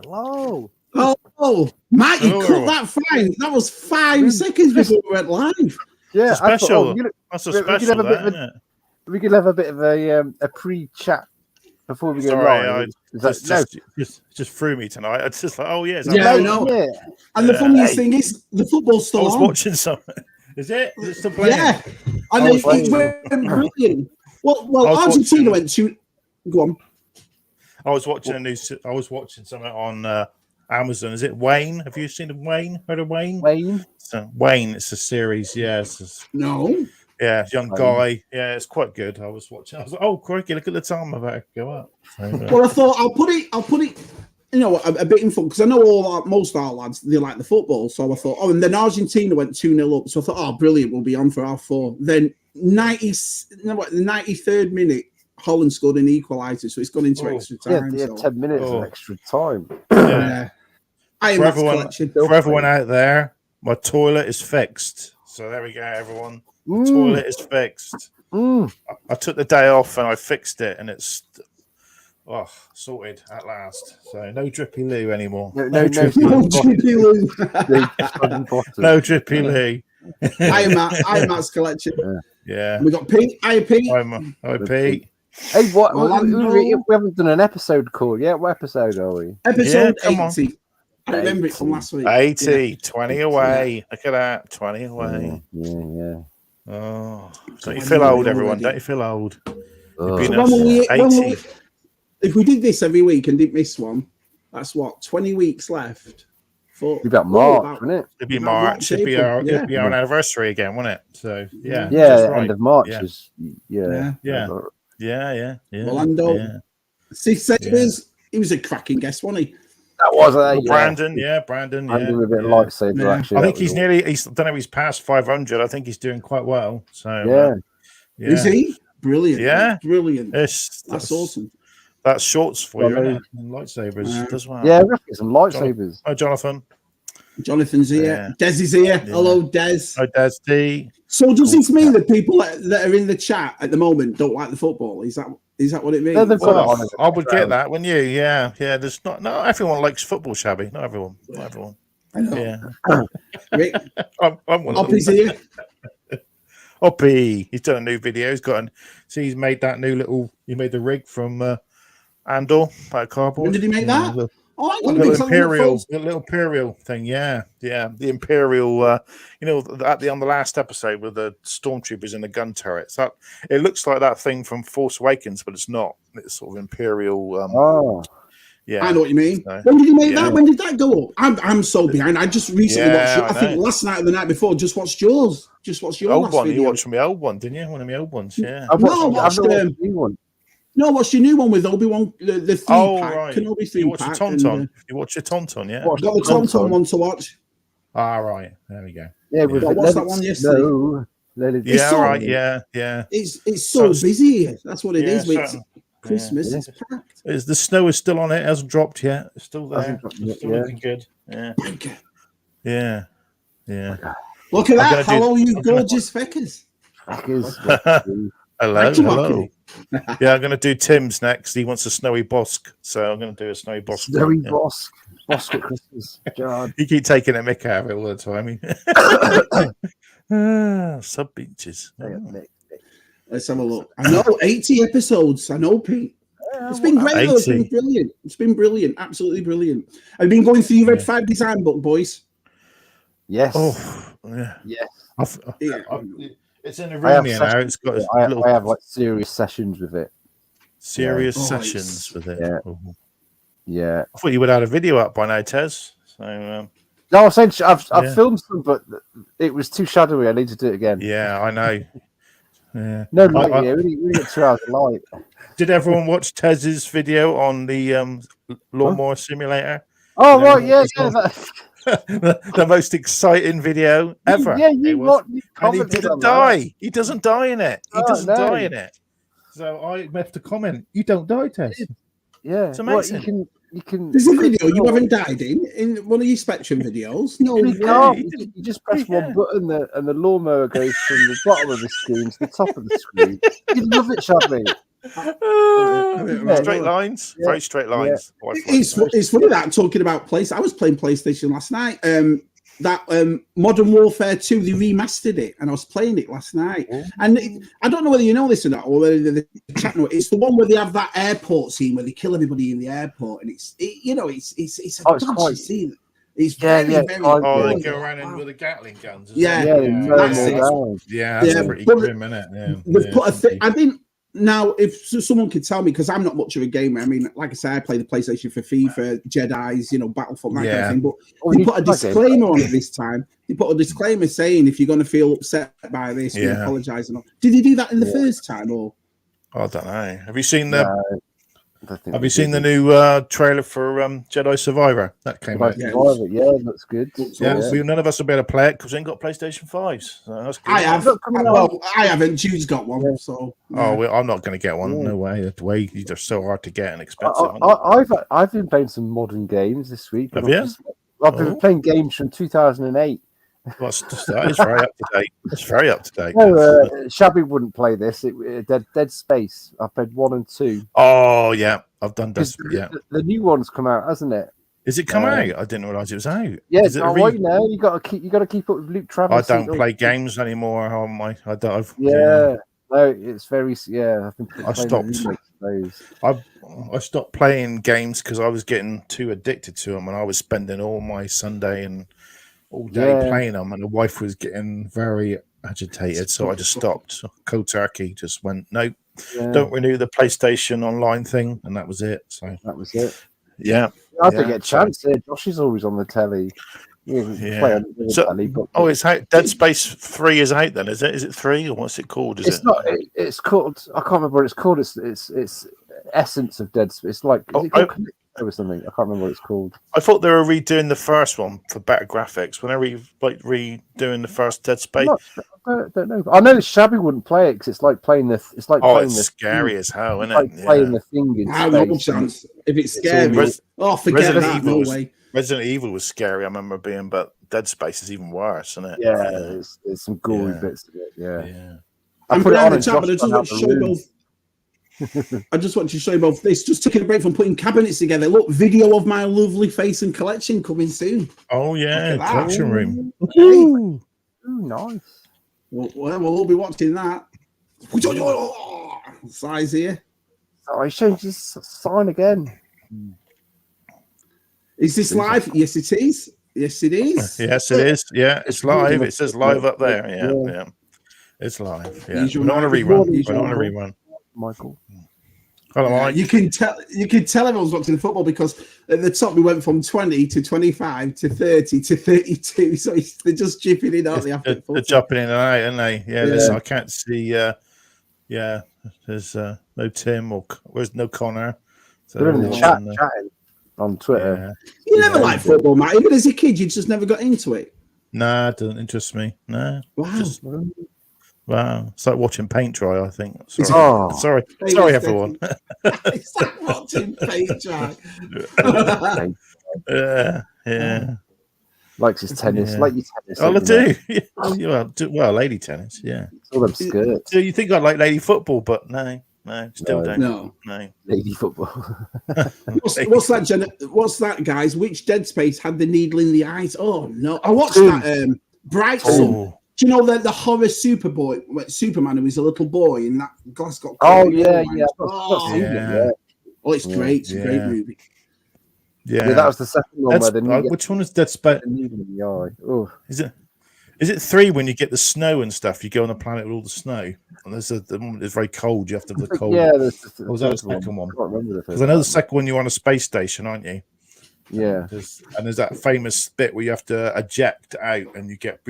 Hello. Oh, Mike, you cut that fine. That was 5 seconds before we went live. Yeah, it's a special. That's a special, isn't it? We could have a bit of a pre-chat before we go live. Just threw me tonight. It's just like, oh yes, yeah. And the funniest thing is, the football's still on. I was watching something. Is it? Is it still playing? Yeah, and it went brilliant. Well, Argentina went to. Go on. I was watching something on Amazon. Is it Wayne? Have you seen Wayne? Heard of Wayne? Wayne. It's a series. Yeah. No. Yeah, young guy. Yeah, it's quite good. I was watching. I was like, oh, crikey, look at the time. I better go up. So, well, I thought I'll put it. You know, a bit in fun because I know most of our lads, they like the football. So I thought, and then Argentina went 2-0 up. So I thought, oh, brilliant, we'll be on for half 4. Then the 93rd minute, Holland scored an equaliser, so it's gone into extra time. Yeah, 10 minutes of extra time. Yeah. For everyone out there, my toilet is fixed. So there we go, everyone. The toilet is fixed. I took the day off and I fixed it, and it's sorted at last. So no drippy loo anymore. No drippy loo. No drippy loo. I am Matt's collection. Yeah. We got Pete. Hi, Pete. Hi, Pete. Hey, what? We haven't done an episode call yet. What episode are we? Episode 80. I remember it from last week. 80, 20 away. Look at that, 20 away. Yeah. Oh, don't you feel old, everyone? Don't you feel old? If we did this every week and didn't miss one, that's what, 20 weeks left. It'd be about March, wouldn't it? It'd be March. It'd be our anniversary again, wouldn't it? So yeah, end of March is yeah. Orlando. Sabers. He was a cracking guest, wasn't he? That was Brandon. Brandon with a bit of lightsaber action. I think he's nearly. I don't know if he's past 500. I think he's doing quite well. So is he brilliant? Yeah, brilliant. That's awesome. That's shorts for you, isn't it? And lightsabers as well. Yeah, we've got some lightsabers. Hi, Jonathan. Jonathan's here. Des is here. Yeah. Hello, Des. Hi, Des D. So does this mean that people that are in the chat at the moment don't like the football? Is that what it means? I would get that, wouldn't you? Yeah. There's not everyone likes football, Shabby. Not everyone. I know. Yeah. Rick, I'm one of them. Oppie's here. Oppie, he's done a new video. He's made that new little. He made the rig from Andor by cardboard. When did he make that? The little Imperial thing, yeah. The Imperial, on the last episode with the stormtroopers in the gun turrets. It looks like that thing from Force Awakens, but it's not. It's sort of Imperial. Yeah, I know what you mean. So, when did he make that? When did that go up? I'm so behind. I just recently watched it. I think last night or the night before. Just watched yours. Old one. You watched my old one, didn't you? One of my old ones. Yeah. I've watched the new one. No, what's your new one with Obi-Wan? The theme pack. Right. Kenobi theme you watch pack. You watch your Tauntaun, yeah? I've got the Tauntaun one to watch. Right. There we go. Yeah, we've watched that one yesterday. Yeah. It's so busy. That's what it is. It's Christmas. It's packed. The snow is still on it. It hasn't dropped yet. It's still there. It's still looking good. Yeah. Look at that. Hello, you gorgeous feckers. Hello. Yeah, I'm going to do Tim's next. He wants a snowy bosk, so I'm going to do a snowy bosk. Snowy bosk. Bosk at Christmas. God. You keep taking a mick out of it all the time. Sub beaches. Let's have a look. I know 80 episodes. I know, Pete. It's been great. It's been brilliant. It's been brilliant. Absolutely brilliant. I've been going through your Red 5 design book, boys. Yes. Oh, yeah. Yes. It's in a room here now. It's got I have like serious sessions with it. Serious sessions with it. Yeah. I thought you would have had a video up by now, Tez. So, no, I said I've filmed some, but it was too shadowy. I need to do it again. Yeah, I know. Yeah. No light here. We get 2 hours of light. Did everyone watch Tez's video on the lawnmower simulator? Oh, right, yeah. The most exciting video ever. Yeah, and he didn't die. He doesn't die in it. He doesn't die in it. So I have to comment. You don't die, Tez. Yeah, it's amazing. You can. There's a video you haven't died in one of your Spectrum videos. No, you just press one button and the lawnmower goes from the bottom of the screen to the top of the screen. You love it, Shabby. Straight lines, very straight lines. Yeah. It's funny that talking about PlayStation. I was playing PlayStation last night. Modern Warfare 2, they remastered it, and I was playing it last night. Ooh. And I don't know whether you know this or not, or whether the chat know it. It's the one where they have that airport scene where they kill everybody in the airport, and it's a dodgy scene. It's very. Oh, they go around in with the Gatling guns. That's pretty grim, isn't it? They've put a thing. I think now, if someone could tell me, because I'm not much of a gamer. I mean, like I say, I play the PlayStation for FIFA, Jedi's, Battlefront, that kind of thing. But they put a disclaimer on it this time. They put a disclaimer saying if you're going to feel upset by this, we apologise. And all. Did they do that in the first time, or? I don't know. Have you seen the? Have you seen the new trailer for Jedi Survivor? That came out. Yeah, that's good. None of us will be able to play it because we ain't got PlayStation 5s. So that's good. I have. Well, I haven't. Jude's got one, so. Yeah. I'm not going to get one. No way. The way they're so hard to get and expensive. I've been playing some modern games this week. Have you? I've been playing games from 2008. Well, that is very up to date. It's very up to date. No, Shabby wouldn't play this. Dead Space. I played 1 and 2. Oh yeah, I've done Dead Space. Yeah, the new one's come out, hasn't it? Is it come out? I didn't realise it was out. Yeah, it's not right now. You got to keep up with Luke Travis. I don't play games anymore on my. No, it's very. Yeah, I stopped. I stopped playing games because I was getting too addicted to them, and I was spending all my Sunday and all day playing them, and the wife was getting very agitated, so I just stopped. Cold turkey, just went nope. Don't renew the PlayStation Online thing, and that was it. So that was it. Yeah, I didn't get a chance. Josh is always on the telly. It's out. Dead Space 3 is out then, is it? Is it 3 or what's it called? It's called. I can't remember what it's called. It's Essence of Dead Space. It's like is it called or something? I can't remember what it's called. I thought they were redoing the first one for better graphics. When they redoing the first Dead Space, I don't know. I know Shabby wouldn't play it because it's like playing the. It's like playing the scary as hell, isn't it? Like playing the thing in no chance. If it's scary, forget that. No way. Resident Evil was scary. I remember but Dead Space is even worse, isn't it? Yeah, there's some gory bits of it. Yeah. I put it on the chat, but I just want to show you both. I just want to show you both this. Just taking a break from putting cabinets together. Look, video of my lovely face and collection coming soon. Oh yeah, collection room. Ooh, nice. We'll all be watching that. Size here. Oh, he changed his sign again. Is this live? Yes, it is. Yes, it is. Yes, it is. Yeah, it's live. It says live up there. Yeah. It's live. Yeah. We're not on a rerun. We're not on a rerun. Michael. Hello, Mike. You can tell everyone's watching the football because at the top we went from 20 to 25 to 30 to 32. So they're just chipping in, aren't they? They're jumping in and out, aren't they? Yeah. I can't see. There's no Tim or there's no Connor. So they're in the chat chatting on Twitter. Yeah. You never liked football, Matt. Even as a kid, you just never got into it. Nah, it doesn't interest me. No. Wow. Wow, it's like watching paint dry. I think. Sorry, everyone. It's like watching paint dry. Yeah. Likes his tennis, like your tennis. Oh, I do. Well, lady tennis. Yeah. It's all them skirts. So you think I like lady football, but no, still don't. No, lady football. What's that, Jenna? What's that, guys? Which Dead Space had the needle in the eyes? Oh no, I watched that. Bright Sun. Do you know the horror Superman who was a little boy in that glass got? Oh yeah. Oh, it's great. It's a great movie. Yeah, that was the second one. Which one is Dead Space? Is it 3 when you get the snow and stuff? You go on a planet with all the snow, and there's the one that's very cold. You have to have the cold. Yeah, was that the second one? Because I know the second one you're on a space station, aren't you? Yeah, and there's that famous bit where you have to eject out and you get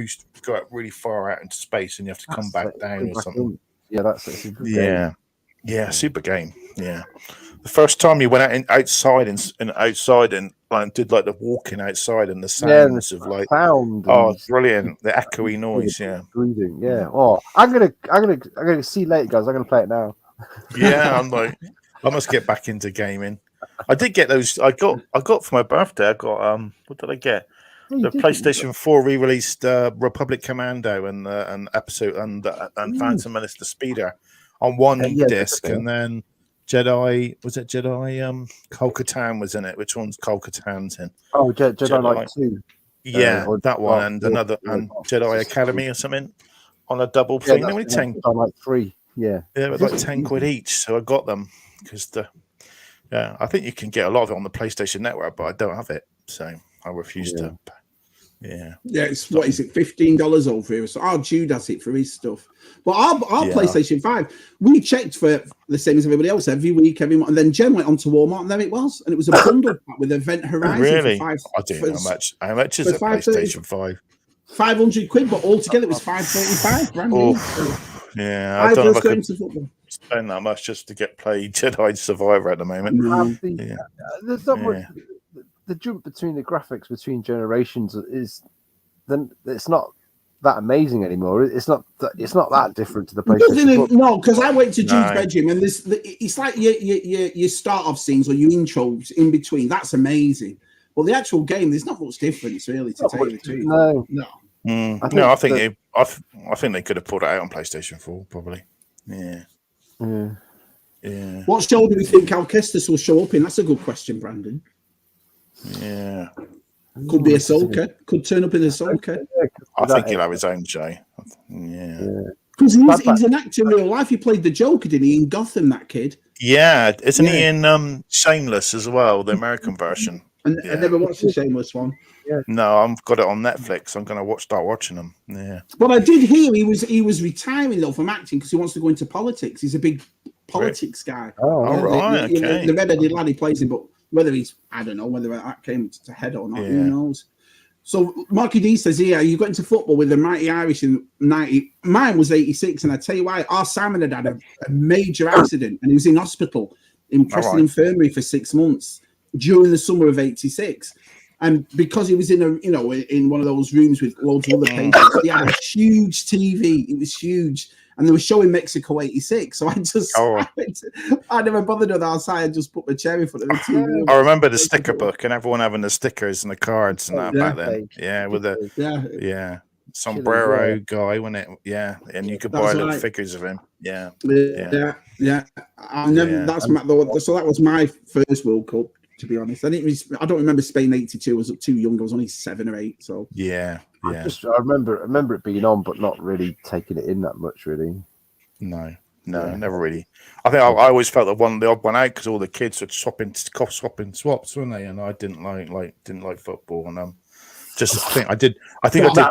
go out really far out into space and you have to come back down or something. Yeah, that's it. Yeah, super game. Yeah, the first time you went outside and did like the walking outside and the sounds of like sound. Brilliant! The echoey noise. Yeah, breathing. Yeah. Oh, I'm gonna see you later, guys. I'm gonna play it now. Yeah, I'm like, I must get back into gaming. I did get those. I got for my birthday. I got what did I get? The PlayStation 4 re-released Republic Commando and episode and Phantom Menace the Speeder. on one disc, and then Jedi was it Jedi? Kol-Katan was in it. Which one's Kol-Katan's in? Oh, Jedi Knight 2. Yeah, that one, and another, and Jedi Academy or something on a double thing. They were 10. Jedi Knight 3. Yeah, they were like 10 quid each, so I got them because I think you can get a lot of it on the PlayStation Network, but I don't have it, so I refuse to. Yeah, it's what is it, $15 over here? So Jude has it for his stuff. But our PlayStation 5, we checked for the same as everybody else every week, every month, and then Jen went onto Walmart, and there it was, and it was a bundle pack with Event Horizon. Really? For I didn't know how much. How much is a PlayStation 5? 500 quid, but altogether it was 535. Brand new. Yeah, I don't know if I could spend that much just to play Jedi Survivor at the moment. There's not much. The jump between the graphics between generations is then it's not that amazing anymore. It's not that different to the PlayStation. No, because I went to Jude's bedroom and it's like your start off scenes or your intros in between. That's amazing. Well, the actual game, there's not much difference really to tell you the truth. No. I think they could have put it out on PlayStation 4 probably. Yeah. What show do we think Cal Kestis will show up in? That's a good question, Brandon. Yeah, could be Ahsoka. Could turn up in Ahsoka. I think he'll have his own show. Yeah, because he's an actor in real life. He played the Joker, didn't he, in Gotham? That kid. Yeah, isn't he in Shameless as well, the American version? I never watched the Shameless one. Yeah. No, I've got it on Netflix. I'm going to start watching them. Yeah. But I did hear he was retiring though from acting because he wants to go into politics. He's a big politics guy. Right. Okay. The red-headed lad he plays him, but. Whether I don't know whether that came to head or not. Who knows? So Marky D says, you got into football with the Mighty Irish in 90. Mine was 86, and I tell you why, our Simon had a major accident, and he was in hospital in Preston Infirmary for 6 months during the summer of 86. And because he was in in one of those rooms with loads of other patients, he had a huge TV. It was huge. And they were showing Mexico 86. So I never bothered with outside. I just put my chair in front of the TV. I remember the sticker book and everyone having the stickers and the cards and that back then. Yeah, with the sombrero guy, wasn't it? Yeah, and you could buy little figures of him. Yeah. I never. So that was my first World Cup. To be honest, I don't remember Spain '82. I was too young. I was only 7 or 8. So yeah. I remember it being on, but not really taking it in that much. Really. No, never really. I think I always felt the odd one out because all the kids would swapping swaps, weren't they? And I didn't like football, and I did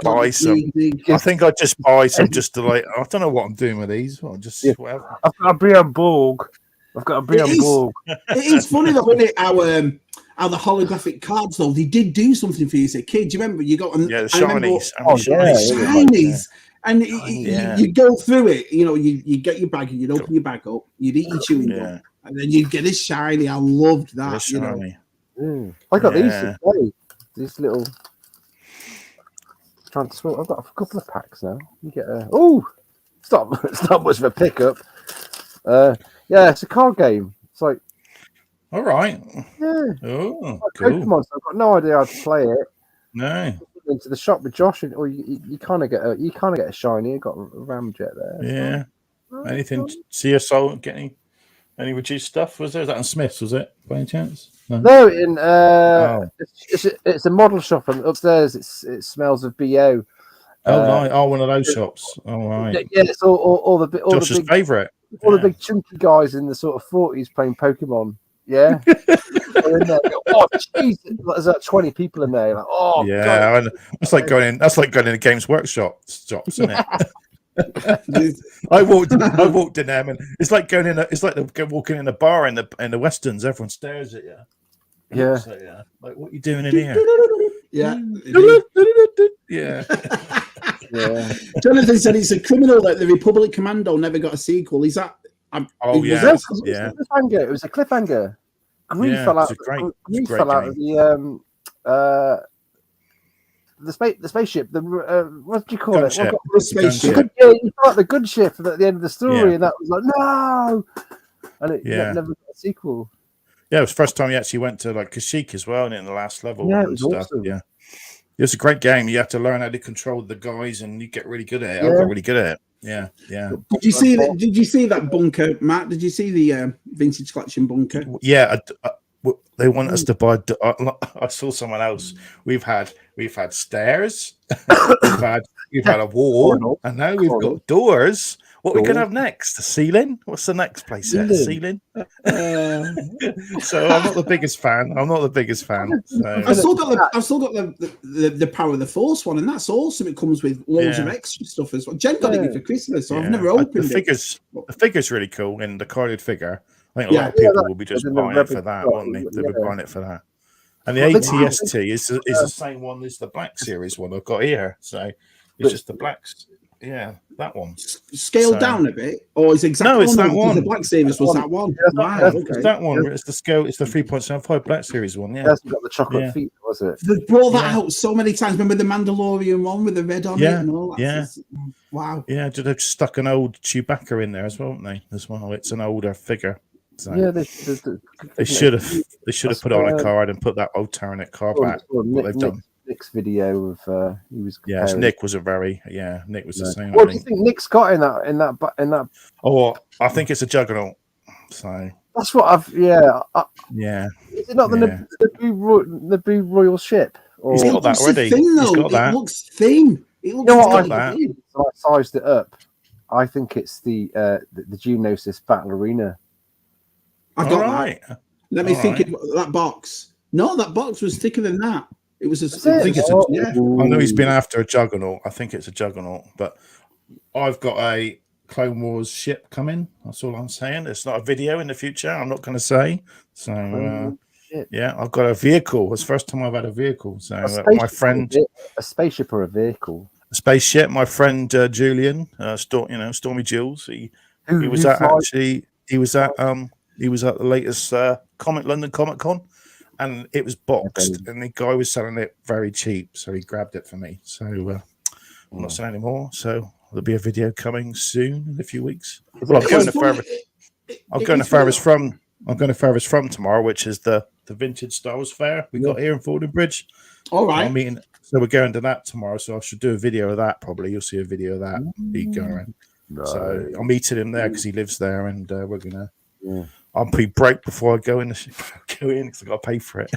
buy some. I think I just buy some just to I don't know what I'm doing with these. Whatever. I've got a Brian Borg. It is funny though, isn't it? How the holographic cards though, they did do something for you as a kid. Do you remember? You got the shinies. Shinies. And you go through it, you get your bag and you'd open your bag up, you'd eat your chewing gum, and then you'd get a shiny. I loved that. I got these to play. These little transfer. I've got a couple of packs now. You get it's not much of a pickup. It's a card game. It's like, all right. Yeah. Oh, cool. Pokemon, so I've got no idea how to play it. No. Into the shop with Josh, you kind of get a shiny. You got a Ramjet there. Yeah. Anything? CSO getting any reduced stuff? Was there? Was that on Smith's? Was it by any chance? No, in it's a model shop, and upstairs it smells of BO. One of those shops. All right. Yeah, it's all the Josh's favourite. All the big chunky guys in the sort of 40s playing Pokemon. Yeah. In there. Oh, jeez. There's like 20 people in there. Like, oh, yeah. That's like going in a Games Workshop shops, isn't it? I walked in there, and it's like walking in a bar in the Westerns. Everyone stares at you. Yeah. Like, what are you doing in here? Yeah. Yeah. Yeah. Jonathan said it's a criminal that the Republic Commando never got a sequel. Is that? It was a cliffhanger. Grief fell out. Grief fell out of the spaceship. What do you call it? The spaceship. Yeah, you got the good ship at the end of the story, and that was like no, and it never got a sequel. Yeah, it was the first time you actually went to like Kashyyyk as well, and in the last level. Yeah, it was awesome. Yeah. It was a great game. You have to learn how to control the guys, and you get really good at it. I got really good at it. Yeah. Did you see that? Did you see that bunker, Matt? Did you see the vintage collection bunker? Yeah. They want us to buy. I saw someone else. We've had stairs. we've had a wall, and now we've got doors. What are we gonna have next? The ceiling? What's the next place? A ceiling. So I'm not the biggest fan. So. I've still got the Power of the Force one, and that's awesome. It comes with loads of extra stuff as well. Jen got it for Christmas, so I've never opened it. The figure's really cool, and the carded figure. I think a lot of people will be just buying it for that, won't they? They'll be buying it for that. And the ATST is the same one as the Black Series one I've got here. So it's just the Blacks. Yeah, that one. Scaled down a bit, or is exactly? No, it's that one. The Black Series was that one. It's that one. It's the scale. It's the 3.75 Black Series one. Yeah, it hasn't got the chocolate feet, was it? They brought that out so many times. Remember the Mandalorian one with the red on it and all that? Yeah. Wow. Yeah, they've stuck an old Chewbacca in there as well, haven't they? As well, it's an older figure. So yeah, they should have put it on a card and put that old Tyrannic car back. What they've done. Nick's video of he was. Yes, Nick was Nick was the same. What do you think Nick's got in that? Oh, I think it's a Juggernaut. So that's what I've. Yeah. Is it not the Blue Royal ship? Or... He's got that already. He's got that. It looks thin. It looks I sized it up. I think it's the Geonosis Battle Arena. I got that. Let me think of that box. No, that box was thicker than that. It was I know he's been after a Juggernaut. I think it's a Juggernaut, but I've got a Clone Wars ship coming. That's all I'm saying. It's not a video in the future. I'm not going to say. So I've got a vehicle. It's the first time I've had a vehicle. So my friend, a spaceship or a vehicle. A spaceship. My friend Julian, Stormy Jules. He was at the latest London Comic Con, and it was boxed, and the guy was selling it very cheap, so he grabbed it for me. So I'm not selling anymore. So there'll be a video coming soon in a few weeks. Well, I'm going to Furthest From tomorrow, which is the vintage Star Wars fair we got here in Fordham Bridge. All right. So we're going to that tomorrow. So I should do a video of that. Probably you'll see a video of that. He going around. Right. So I'm meeting him there because he lives there, and we're gonna. Yeah. I'll be broke before I go in because I got to pay for it.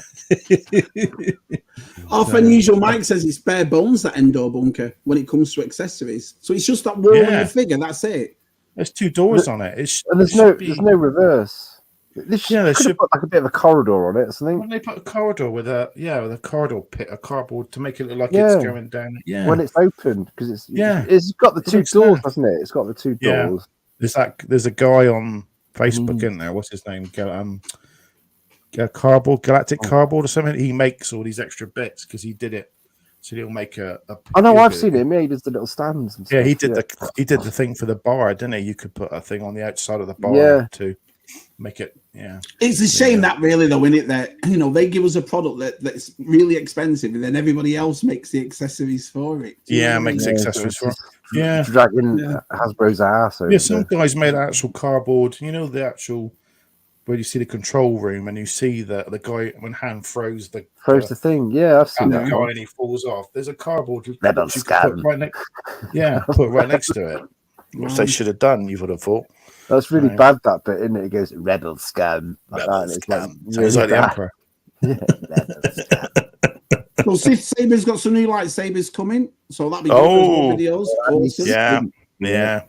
Our friend Usual Mike says it's bare bones, that Endor bunker, when it comes to accessories. So it's just that wall and the figure. That's it. There's two doors on it. There's no reverse. They should put like a bit of a corridor on it or something. When they put a corridor with a corridor pit, a cardboard to make it look like it's going down. Yeah, when it's open because it's got the two doors, hasn't it? It's got the two doors. There's a guy on Facebook in there. What's his name? Galactic Cardboard or something. He makes all these extra bits because he did it. So he'll make a I know I've seen him. Yeah, he does the little stands and stuff. Yeah, he did the thing for the bar, didn't he? You could put a thing on the outside of the bar to make it. Yeah, it's a shame that really though, isn't it? That they give us a product that's really expensive, and then everybody else makes the accessories for it. Makes accessories for it. Yeah, dragging Hasbro's ass. Yeah, some guys made actual cardboard. The actual where you see the control room and you see the guy when Han throws the thing. Yeah, I've seen that that. Guy and he falls off. There's a cardboard Rebel scum. Put right next to it. Which they should have done. You would have thought. That's really bad. That bit, isn't it? It goes Rebel scum. Rebel scum. It's like the Emperor. Rebel scum. So Sith Saber's got some new lightsabers coming, so that'll be good videos. Awesome. Yeah.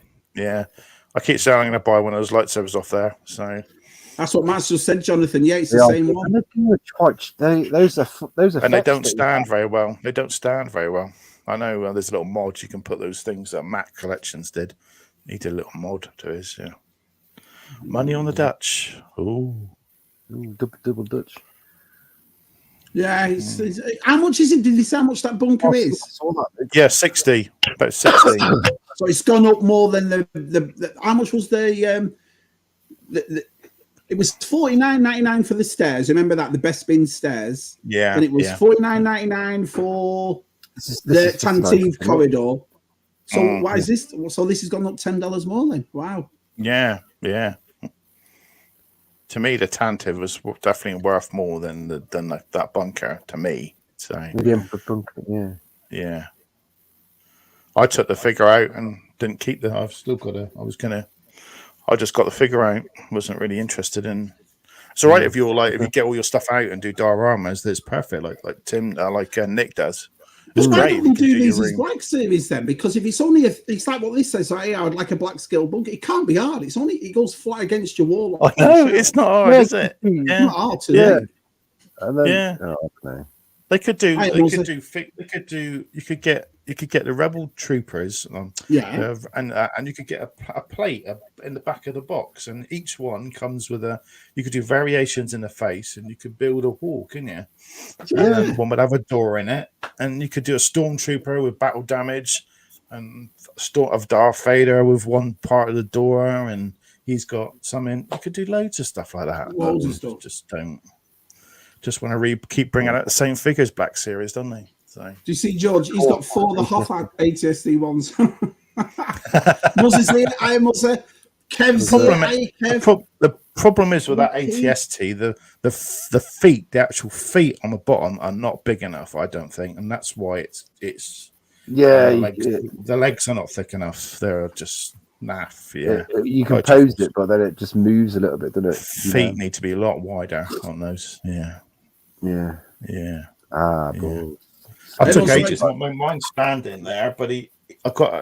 I keep saying I'm going to buy one of those lightsabers off there. So that's what Matt's just said, Jonathan. Yeah, it's the same one. Those are and they don't stand very well. They don't stand very well. I know there's a little mod you can put those things that Mac Collections did. He did a little mod to his. Yeah. Money on the Dutch. Ooh, double Dutch. Yeah, how much is it? Did he say how much that bunker is? Yeah, 60. About 60. So it's gone up more than the how much was the it was $49.99 for the stairs. Remember that, the Best Bin stairs? Yeah. And it was $49.99 for the Tantive corridor. So why is this? So this has gone up $10 more then? Wow. Yeah. To me, the Tantive was definitely worth more than that bunker. To me, so the bunker, yeah. I took the figure out and didn't keep the. I've still got a. I just got the figure out. Wasn't really interested in. It's all right if you're like if you get all your stuff out and do dioramas. That's perfect. Like Tim, Nick does. It's Why great. don't we do these as black series then? Because if it's only it's like what this says, like, I would like a black scale bunker. It can't be hard. It's only it goes flat against your wall. I know it's not hard, is it? It's not hard to do. And then, They could do. You could get the rebel troopers. And you could get a plate in the back of the box, and each one comes with a. You could do variations in the face, and you could build a wall, can you? And then one would have a door in it, and you could do a stormtrooper with battle damage, and of Darth Vader with one part of the door, and he's got something. You could do loads of stuff like that. Loads of stuff. Just don't. Just want to keep bringing out the same figures Black Series, don't they? So. Do you see George? He's got 4 of the Hoth ATSD ones. Moses here, I must say. Kev's the problem is with that ATST, the feet, the actual feet on the bottom are not big enough, I don't think, and that's why it's the legs are not thick enough. They're just naff. Yeah, you can pose it, but then it just moves a little bit, doesn't it? Feet need to be a lot wider on those. Yeah. I took ages. Mine's standing there, but it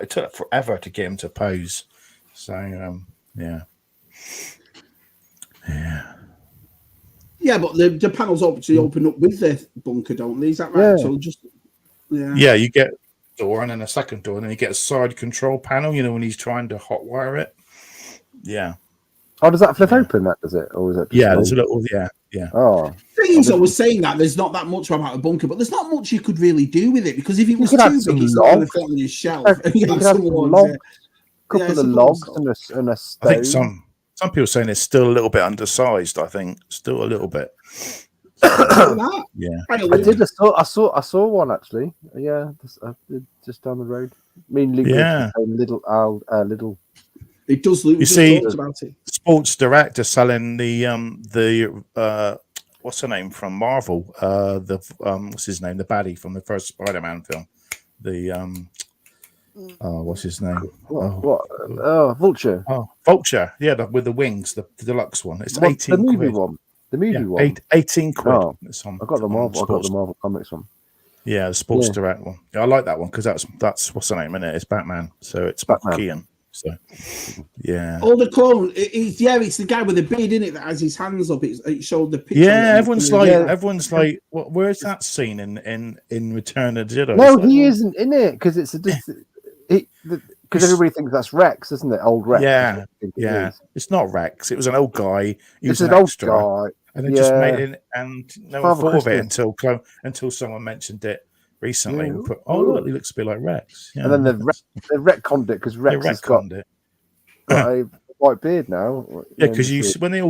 took forever to get him to pose. So yeah, but the panels obviously open up with the bunker, don't they? Is that right? So you get a door and then a second door, and then you get a side control panel. You know, when he's trying to hotwire it. Yeah. Oh, does that flip open? That does it, or is it? There's a little. Yeah. Oh, things I was saying that there's not that much about a bunker, but there's not much you could really do with it because if it was too big, it's not going to fit on your shelf. You could have logs, couple of logs and a stone. I think some people are saying it's still a little bit undersized. I think still a little bit. Yeah, I saw one actually. Yeah, just down the road. Little. It does look. You see, about it. Sports Direct are selling the what's her name from Marvel? What's his name? The baddie from the first Spider-Man film. What's his name? What? Oh, Vulture. Oh, Vulture. Yeah, with the wings, the deluxe one. It's 18 the movie quid. one. The movie one. 18 quid. Oh, it's on, I got the Marvel Comics one. Yeah, the Sports Direct one. Yeah, I like that one because that's what's the name in it? It's Batman. So it's Batman. Keaton. So, yeah. Oh, the clone. It's the guy with the beard in it that has his hands up. It showed the picture. Yeah, everyone's like, where's that scene in Return of the Jedi? No, he isn't in it because because everybody thinks that's Rex, isn't it? Old Rex. Yeah. It's not Rex. It was an old guy. He was an old guy, and they just made it, and no one thought of it until someone mentioned it recently. And put, look, he looks a bit like Rex. Yeah, and then they retconned it because Rex has got a white beard now. Yeah, because when they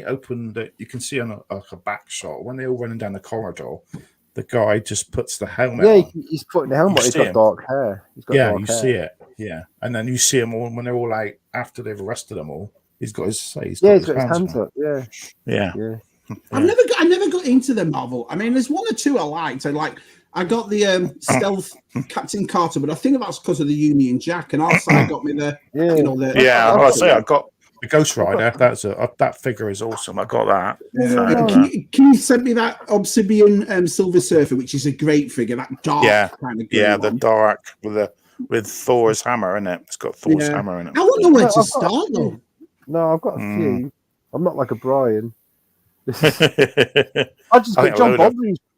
opened it, you can see on a back shot when they're all running down the corridor. The guy just puts the helmet on. He's putting the helmet. He's got dark hair. See it. Yeah, and then you see him all when they're all out after they've arrested them all. He's got his he's got his hands up. Yeah. I never got into the Marvel. I mean, there's one or two I liked. I got the Stealth Captain Carter, but I think that's because of the Union Jack, and also I got me the I got the Ghost Rider. That figure is awesome. I got that. Can you send me that Obsidian Silver Surfer, which is a great figure? That dark kind of the dark with Thor's hammer in it. It's got Thor's hammer in it. I don't know where to start though. No, I've got a few. I'm not like a Brian. I just got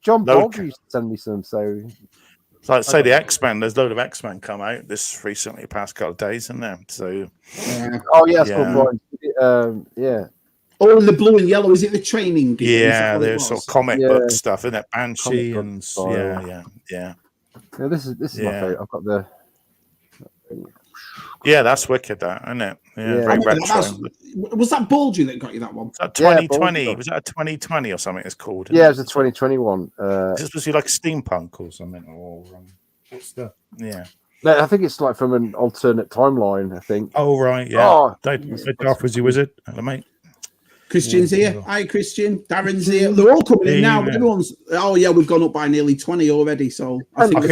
John Baldry used to send me some. So, like say the X-Men. There's a load of X-Men come out this recently, past couple of days, isn't there? So, Brian. Oh, and the blue and yellow. Is it the training? Yeah, there's sort of comic book stuff, isn't it? Banshee and yeah. This is my favorite. I've got the. Yeah, that's wicked, that, isn't it? Yeah, very retro. Was that Baldry that got you that one? Was that 2020? Was that a 2020 or something? It's called. Yeah, it was a 2021. Is this supposed to be like steampunk or something? Or what's the? Yeah. No, I think it's like from an alternate timeline. I think. Oh right, yeah. Darth was your wizard, hello mate. Christian's here. Hi, Christian. Darren's here. They're all coming in now. But everyone's. Oh yeah, we've gone up by nearly 20 already. So I think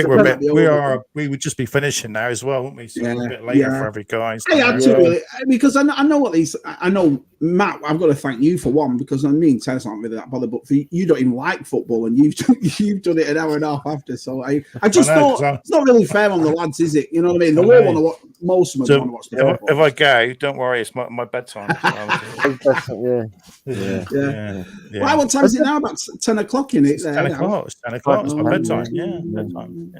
we would just be finishing now as well, wouldn't we? So a bit later for every guy. I had to really, because I know what these. I know Matt. I've got to thank you for one, because I mean, Tess aren't really that bothered, but for you don't even like football, and you've done it an hour and a half after. So I just thought it's not really fair on the lads, is it? You know what I mean? They all want to watch. Most of them want to watch the if I go, don't worry, it's my bedtime. Why? What time is it now? About 10 o'clock in it. It's 10 o'clock. It's 10 o'clock. It's my bedtime. Bedtime.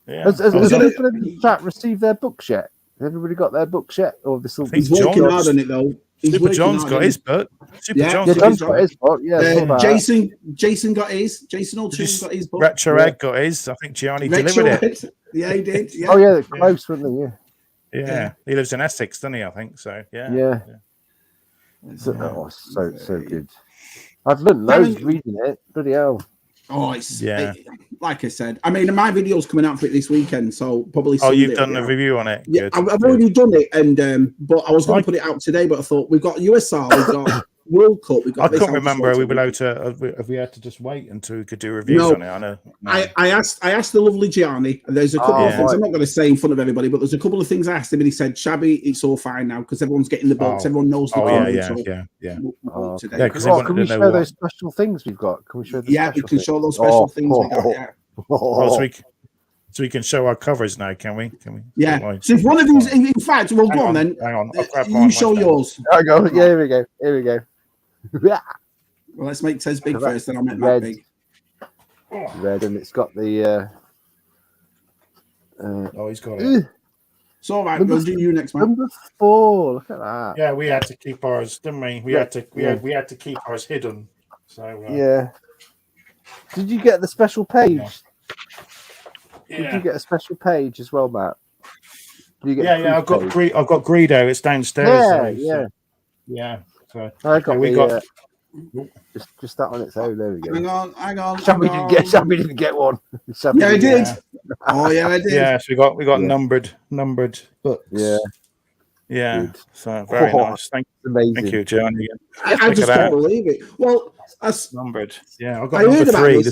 Has anybody in the chat received their books yet? Has everybody got their books yet? Or he's working hard on it though. Super John's got his book. John's got his book. Yeah, Jason got his. Jason O'Toole got his book. Retro Ed got his. I think Gianni delivered it. Yeah, he did. Yeah. Oh yeah, close, wasn't he? Yeah. He lives in Essex, doesn't he? I think so. Yeah. So good. I've learned loads reading it. Bloody hell. Oh, like I said. I mean, my video's coming out for it this weekend, so probably. Oh, you've done the review on it. Yeah, I've already done it, and but I was going to put it out today, but I thought we've got USR, we've got World Cup. We've got. I can't remember. We were allowed to. If we had to just wait until we could do reviews on it. I know. No. I asked the lovely Gianni, and there's a couple of things I'm not going to say in front of everybody, but there's a couple of things I asked him, and he said, "Shabby, it's all fine now because everyone's getting the box. Everyone knows the Can we show those special things we've got? Can we show? We can show those special things we got. Yeah. So we can show our covers now, can we? Yeah. So if one of these, in fact, well, go on then. Hang on. You show yours. I go. Yeah, here we go. Well, let's make Tez big first, then I'll make that big. Red, and it's got the. He's got it. It's all right. We'll do you next, man. Number 4. Look at that. Yeah, we had to keep ours, didn't we? We had to keep ours hidden. So yeah. Did you get the special page? Did you get a special page as well, Matt? I've got Greedo. It's downstairs. Yeah. So I got just that on its own. There we go. Hang on. Shabby didn't get one. Yeah, I did. Oh yeah, I did. Yeah, so we got numbered books. Yeah. Good. So very nice. Thank you, John. I just can't believe it. Well, that's numbered. Yeah, I got number 3.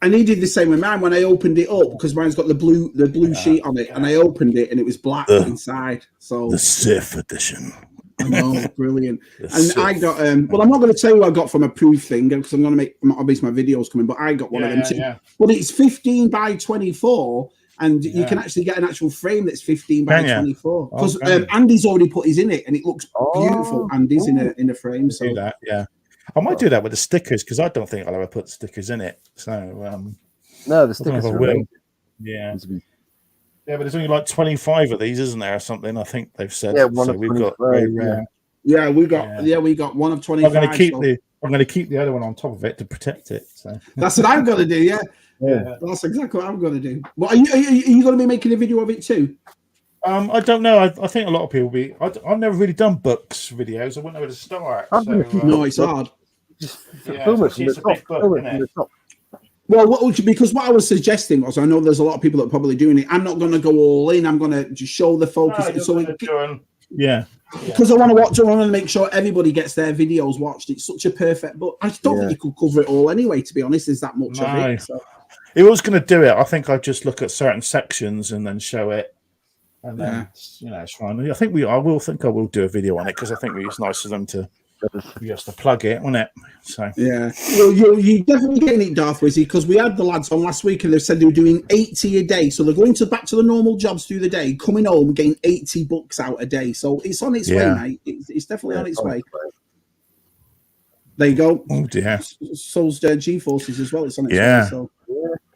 I needed the same with mine when I opened it up because mine's got the blue sheet on it, and I opened it and it was black inside. So the Sith edition. I know, brilliant. And I got well, I'm not going to tell you what I got from a proof thing because I'm going to make obviously my videos coming, but I got one of them too. But it's 15 by 24, and you can actually get an actual frame that's 15 by 24 because Andy's already put his in it, and it looks beautiful. Andy's in a frame. So do that, I might do that with the stickers because I don't think I'll ever put stickers in it. So no, the stickers are yeah, but there's only like 25 of these, isn't there, or something? I think they've said. Yeah, one of we've got. We got one of 25. I'm going to keep the other one on top of it to protect it. So that's what I'm going to do. Yeah, that's exactly what I'm going to do. Well, are you going to be making a video of it too? I don't know. I think a lot of people be. I've never really done books videos. I wouldn't know where to start. No, it's hard. Just film it from the top. Well, because what I was suggesting was, I know there's a lot of people that are probably doing it. I'm not going to go all in. I'm going to just show the focus. Because I want to make sure everybody gets their videos watched. It's such a perfect book. I don't think you could cover it all anyway. To be honest, there's that much of it. So. If I was going to do it, I think I'd just look at certain sections and then show it. And then, it's fine. I will do a video on it because I think it's nice for them to just to plug it, wasn't it? So well, you're definitely getting it, Darth Wizzy, because we had the lads on last week and they said they were doing 80 a day. So they're going back to the normal jobs through the day, coming home, getting 80 books out a day. So it's on its way, mate. It's definitely on its way. There you go. Oh dear. So's G-Forces as well. It's on its way. So.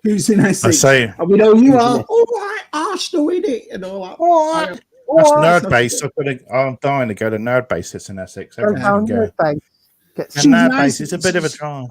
Who's in Essex? I say, we know you are. All right, Arsenal in it and all that. All right. That's Nerd Base. I'm dying to go to Nerd Base. It's in Essex. Nerd Base. It's a bit of a drive.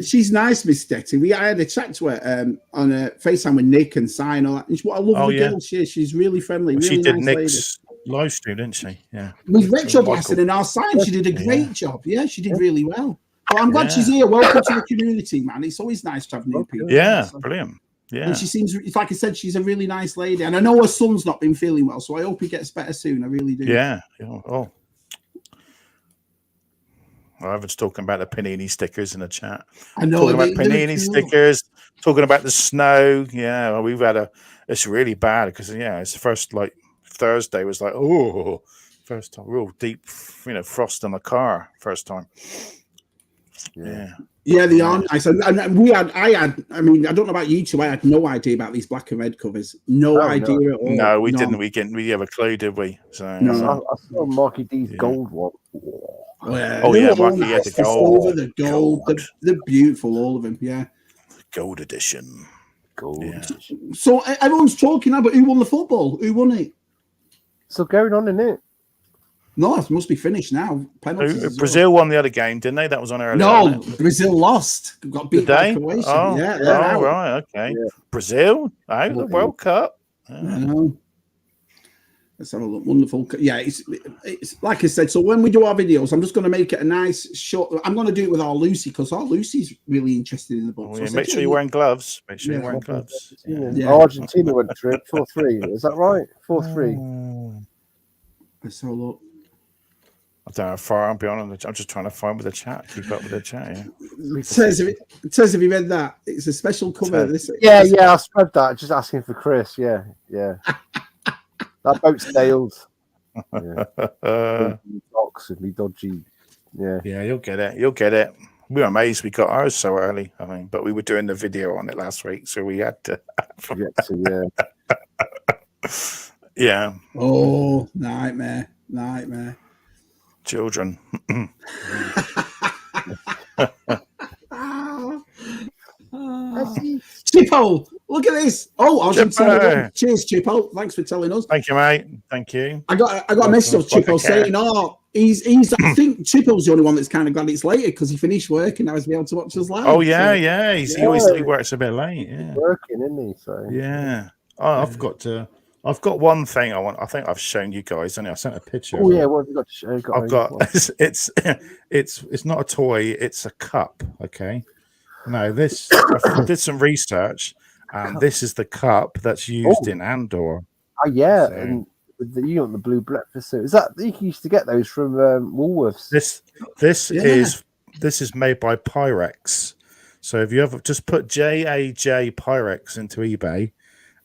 She's nice, Miss Detty. I had a chat to her on a FaceTime with Nick and Si and all that. And what a lovely girl she is. She's really friendly. Really she did nice Nick's live stream, didn't she? Yeah. With Retro Blasting and our sign, she did a great job. Yeah, she did really well. Well, I'm glad she's here. Welcome to the community, man. It's always nice to have new people. Yeah, brilliant. Yeah. And she seems, like I said, she's a really nice lady. And I know her son's not been feeling well, so I hope he gets better soon. I really do. Yeah. Oh. I was talking about the Panini stickers in the chat. I know. Talking about Panini stickers, talking about the snow. Yeah, well, we've had it's really bad because, it's the first, like, Thursday was like, first time, real deep, frost on the car, first time. Yeah. Yeah, they are nice. And I mean, I don't know about you two. I had no idea about these black and red covers. No idea at all. No, we didn't. We didn't really have a clue, did we? So, no. I saw Marky D's gold one. Marky had the gold. Silver, the gold. They're beautiful, all of them. Yeah. Gold edition. Gold edition. So everyone's talking now, but who won the football? Who won it? Still going on, isn't it? No, it must be finished now. Penalties Brazil won the other game, didn't they? That was on earlier. No, Brazil lost. Got beat by Croatia. Oh, yeah. Right, okay. Yeah. Brazil out of the World Cup. I know. Let's have a look. Wonderful. Yeah, it's like I said. So when we do our videos, I'm just going to make it a nice short. I'm going to do it with our Lucy because our Lucy's really interested in the book. So make sure you're wearing gloves. Make sure you're wearing gloves. Yeah. Argentina went through it 4-3. Is that right? 4-3. Let's have a look. I don't know how far I'm beyond. I'm just trying to find with the chat. Keep up with the chat. Yeah. It says, have you read that? It's a special cover. Yeah, I spread that. Just asking for Chris. Yeah. That boat's sailed. Docks and me dodgy. Yeah, you'll get it. We were amazed we got ours so early. I mean, but we were doing the video on it last week, so we had to. Yeah. Oh, nightmare. Children. Chipo, look at this. Oh, Argentina. Cheers, Chipo. Thanks for telling us. Thank you, mate. Thank you. I got a message of Chipo saying, he's I think Chipo's the only one that's kind of glad it's later because he finished work and now he's able to watch us live. Oh yeah. He always works a bit late. Yeah. He's working, isn't he? So yeah. Oh, I've got one thing I want. I think I've shown you guys. I sent a picture. Oh yeah, what have you got to show? I've got. It's not a toy. It's a cup. Okay. Now this, I did some research, and this is the cup that's used in Andor. Oh yeah, and you got the blue breakfast suit. Is that you used to get those from Woolworths? This is made by Pyrex. So if you ever just put JAJ Pyrex into eBay,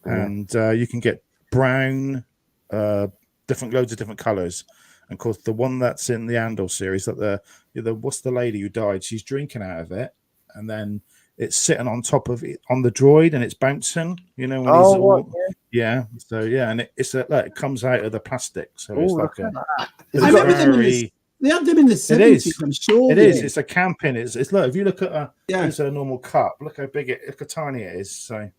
and you can get brown, loads of different colors. And of course, the one that's in the Andor series, that what's the lady who died? She's drinking out of it, and then it's sitting on top of it on the droid, and it's bouncing. You know, when and it comes out of the plastic, so it's like I remember them they had them in the 70s. I'm sure it is. It's a camping. It's look. If you look at it's a normal cup. Look how big look how tiny it is. So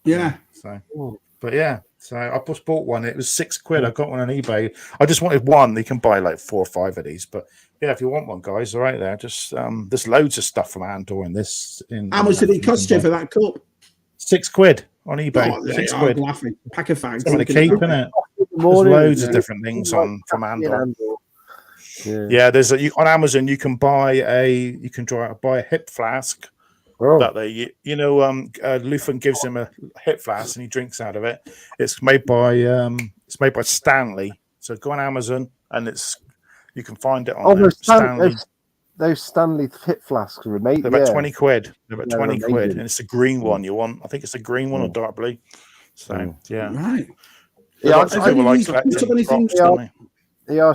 but yeah. So I just bought one. It was £6. I got one on eBay. I just wanted one. You can buy like 4 or 5 of these, but yeah, if you want one, guys, all right there. Just there's loads of stuff from Andor in this. How much did it cost you for that cup? £6 on eBay. £6. Laughing. Pack of fags. It's going to keep, isn't it? There's loads of different things from Andor. Yeah, there's on Amazon. You can buy a hip flask. That Luthen gives him a hip flask and he drinks out of it. It's made by Stanley. So go on Amazon and you can find it on Stanley. Those Stanley hip flasks are amazing. They're about £20. They're about £20, and it's a green one you want. I think it's a green one or dark blue. So right. Yeah, I think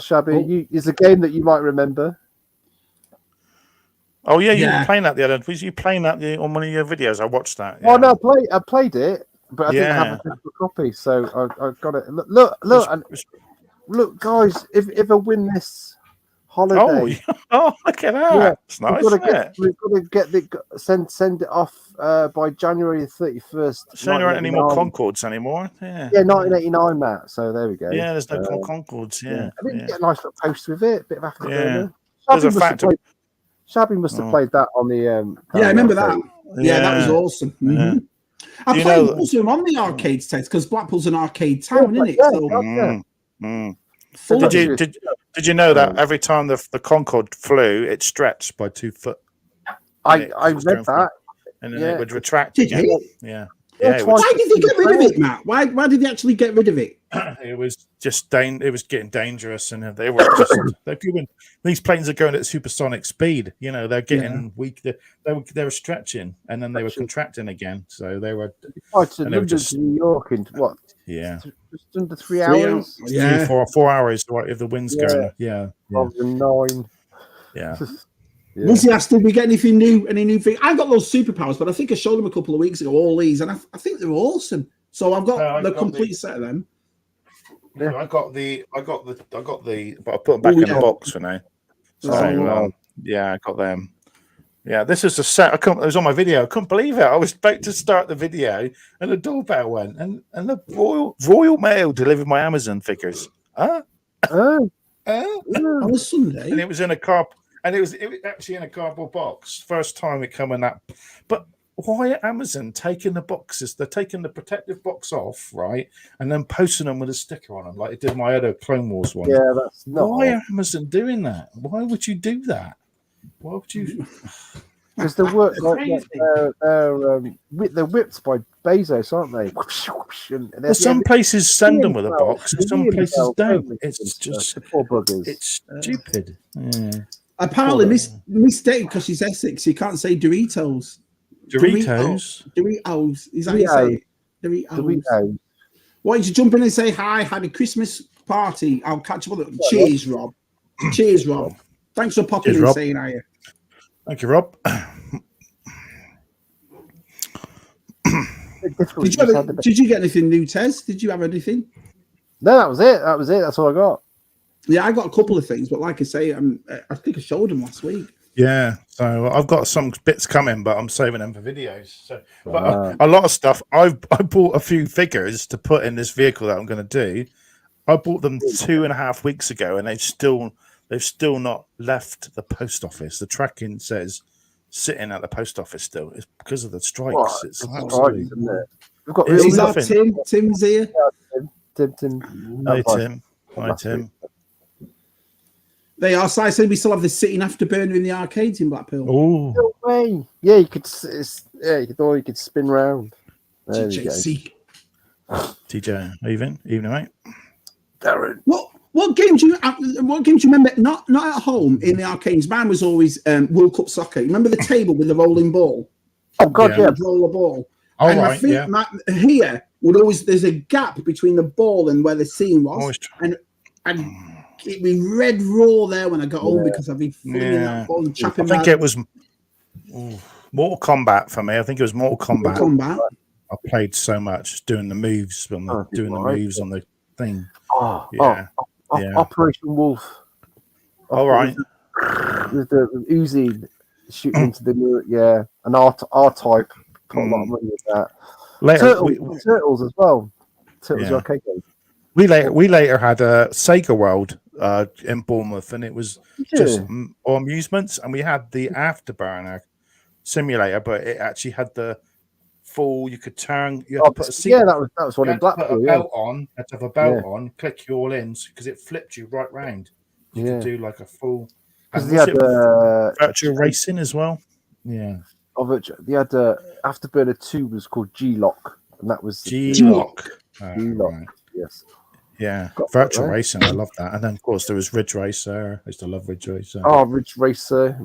Shabby. It's a game that you might remember. Oh yeah, you were playing that the other. Was you playing that on one of your videos? I watched that. Yeah. Oh no, I played it, but I didn't have a physical copy, so I got it. Look, guys! If I win this holiday, look at that! It's nice. We've got to send it off by January 31st. So there aren't any more Concords anymore. Yeah, 1989, Matt. So there we go. Yeah, there's no Concords. Yeah, I didn't get a nice little post with it. Bit of afterburner. There's a factor. Shabby must have played that on the. I remember that. Yeah, that was awesome. Mm-hmm. I played most of them on the arcade test because Blackpool's an arcade town, isn't it? So, Did you know that every time the Concorde flew, it stretched by 2 foot? I read that, and then it would retract. Did you? Yeah. Why did they get rid of it, Matt? Why did they actually get rid of it? it was just it was getting dangerous, and they were just they're going. These planes are going at supersonic speed. You know, they're getting weak. They were stretching, and then they were contracting again. So they were. And they were just New York in what? Yeah, just under 3 hours. Yeah, 4 hours. Right, if the wind's going. Yeah, rather than 9. Yeah. Lizzie asked, did we get anything new? Any new thing? I've got those superpowers, but I think I showed them a couple of weeks ago. All these, and I think they're awesome. So I've got the complete set of them. Yeah, I got the, but I put them back in the box for now. So yeah, I got them. Yeah, this is a set. It was on my video. I couldn't believe it. I was about to start the video, and the doorbell went, and the Royal Mail delivered my Amazon figures. Huh? On a Sunday, and it was in a car. And it was actually in a cardboard box. First time it come in that. But why are Amazon taking the boxes? They're taking the protective box off, right? And then posting them with a sticker on them, like it did my other Clone Wars one. Yeah, that's not. Why are Amazon doing that? Why would you do that? Why would you? Because they work like they're whipped by Bezos, aren't they? Well, some places send them with a box, and some places don't. It's just poor buggers. It's stupid. Yeah. Apparently, mistake because she's Essex. You can't say Doritos. Doritos. Is that how you say it? Doritos. Why don't you jump in and say hi? Happy Christmas party. I'll catch up with it. Cheers, Rob. Cheers, Rob. Thanks for popping in and saying hi. Thank you, Rob. Did you get anything new, Tez? Did you have anything? No, that was it. That's all I got. Yeah, I got a couple of things, but like I say, I think I showed them last week. Yeah, so I've got some bits coming, but I'm saving them for videos. So, but a lot of stuff. I bought a few figures to put in this vehicle that I'm going to do. I bought them 2.5 weeks ago, and they've still not left the post office. The tracking says sitting at the post office still. It's because of the strikes. Oh, it's absolutely. Isn't it? We've got is that Tim? Tim's here. Tim. Hi, Tim. Hi, Tim. They are. So I said we still have the sitting afterburner in the arcades in Blackpool. Oh, no way! Yeah, you could. You could spin round. There we go. TJ, evening, mate. Darren. What games do you remember? Not at home in the arcades. Mine was always World Cup soccer. Remember the table with the rolling ball? Oh God, yeah. Roll the ball. Oh, and right, I think here would always there's a gap between the ball and where the scene was, and it'd be red raw there when I got home because I'd be flinging that ball and chopping. I think it was Mortal Kombat for me. I think it was Mortal Kombat. I played so much doing the moves on the thing. Operation Wolf. All right. With the Uzi shooting into the an R-Type. Put a lot of money with that. Turtles as well. Turtles arcade game. We later had a Sega World in Bournemouth, and it was just amusements, and we had the Afterburner simulator, but it actually had the full. You could turn. You had to put a seat. Yeah, that was one in Blackpool. Belt on. Had to have a belt on. Click you all in because it flipped you right round. You could do like a full. Because they had virtual racing as well. Yeah. They had Afterburner 2 was called G-Lock, and that was G-Lock. G-Lock. Right. Yes. Yeah, virtual racing. I love that. And then, of course, there was Ridge Racer. I used to love Ridge Racer. Oh, Ridge Racer.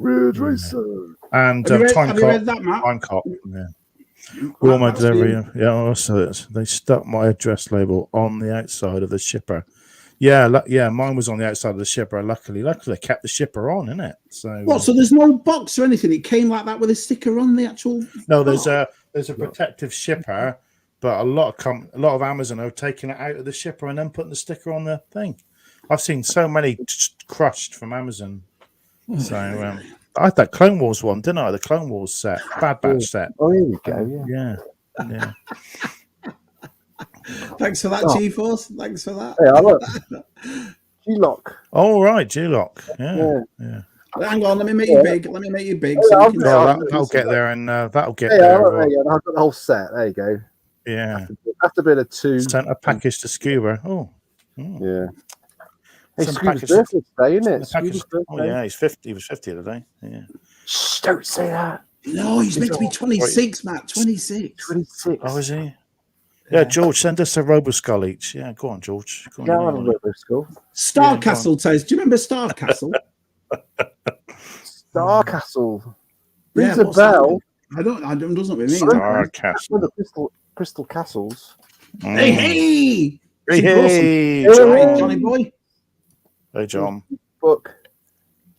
And Time Cop. Yeah. All my delivery. Yeah, also they stuck my address label on the outside of the shipper. Yeah, mine was on the outside of the shipper. Luckily, they kept the shipper on, innit? So So there's no box or anything. It came like that with a sticker on the actual. No, there's a protective shipper, but a lot of Amazon are taking it out of the shipper and then putting the sticker on the thing. I've seen so many crushed from Amazon. So I had that Clone Wars one, didn't I? The Clone Wars set, Bad Batch set. Oh, here we go. Yeah. Thanks for that, G-Force. Thanks for that. Hey, look. G-Lock. All right, G-Lock. Yeah. Hang on, let me make you big. That'll get there, and that'll get there. I've got the whole set. There you go. Yeah. Afterburner 2. Sent a package to Scuba. Yeah. Hey, Scuba's birthday today, isn't it? He's 50. He was 50 today. Yeah. Shh, don't say that. No, he's meant to be 26, Matt. 26. 26. Oh, is he? Yeah, George, send us a Roboskull each. Yeah, go on, George. Go on, Yeah, I have a Roboskull. Star Castle, Tez. Do you remember Star Castle? Star Castle. Yeah, Rings a bell. I don't. Doesn't with me. Star Castle. The crystal castles. Hey, Hey, Johnny boy. Hey, John. Book.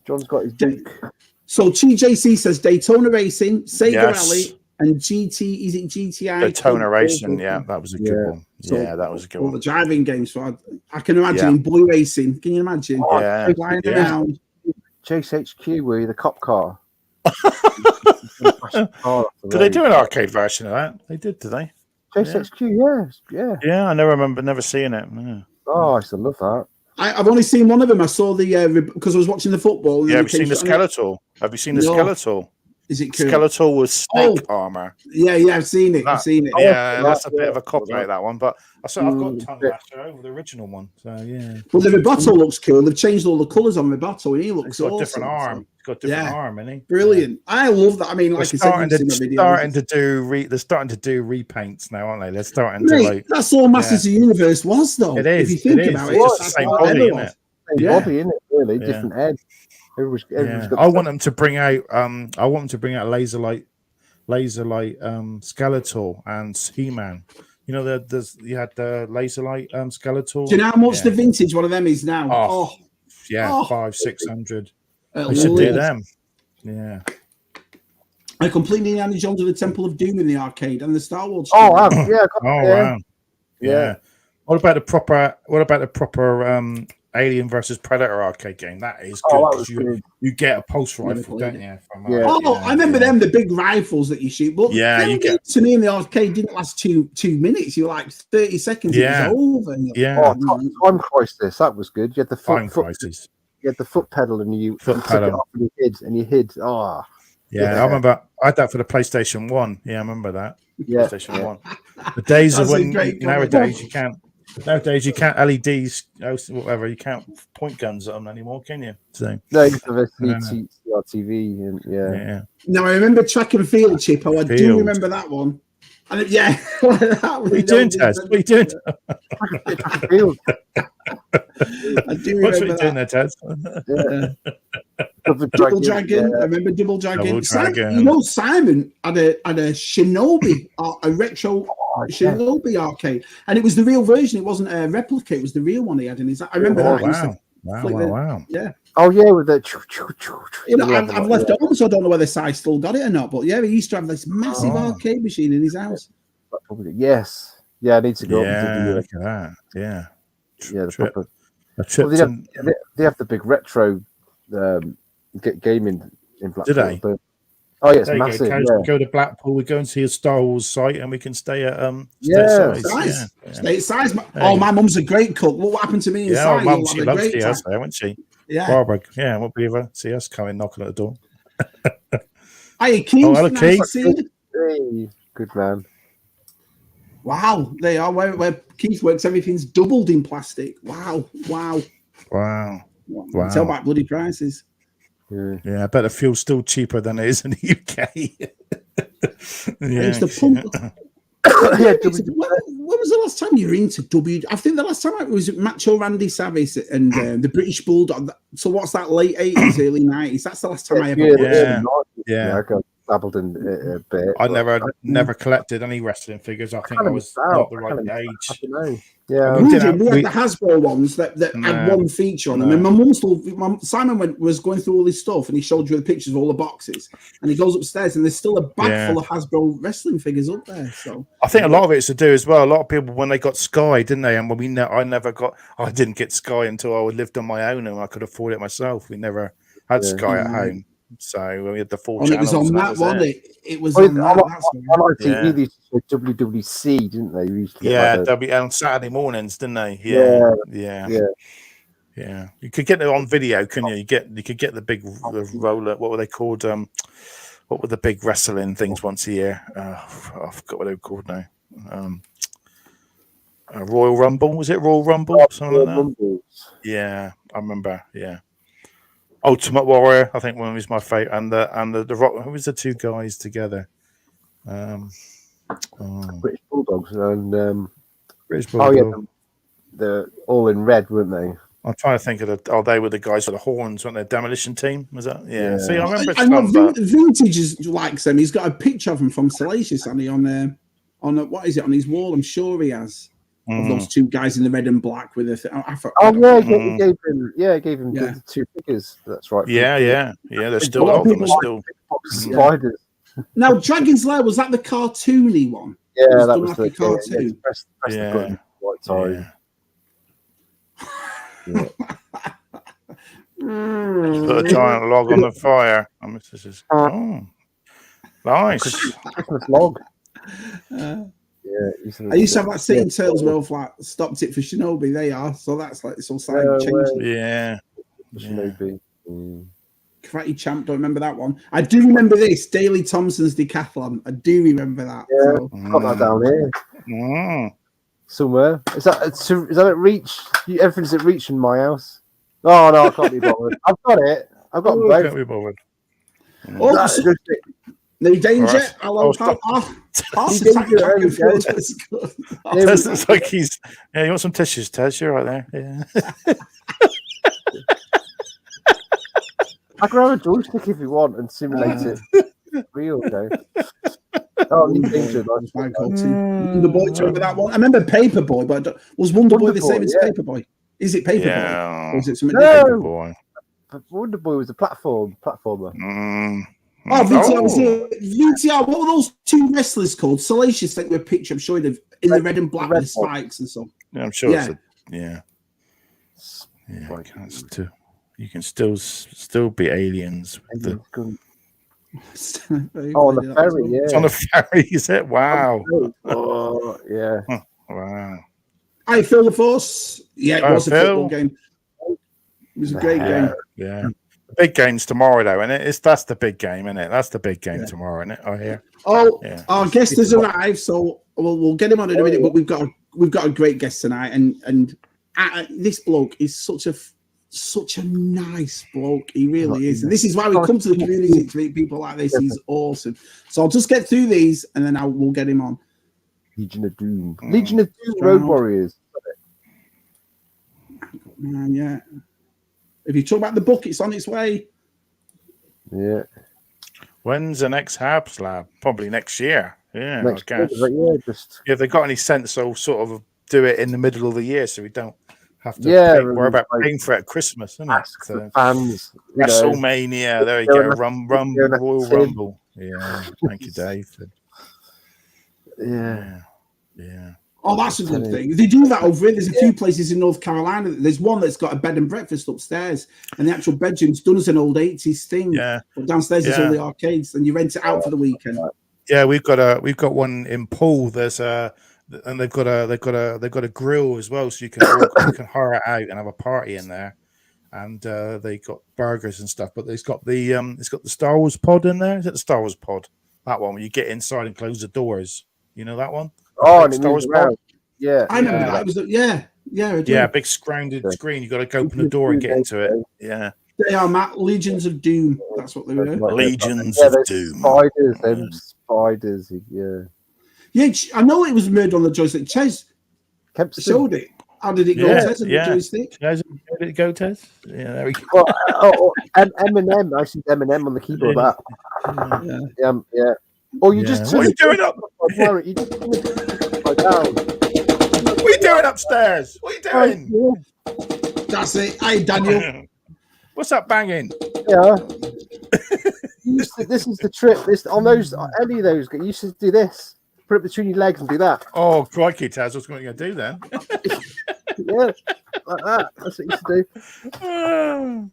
John's got his book. So TJC says Daytona Racing, Sega Rally, and GT. Is it GTI? Daytona Racing. Yeah, that was a good one. So, yeah, that was a good all one. the driving games. So I can imagine in boy racing. Can you imagine? Yeah, flying around. Chase HQ, where you're the cop car. Did they do an arcade version of that? They did they? Chase HQ, yeah. Yeah, I never seeing it. Yeah. Oh, I still love that. I've only seen one of them. I saw the because I was watching the football. Yeah, have you seen the Skeletor? Have you seen the Skeletor? Is it cool? Skeletor with snake armor? Yeah, I've seen it. I've seen it. Yeah, that's a bit of a cop out, that one. But I've got Tongue Lasher over the original one. So yeah. Well, the Roboto looks cool. They've changed all the colours on Roboto, and he looks awesome. Different arm. He's got different arm, isn't he? Brilliant. I love that. I mean, like I said, they're starting to do repaints now, aren't they? They're starting to That's all Masters of the Universe was, though. It is. If you think about it, it's the same body, isn't it? Same body, isn't it? Really different head. I want them to bring out. Laser light Skeletor and He-Man. You know, you had the laser light Skeletor. Do you know how much the vintage one of them is now? $500-600. They should do them. Yeah. I completely Indiana Jones of the Temple of Doom in the arcade and the Star Wars. Wow. Yeah. What about the proper Alien versus Predator arcade game? That is good. You get a pulse rifle, don't you? I remember them, the big rifles that you shoot. But you get to me in the arcade didn't last 2 minutes. You were like 30 seconds. Yeah. It was over. Yeah. Time Crisis. That was good. You had the Time Crisis. You had the foot pedal and you took it off and you hid. Oh. Yeah, I remember. I had that for the PlayStation 1. Yeah, I remember that. Yeah. PlayStation 1. The days of when nowadays you can't LEDs, whatever. You can't point guns at them anymore, can you? So no, you have CRTV and yeah. Now I remember Track and Field, Chip. I do remember that one. And what are you doing, Taz? What are you doing? I do remember what doing there, Taz? Double Dragon. I remember Double Dragon. You know, Simon had a Shinobi, a retro Shinobi arcade, and it was the real version. It wasn't a replica. It was the real one he had in his. I remember that. Wow. Yeah. Oh yeah, with the. You know, I've left it home, so I don't know whether Si still got it or not. But yeah, he used to have this massive arcade machine in his house. Yes. Yeah, I need to go. Look at that. Yeah. They have the big retro gaming in Blackpool. Did they? Oh yeah, it's massive. We go to Blackpool. We go and see a Star Wars site, and we can stay at Stay at size. Oh, my mum's a great cook. What happened to me? Yeah, mum, she loves to see us there, wouldn't she? Yeah. Barbara, yeah, won't be ever see us coming knocking at the door. Hey, Keith. Hello, Keith. Hey, good man. Wow, they are where Keith works. Everything's doubled in plastic. Wow. Tell about bloody prices. Yeah, I bet the fuel's still cheaper than it is in the UK. It's the pump. When was the last time you were into W? I think the last time I was Macho Randy Savage and the British Bulldog. So what's that? Late 80s, early 90s. That's the last time I ever. Yeah. I got dabbled in a bit. I never collected any wrestling figures. I think I was not the right age. I don't know. Yeah, we had the Hasbro ones that had one feature on them. And my mum Simon was going through all this stuff, and he showed you the pictures of all the boxes. And he goes upstairs, and there's still a bag full of Hasbro wrestling figures up there. So I think a lot of it's to do as well. A lot of people when they got Sky, didn't they? And when I didn't get Sky until I lived on my own and I could afford it myself. We never had Sky at home. So we had the 4 channels. It was on that one. It was on ITV. They used to say WWC, didn't they? On Saturday mornings, didn't they? Yeah. You could get it on video, couldn't you? You could get the big roller. What were they called? What were the big wrestling things once a year? I forgot what they were called now. Royal Rumble, was it Royal Rumble? Something like that. Rumbles. Yeah, I remember. Yeah. Ultimate Warrior, I think one was my favourite, and the Rock. Who was the two guys together? British Bulldogs, and British Bulldog. they're all in red, weren't they? I'm trying to think of they were the guys with the horns, weren't they? Demolition Team, was that? Yeah. See, I remember. I know Vintage is likes them. He's got a picture of them from Salacious, and he on what is it on his wall? I'm sure he has of those two guys in the red and black with the. He gave him the two figures. That's right. Yeah. They're still got them. Still spiders. Now, Dragon's Lair, was that the cartoony one? Yeah, that was the cartoon. Press the button. White tie. Put a giant log on the fire. Nice. Christmas log. I used to have that same Tales World like stopped it for Shinobi. They are, so that's like it's all slightly changed. Shinobi. Karate Champ, don't remember that one. I do remember this Daley Thompson's Decathlon. I do remember that. Yeah, got that down here. Somewhere. Is that at Reach? Everything's at Reach in my house. Oh no, I can't be bothered. I've got it. I've got both. Can't be bothered. No danger. It's like he's. Yeah, you want some tissues, Tez? You're right there. Yeah. I can have a joystick if you want and simulate it. Real, though. Oh, danger. Wonder Boy, remember that one? I remember Paperboy, but was Wonder Boy the same as Paperboy? Is it Paperboy? Or is it something different? Paperboy. Wonder Boy was a platformer. Oh, VTR was it. VTR, what were those two wrestlers called? Salacious, take me a picture. I'm showing them in the red and black with spikes and stuff. Yeah, I'm sure it's you can still be aliens with the on the ferry, It's on the ferry, is it? Wow. Oh, yeah. Wow. I Feel the Force. Yeah, it was a football game. It was a great game. Yeah. The big game's tomorrow, though, isn't it? That's the big game, isn't it? That's the big game tomorrow, isn't it? I hear. Oh, our guest has arrived, so we'll get him on in a minute. But we've got a great guest tonight, and this bloke is such a nice bloke. He really is, and this is why we come to the community to meet people like this. He's awesome. So I'll just get through these, and then we'll get him on. Legion of Doom. Legion of Doom Road Warriors. Man, yeah. If you talk about the book, it's on its way. Yeah. When's the next Habs Lab? Probably next year. Yeah, next I guess. If they got any sense, they'll sort of do it in the middle of the year, so we don't have to worry about paying for it at Christmas, isn't it? So, fans, WrestleMania. There you go. Royal Rumble. Yeah. Thank you, Dave. Yeah. Oh, that's a good thing. They do that over here. There's a few places in North Carolina. There's one that's got a bed and breakfast upstairs, and the actual bedroom's done as an old 80s thing. Yeah. But downstairs is all the arcades, and you rent it out for the weekend. Yeah, we've got one in Poole. There's and they've got a grill as well, so you can hire it out and have a party in there. And they got burgers and stuff, but it's got the Star Wars pod in there. Is it the Star Wars pod? That one where you get inside and close the doors. You know that one? Oh, and Star Wars pod. Yeah, I remember that. It was I do. Big screened screen. You got to open the door and get into it. Yeah. They are Legions of Doom. That's what they were. Legions of Doom. Spiders. Yeah, I know it was made on the joystick. Ches showed it. How did it go, Tez, on the joystick? How did it go, Tez? Yeah, there we go. Eminem. I see Eminem on the keyboard. Yeah. Or you just... What are you doing up? What are you doing upstairs? What are you doing? That's it. Hey, Daniel. What's that banging? Yeah. This is the trick. On those, any of those, you used to do this. Put it between your legs and do that. Oh, crikey, Taz. What's going to do then? Yeah, like that. That's what you used to do.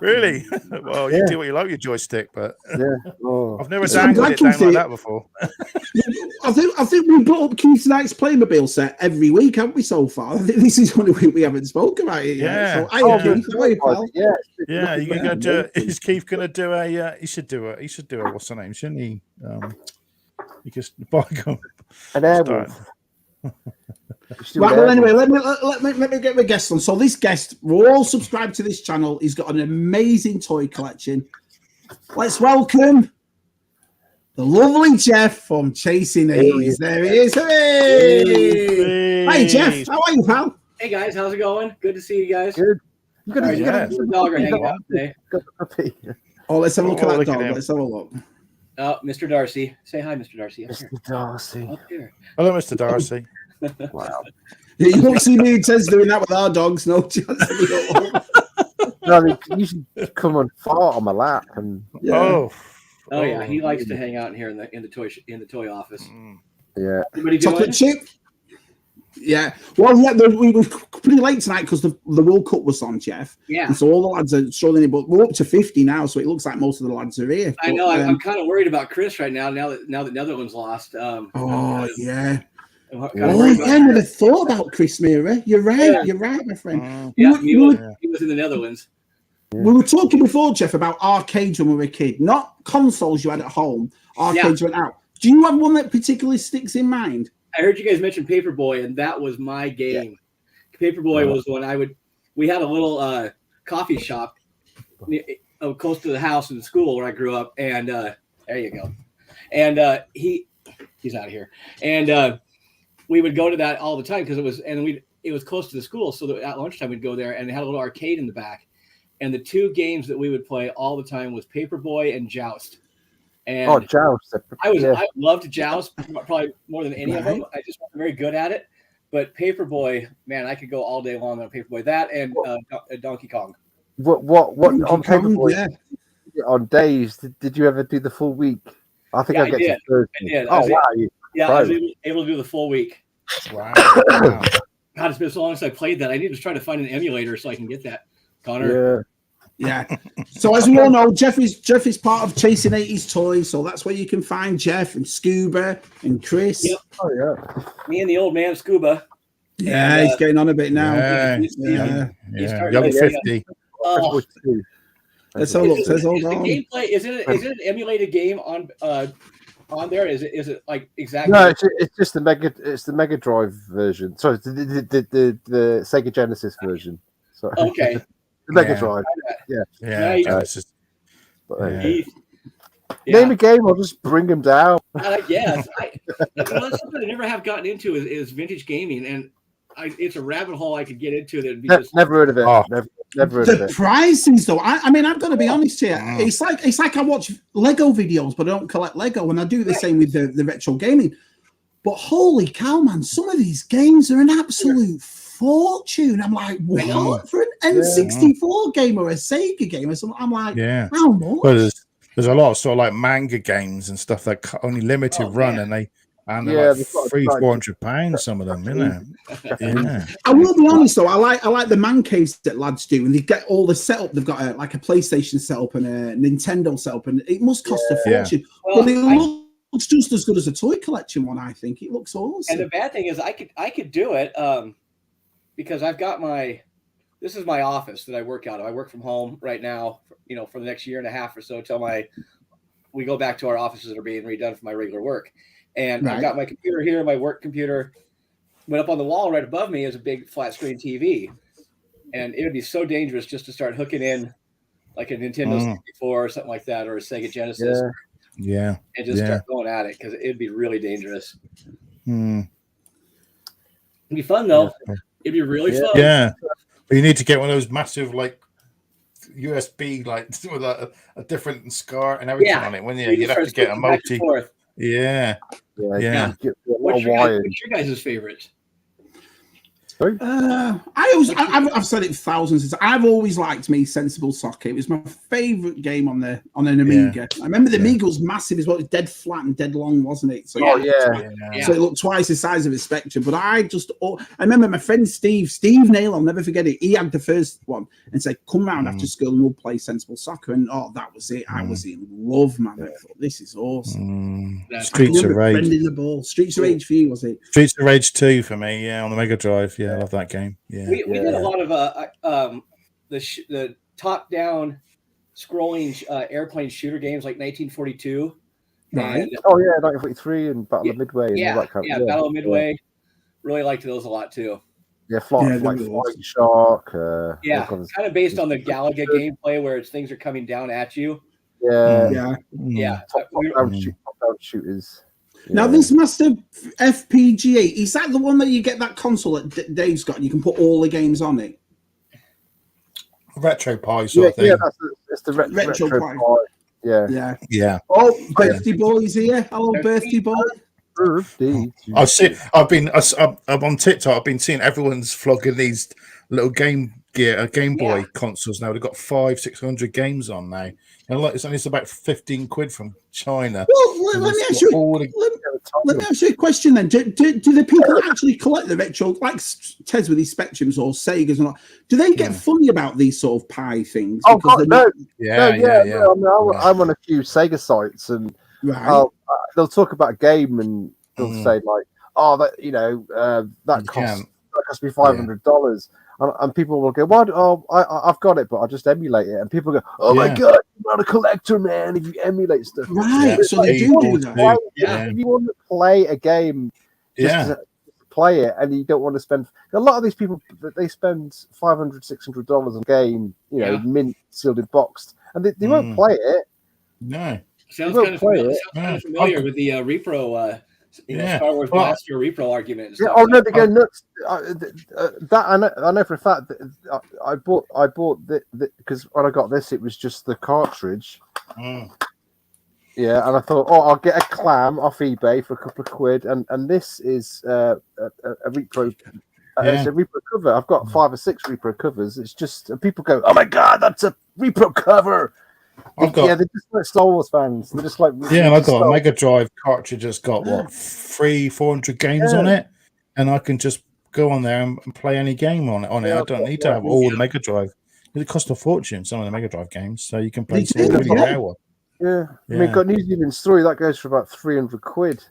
Really? Well, you do what you like with your joystick, but I've never dangled it down like that before. I think we brought up Keith Knight's Playmobil set every week, haven't we, so far? I think this is one week we haven't spoken about it yet. You can go do it. Is Keith going to do a? He should do a. What's her name? Shouldn't he? He just buy an airwolf. Right, well, anyway, let me get my guest on. So this guest, we're all subscribed to this channel. He's got an amazing toy collection. Let's welcome The lovely Jeff from Chasing 80s. There he is. Hey! Hi, Jeff. How are you, pal? Hey, guys. How's it going? Good to see you guys. Good. You got the dog are hanging out today. Oh, let's have a look at that dog. Let's have a look. Oh, Mr. Darcy. Say hi, Mr. Darcy. Mr. Darcy. Up here. Hello, Mr. Darcy. Wow. You won't see me and Ted's doing that with our dogs. No chance. No, they usually come and fart on my lap. And Oh yeah, he likes to hang out in here in the toy office. Yeah. Everybody Chocolate chip. Yeah. Well, yeah, we were pretty late tonight because the World Cup was on, Jeff. Yeah. And so all the lads are strolling in, but we're up to 50 now, so it looks like most of the lads are here. I know. I'm kind of worried about Chris right now. Now that Netherlands lost. Yeah. I never thought about Chris Mira. You're right. Yeah. You're right, my friend. He was in the Netherlands. We were talking before, Jeff, about arcades when we were a kid, not consoles you had at home. Arcades went out. Do you have one that particularly sticks in mind? I heard you guys mention Paperboy, and that was my game. Yeah. Paperboy was when we had a little coffee shop close to the house in school where I grew up, and there you go. And he's out of here. And we would go to that all the time because it was close to the school, so that at lunchtime we'd go there, and they had a little arcade in the back. And the two games that we would play all the time was Paperboy and Joust. And Joust! I loved Joust probably more than any of them. I just wasn't very good at it. But Paperboy, man, I could go all day long on Paperboy. That and Donkey Kong. What on Paperboy? Yeah. On days, did you ever do the full week? I think I did. I did. Oh wow! I was able to do the full week. Wow! God, it's been so long since I played that. I need to try to find an emulator so I can get that. Connor. Yeah. So as we all know, Jeff is part of Chasing 80s Toys, so that's where you can find Jeff and Scuba and Chris. Yep. Oh yeah. Me and the old man Scuba. Yeah, he's getting on a bit now. He's young 50. Let's have a look. Says hold on. The gameplay is it an emulated game on there? Is it like exactly? No, it's just the Mega Drive version. Sorry, the Sega Genesis version. Sorry. Okay. The Mega Drive. Genesis. Name a game, I'll just bring them down. Yes. That's something I never have gotten into is vintage gaming, and it's a rabbit hole I could get into. That'd be never heard of it. Never heard of it. The pricings, though, I mean, I've got to be honest here. It's like I watch Lego videos, but I don't collect Lego, and I do the same with the retro gaming. But holy cow, man! Some of these games are an absolute fortune. I'm like, what for an N64 game or a Sega game or something? I'm like, how much? Well, there's a lot of sort of like manga games and stuff that only limited run, and they're like £300-400. Some of them, Yeah. I will be honest though, I like the man caves that lads do, and they get all the setup. They've got like a PlayStation setup and a Nintendo setup, and it must cost a fortune. Well, but it looks just as good as a toy collection one. I think it looks awesome. And the bad thing is, I could do it. Because I've got this is my office that I work out of. I work from home right now, for the next year and a half or so till we go back to our offices that are being redone for my regular work. And I've got my computer here, my work computer. But up on the wall right above me is a big flat screen TV. And it would be so dangerous just to start hooking in like a Nintendo 64 or something like that, or a Sega Genesis. Yeah. And just start going at it because it'd be really dangerous. It'd be fun though. It'd be really fun. Yeah. But you need to get one of those massive like USB like with a different SCART and everything on it. When you'd have to get a multi. Yeah. What's your guys' favorite? I've said it thousands of times. I've always liked Sensible Soccer. It was my favorite game on an Amiga. I remember the Amiga was massive as well. It was dead flat and dead long, wasn't it? So so it looked twice the size of a Spectrum. But I remember my friend Steve Nail, I'll never forget it. He had the first one and said, "Come round after school and we'll play Sensible Soccer." And that was it. I was in love, man. I thought, this is awesome. Streets of Rage. The ball. Streets of Rage for you, was it? Streets of Rage 2 for me. Yeah, on the Mega Drive. Yeah, I love that game. Yeah, we did a lot of the top-down scrolling airplane shooter games like 1942. Right. And, 1943 and Battle of Midway. And all that kind of, Battle of Midway. Really liked those a lot too. Yeah, Flying Shark. Kind of based on the Galaga gameplay where things are coming down at you. Top-down top-down shooters. Now, this Master FPGA, is that the one that you get that console that Dave's got and you can put all the games on it? Retro Pie sort of thing. Yeah, it's the retro Pie. Yeah. Yeah. Oh, Birthday Boy's here. Hello, Birthday Boy. I'm on TikTok. I've been seeing everyone's flogging these little Game Boy consoles now. They've got 500-600 games on now, and like it's about 15 quid from China. Well, let me ask you a question then. Do the people actually collect the retro, like Tez with these Spectrums or Segas and all? Do they get funny about these sort of pie things? Oh God, no. No, I'm on a few Sega sites, and they'll talk about a game, and they'll say like, "Oh, that cost me $500," and people will go, "What? Oh, I've got it, but I'll just emulate it." And people go, "Oh my God, you're not a collector, man! If you emulate stuff, right? So they do that. If you want to play a game, just play it, and you don't want to spend. A lot of these people, they spend $500-600 a game, mint, sealed in boxed, and they won't play it. No, sounds kind of familiar with the repro. Star Wars Blaster repro argument. And stuff. Oh no, they go nuts. That I know for a fact that I bought because when I got this, it was just the cartridge. Yeah, and I thought, I'll get a clam off eBay for a couple of quid, and this is a repro. It's a repro cover. I've got 5 or 6 repro covers. It's just people go, "Oh my God, that's a repro cover." They're just like Star Wars fans. They're just like and I've got a Mega Drive cartridge that's got 300-400 games on it, and I can just go on there and play any game on it. I don't need to have all the Mega Drive. It costs a fortune, some of the Mega Drive games, so you can play some really rare one. I mean, got New Zealand Story that goes for about 300 quid.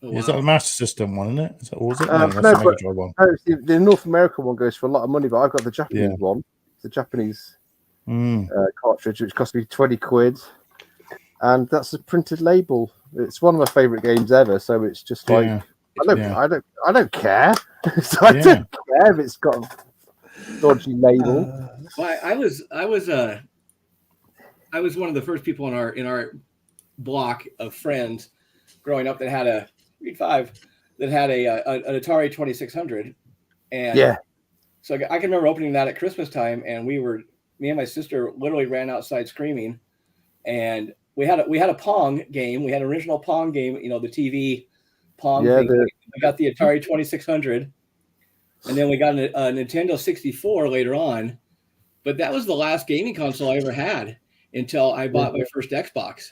Is that the Master System one, isn't it? Is that, or is it? No, that's the Mega Drive one. No, the North American one goes for a lot of money, but I've got the Japanese one. The Japanese cartridge, which cost me 20 quid, and that's a printed label. It's one of my favorite games ever, so it's just like I don't care. So I don't care if it's got a dodgy label. Well, I was one of the first people in our block of friends growing up that had an Atari 2600, and so I can remember opening that at Christmas time, and me and my sister literally ran outside screaming, and we had a Pong game. We had an original Pong game, the TV Pong thing. We got the Atari 2600, and then we got a Nintendo 64 later on. But that was the last gaming console I ever had until I bought my first Xbox.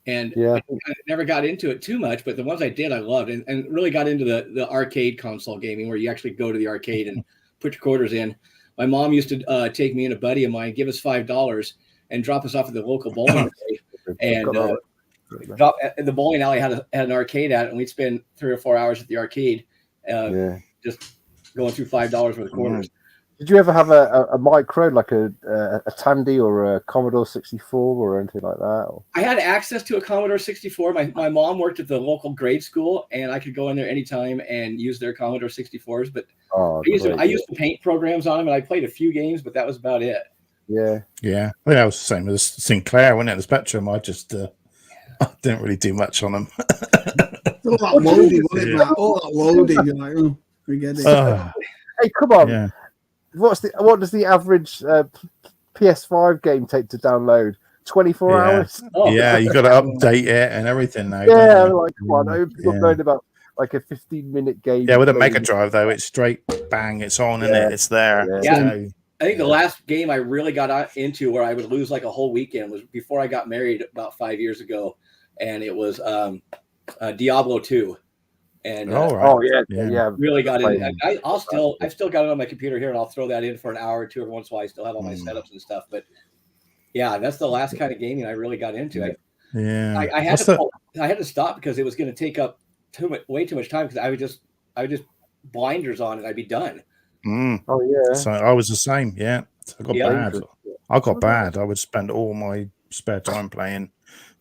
And I never got into it too much, but the ones I did, I loved, and really got into the arcade console gaming where you actually go to the arcade and put your quarters in. My mom used to take me and a buddy of mine, give us $5 and drop us off at the local bowling alley. And the bowling alley had an arcade at it, and we'd spend 3 or 4 hours at the arcade just going through $5 worth of quarters. Did you ever have a micro, like a Tandy or a Commodore 64 or anything like that? Or? I had access to a Commodore 64. My mom worked at the local grade school, and I could go in there anytime and use their Commodore 64s. But I used the paint programs on them, and I played a few games, but that was about it. Yeah. Well, that was the same with Sinclair, wasn't it? The Spectrum. I just I didn't really do much on them. All that loading, wasn't it? All that loading. You're like, forget it. Hey, come on. Yeah. What does the average PS5 game take to download? 24 hours? You got to update it and everything now. Like come on, upload about like a 15-minute game. Yeah, with a Mega Drive though, it's straight bang, it's on, isn't it? It's there. I think the last game I really got into where I would lose like a whole weekend was before I got married about 5 years ago, and it was Diablo 2. And really got in. I've still got it on my computer here, and I'll throw that in for an hour or two every once in a while. I still have all my setups and stuff, but that's the last kind of gaming I really got into. I had to stop because it was going to take up way too much time because I would just blinders on and I'd be done. So I was the same. I got bad. I would spend all my spare time playing.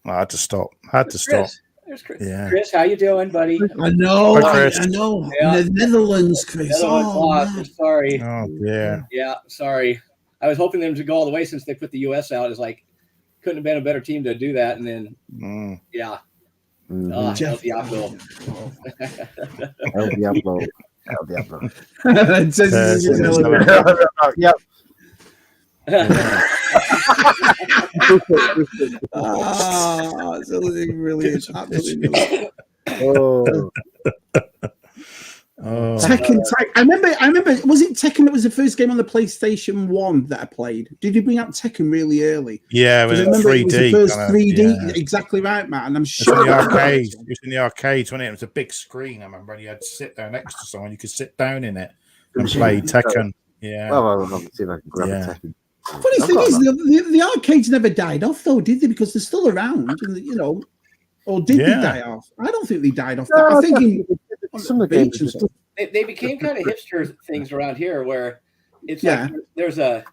I had to stop. There's Chris. Chris, how you doing, buddy? I know. Hi, I know. Yeah. In the Netherlands, Chris. Sorry. Oh, yeah. Yeah, sorry. I was hoping them to go all the way since they put the U.S. out. It's like, couldn't have been a better team to do that. And then, yeah. El Diablo. El Diablo. El Diablo. Yep. Absolutely brilliant. Absolutely brilliant. Tekken. I remember. Was it Tekken that was the first game on the PlayStation 1 that I played? Did you bring out Tekken really early? Yeah, it was 3D. It was the first 3D. Exactly right, Matt. And I'm sure it was in the arcade. It was in the arcade, wasn't it? It was a big screen. I remember, and you had to sit there next to someone. You could sit down in it and play Tekken. Yeah. Well, I'll see if I can grab a Tekken. Funny thing is, the arcades never died off, though, did they? Because they're still around, and or did they die off? I don't think they died off. I think some of the games they became kind of hipster things around here, where it's like there's a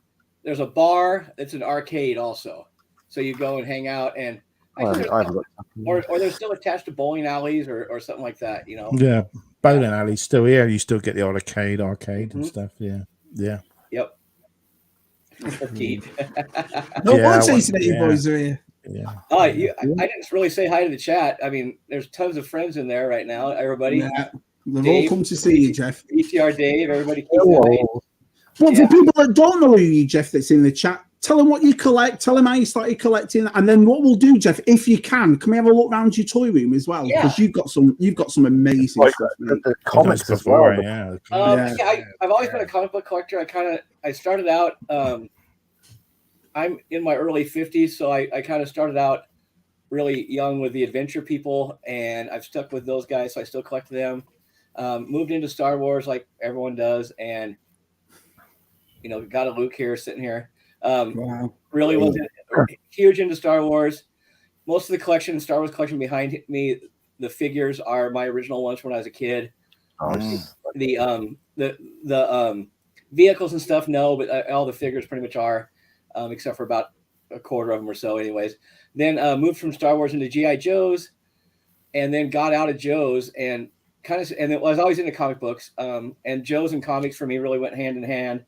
bar that's an arcade also, so you go and hang out, and or they're still attached to bowling alleys or something like that, Yeah, bowling alleys still here. You still get the arcade and stuff. Yeah. Yep. No one says that you boys are here. Yeah. I didn't really say hi to the chat. I mean, there's tons of friends in there right now. Everybody. Yeah. They've all come to see you, Jeff. ETR Dave, everybody. Well, for people that don't know you, Jeff, that's in the chat, tell them what you collect. Tell them how you started collecting, and then what we'll do, Jeff, if you can we have a look around your toy room as well? Because you've got some amazing stuff. The comics as well. I've always been a comic book collector. I started out. I'm in my early 50s, so I kind of started out really young with the adventure people, and I've stuck with those guys, so I still collect them. Moved into Star Wars like everyone does, and got a Luke here sitting here. Really wasn't huge into Star Wars. Most of the Star Wars collection behind me, the figures are my original ones when I was a kid. The vehicles and stuff, no, but all the figures pretty much are, except for about a quarter of them or so, anyways. Then moved from Star Wars into GI Joes, and then got out of Joes and it was always into comic books. And Joes and comics for me really went hand in hand.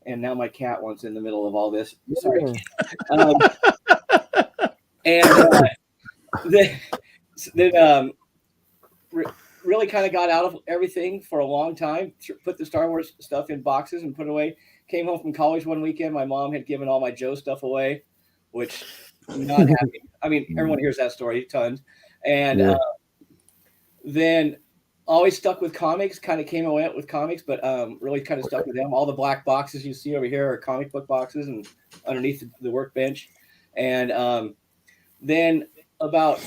And now my cat wants in the middle of all this. Sorry. Then really kind of got out of everything for a long time. Put the Star Wars stuff in boxes and put it away. Came home from college one weekend. My mom had given all my Joe stuff away, which I'm not happy. I mean, everyone hears that story tons. And then always stuck with comics, kind of came and went with comics, but really kind of stuck with them. All the black boxes you see over here are comic book boxes and underneath the workbench. And then about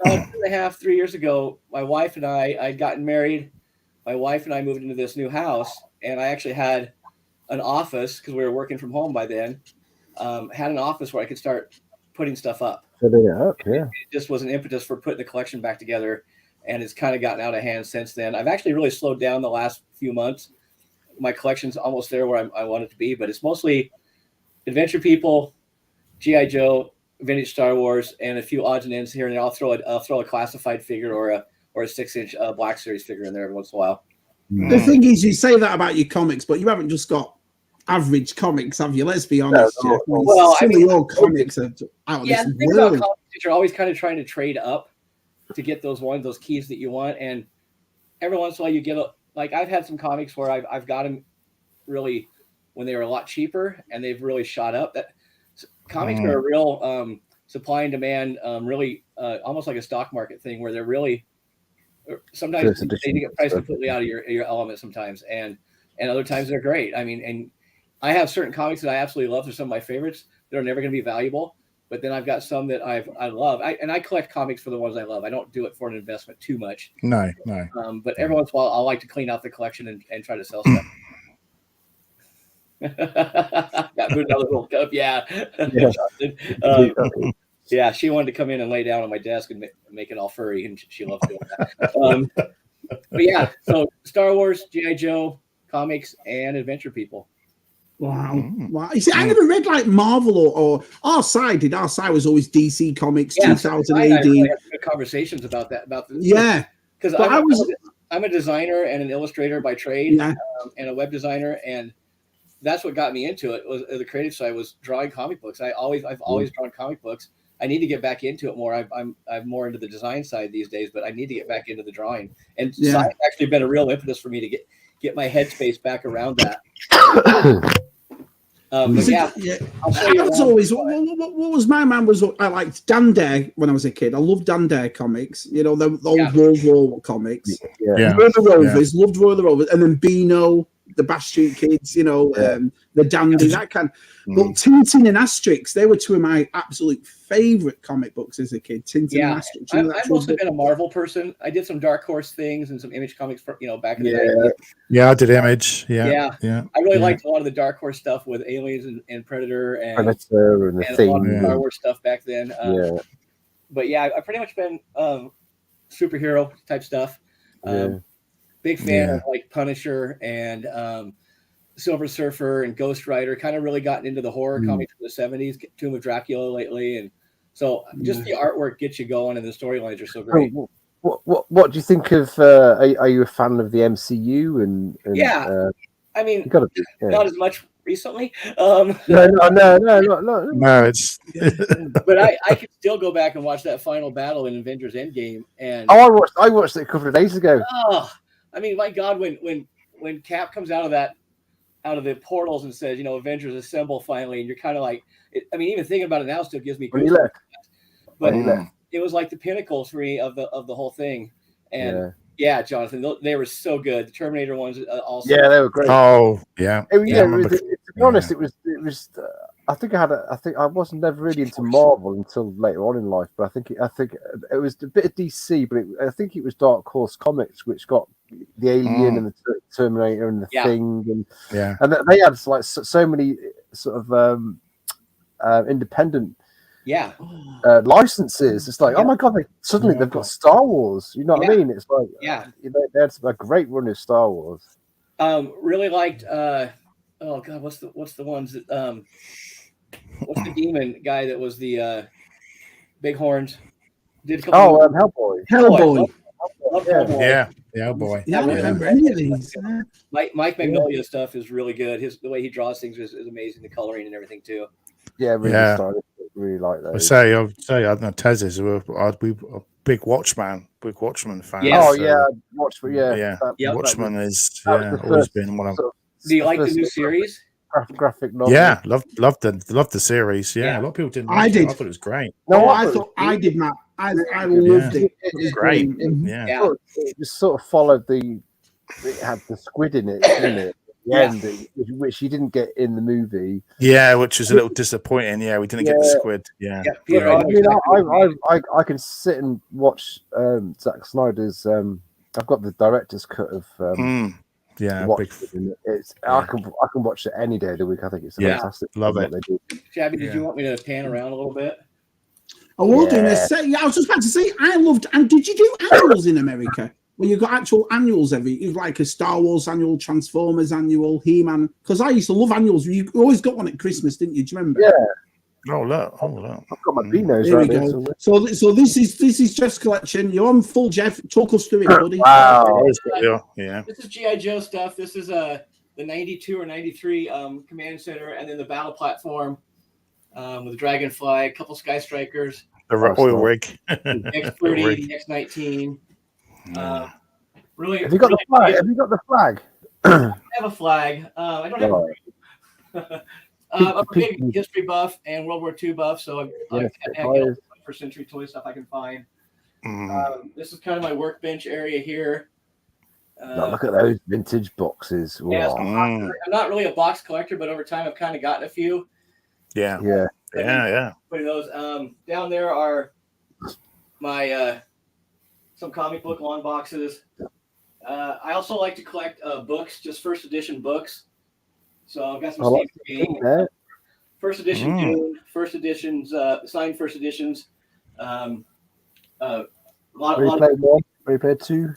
2.5, 3 years ago, my wife and I'd gotten married. My wife and I moved into this new house, and I actually had an office because we were working from home by then. Had an office where I could start putting stuff up. It just was an impetus for putting the collection back together. And it's kind of gotten out of hand since then. I've actually really slowed down the last few months. My collection's almost there where I want it to be, but it's mostly adventure people, G.I. Joe, vintage Star Wars, and a few odds and ends here and there. I'll throw a classified figure or a 6-inch Black Series figure in there every once in a while. The thing is, you say that about your comics, but you haven't just got average comics, have you? Let's be honest. Well, all comics are out of this the thing about comics is you're always kind of trying to trade up to get those keys that you want, and every once in a while you get I've had some comics where I've got them really when they were a lot cheaper, and they've really shot up. That comics are a real supply and demand, really almost like a stock market thing, where they're really sometimes they get priced completely out of your element sometimes, and other times they're great. I mean, and I have certain comics that I absolutely love. They're some of my favorites. They're never going to be valuable. But then I've got some that I love. I collect comics for the ones I love. I don't do it for an investment too much. No. But every once in a while, I like to clean out the collection and try to sell stuff. Got another little cup. Yeah. Yeah, she wanted to come in and lay down on my desk and make it all furry, and she loves doing that. But yeah, so Star Wars, G.I. Joe, comics, and adventure people. Wow. You see, I never read like Marvel or our side was always DC Comics 2000 AD. I really had good conversations about that. Because I'm a designer and an illustrator by trade, and a web designer, and that's what got me into it. Was the creative side was drawing comic books. I've always drawn comic books. I need to get back into it more. I'm more into the design side these days, but I need to get back into the drawing. And science actually been a real impetus for me to get my headspace back around that. I'll show you. That's always what was my man was. I liked Dan Dare when I was a kid. I loved Dan Dare comics. You know, the old World War comics. Roy the Rovers, loved Roy the Rovers, and then Beano, the Bash Street Kids. You know, the Dandy, that kind. But Tintin and Asterix, they were two of my absolute favorite comic books as a kid. Tintin and Asterix. I've mostly been a Marvel person. I did some Dark Horse things and some Image comics for, back in the day. Yeah, I did Image. Yeah. I really liked a lot of the Dark Horse stuff with Aliens and Predator and the a Thing. lot of Star Wars stuff back then. But I've pretty much been superhero type stuff. Big fan of like Punisher and Silver Surfer and Ghost Rider. Kind of really gotten into the horror comics from the 70s, Tomb of Dracula lately, and so just the artwork gets you going, and the storylines are so great. What do you think of? Are you a fan of the MCU? And I mean, you gotta be, not as much recently. No. It's but I could still go back and watch that final battle in Avengers Endgame. And I watched it a couple of days ago. Oh, I mean, my God, when Cap comes out of the portals and says, Avengers assemble finally, and you're kind of like, even thinking about it now still gives me goosebumps. But it was like the pinnacle for me of the whole thing. And Jonathan, they were so good. The Terminator ones also. Yeah, they were great. Oh, yeah. To be honest, it was. I think I wasn't never really into Marvel until later on in life, but I think it was a bit of DC, but I think it was Dark Horse Comics which got the Alien and the Terminator and the Thing, and they had like so many sort of independent licenses. It's like, oh my God, they've got Star Wars. You know what I mean? It's like they had a great run of Star Wars. Really liked. Oh God, what's the ones that what's the demon guy that was the big horns? Hellboy. Hellboy. Hellboy. Yeah, I don't remember any of these. Mike Magnolia stuff is really good. The way he draws things is amazing. The coloring and everything too. Yeah, really like those. I'll say, I don't know, Tez is a big Watchman fan. Yeah. Watchman is always been one of. Do you like the new series? Graphic novel. Yeah, loved the series. Yeah, a lot of people didn't. I did. I thought it was great. No, I did not. I loved it. It was great. It just sort of followed it had the squid in it, didn't it? The end, which you didn't get in the movie. Yeah, which was a little disappointing. Yeah, we didn't get the squid. Yeah. I can sit and watch Zack Snyder's. I've got the director's cut of. I can watch it any day of the week. I think it's fantastic. Love it. Shabby, did you want me to pan around a little bit? I will do this. I was just about to say, I loved. And did you do annuals in America? Well, you got actual annuals like a Star Wars annual, Transformers annual, He-Man. Because I used to love annuals. You always got one at Christmas, didn't you? Do you remember? Yeah. Oh look! I've got my Beanos Here right we there. go. So this is Jeff's collection. You're on full, Jeff. Talk us through it, buddy. Wow. Yeah. This is G.I. Joe stuff. This is the 92 or 93 command center, and then the battle platform with the Dragonfly, a couple Sky Strikers, The oil rig, X30, X19. Really, have you got the flag? Have you got the flag? I have a flag. I don't have. I'm a big history buff and World War II buff, so I have first century toy stuff I can find. This is kind of my workbench area here. Look at those vintage boxes. Yeah, so I'm not really a box collector, but over time I've kind of gotten a few. Yeah. Putting those down there are my some comic book long boxes. I also like to collect books, just first edition books. So I've got some first edition Dune, first editions, signed first editions. Ready Player 2?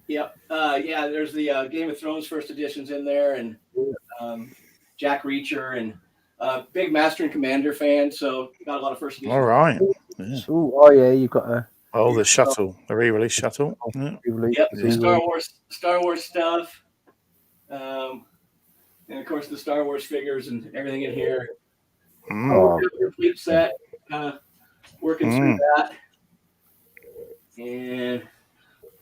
Yep. There's the Game of Thrones first editions in there, and Jack Reacher, and big Master and Commander fan, so got a lot of first editions. All right. Yeah. You've got a... the shuttle, the re-release shuttle. Yep, Star Wars stuff. And of course, the Star Wars figures and everything in here. Complete set. Working through that. And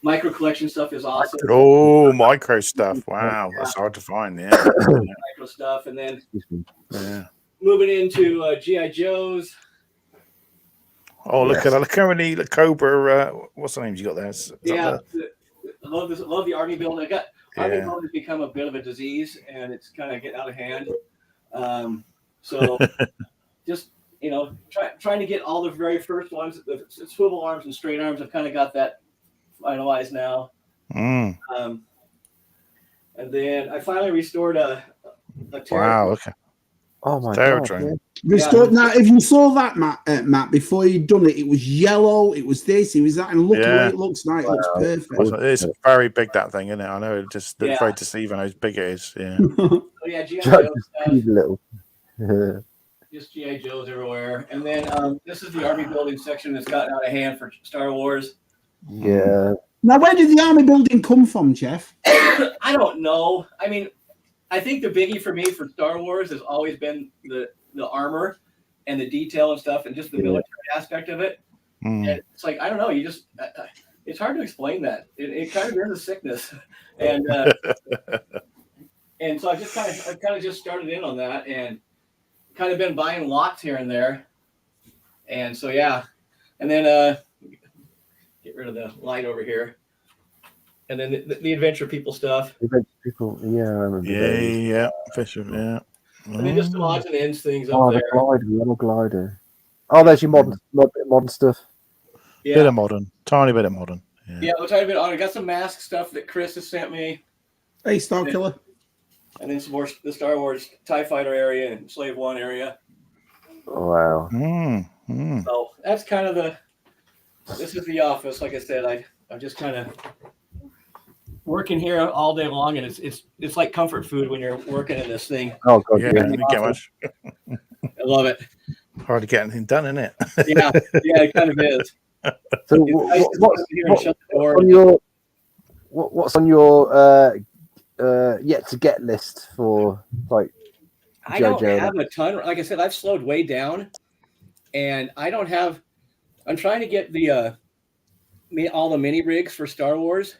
micro collection stuff is awesome. Oh, micro stuff. Wow. That's hard to find. Yeah. Micro stuff. And then moving into G.I. Joes. Oh, look at that. Look how many Cobra. What's the names you got there? I love this. I love the Army build. Army build has become a bit of a disease, and it's kind of getting out of hand. So just, trying to get all the very first ones, the swivel arms and straight arms. I've kind of got that finalized now. And then I finally restored a wow. Okay. Oh my god! Yeah. Restored. Now, if you saw that, Matt, before you'd done it, it was yellow. It was this. It was that, and look at the way it looks now. It looks perfect. It's very big, that thing, isn't it? I know it just looks very deceiving how big it is. Yeah. G.I. Joe's little. Just G.I. Joe's everywhere. And then this is the Army building section that's gotten out of hand for Star Wars. Yeah. Now, where did the Army building come from, Jeff? I don't know. I mean, I think the biggie for me for Star Wars has always been the armor and the detail and stuff, and just the military aspect of it. And it's like, I don't know. You just it's hard to explain that. It kind of is a sickness, and and so I kind of just started in on that, and kind of been buying lots here and there, and so and then get rid of the light over here. And then the Adventure People stuff. Adventure People, yeah, I remember. Yeah, Fisher, yeah. I mean, just the odds and ends things up there. The yellow glider. Oh, there's your modern stuff. Yeah. Bit of modern, tiny bit of modern. Yeah, a tiny bit on. I got some mask stuff that Chris has sent me. Hey, Star Killer. And then some more the Star Wars TIE Fighter area and Slave One area. Oh, wow. So that's kind of this is the office. Like I said, I'm just kind of working here all day long, and it's like comfort food when you're working in this thing. Oh god, yeah. I love it. Hard to get anything done, isn't it? yeah, it kind of is. So what's on your yet to get list for like? I don't have a ton. Like I said, I've slowed way down, and I don't have. I'm trying to get the all the mini rigs for Star Wars.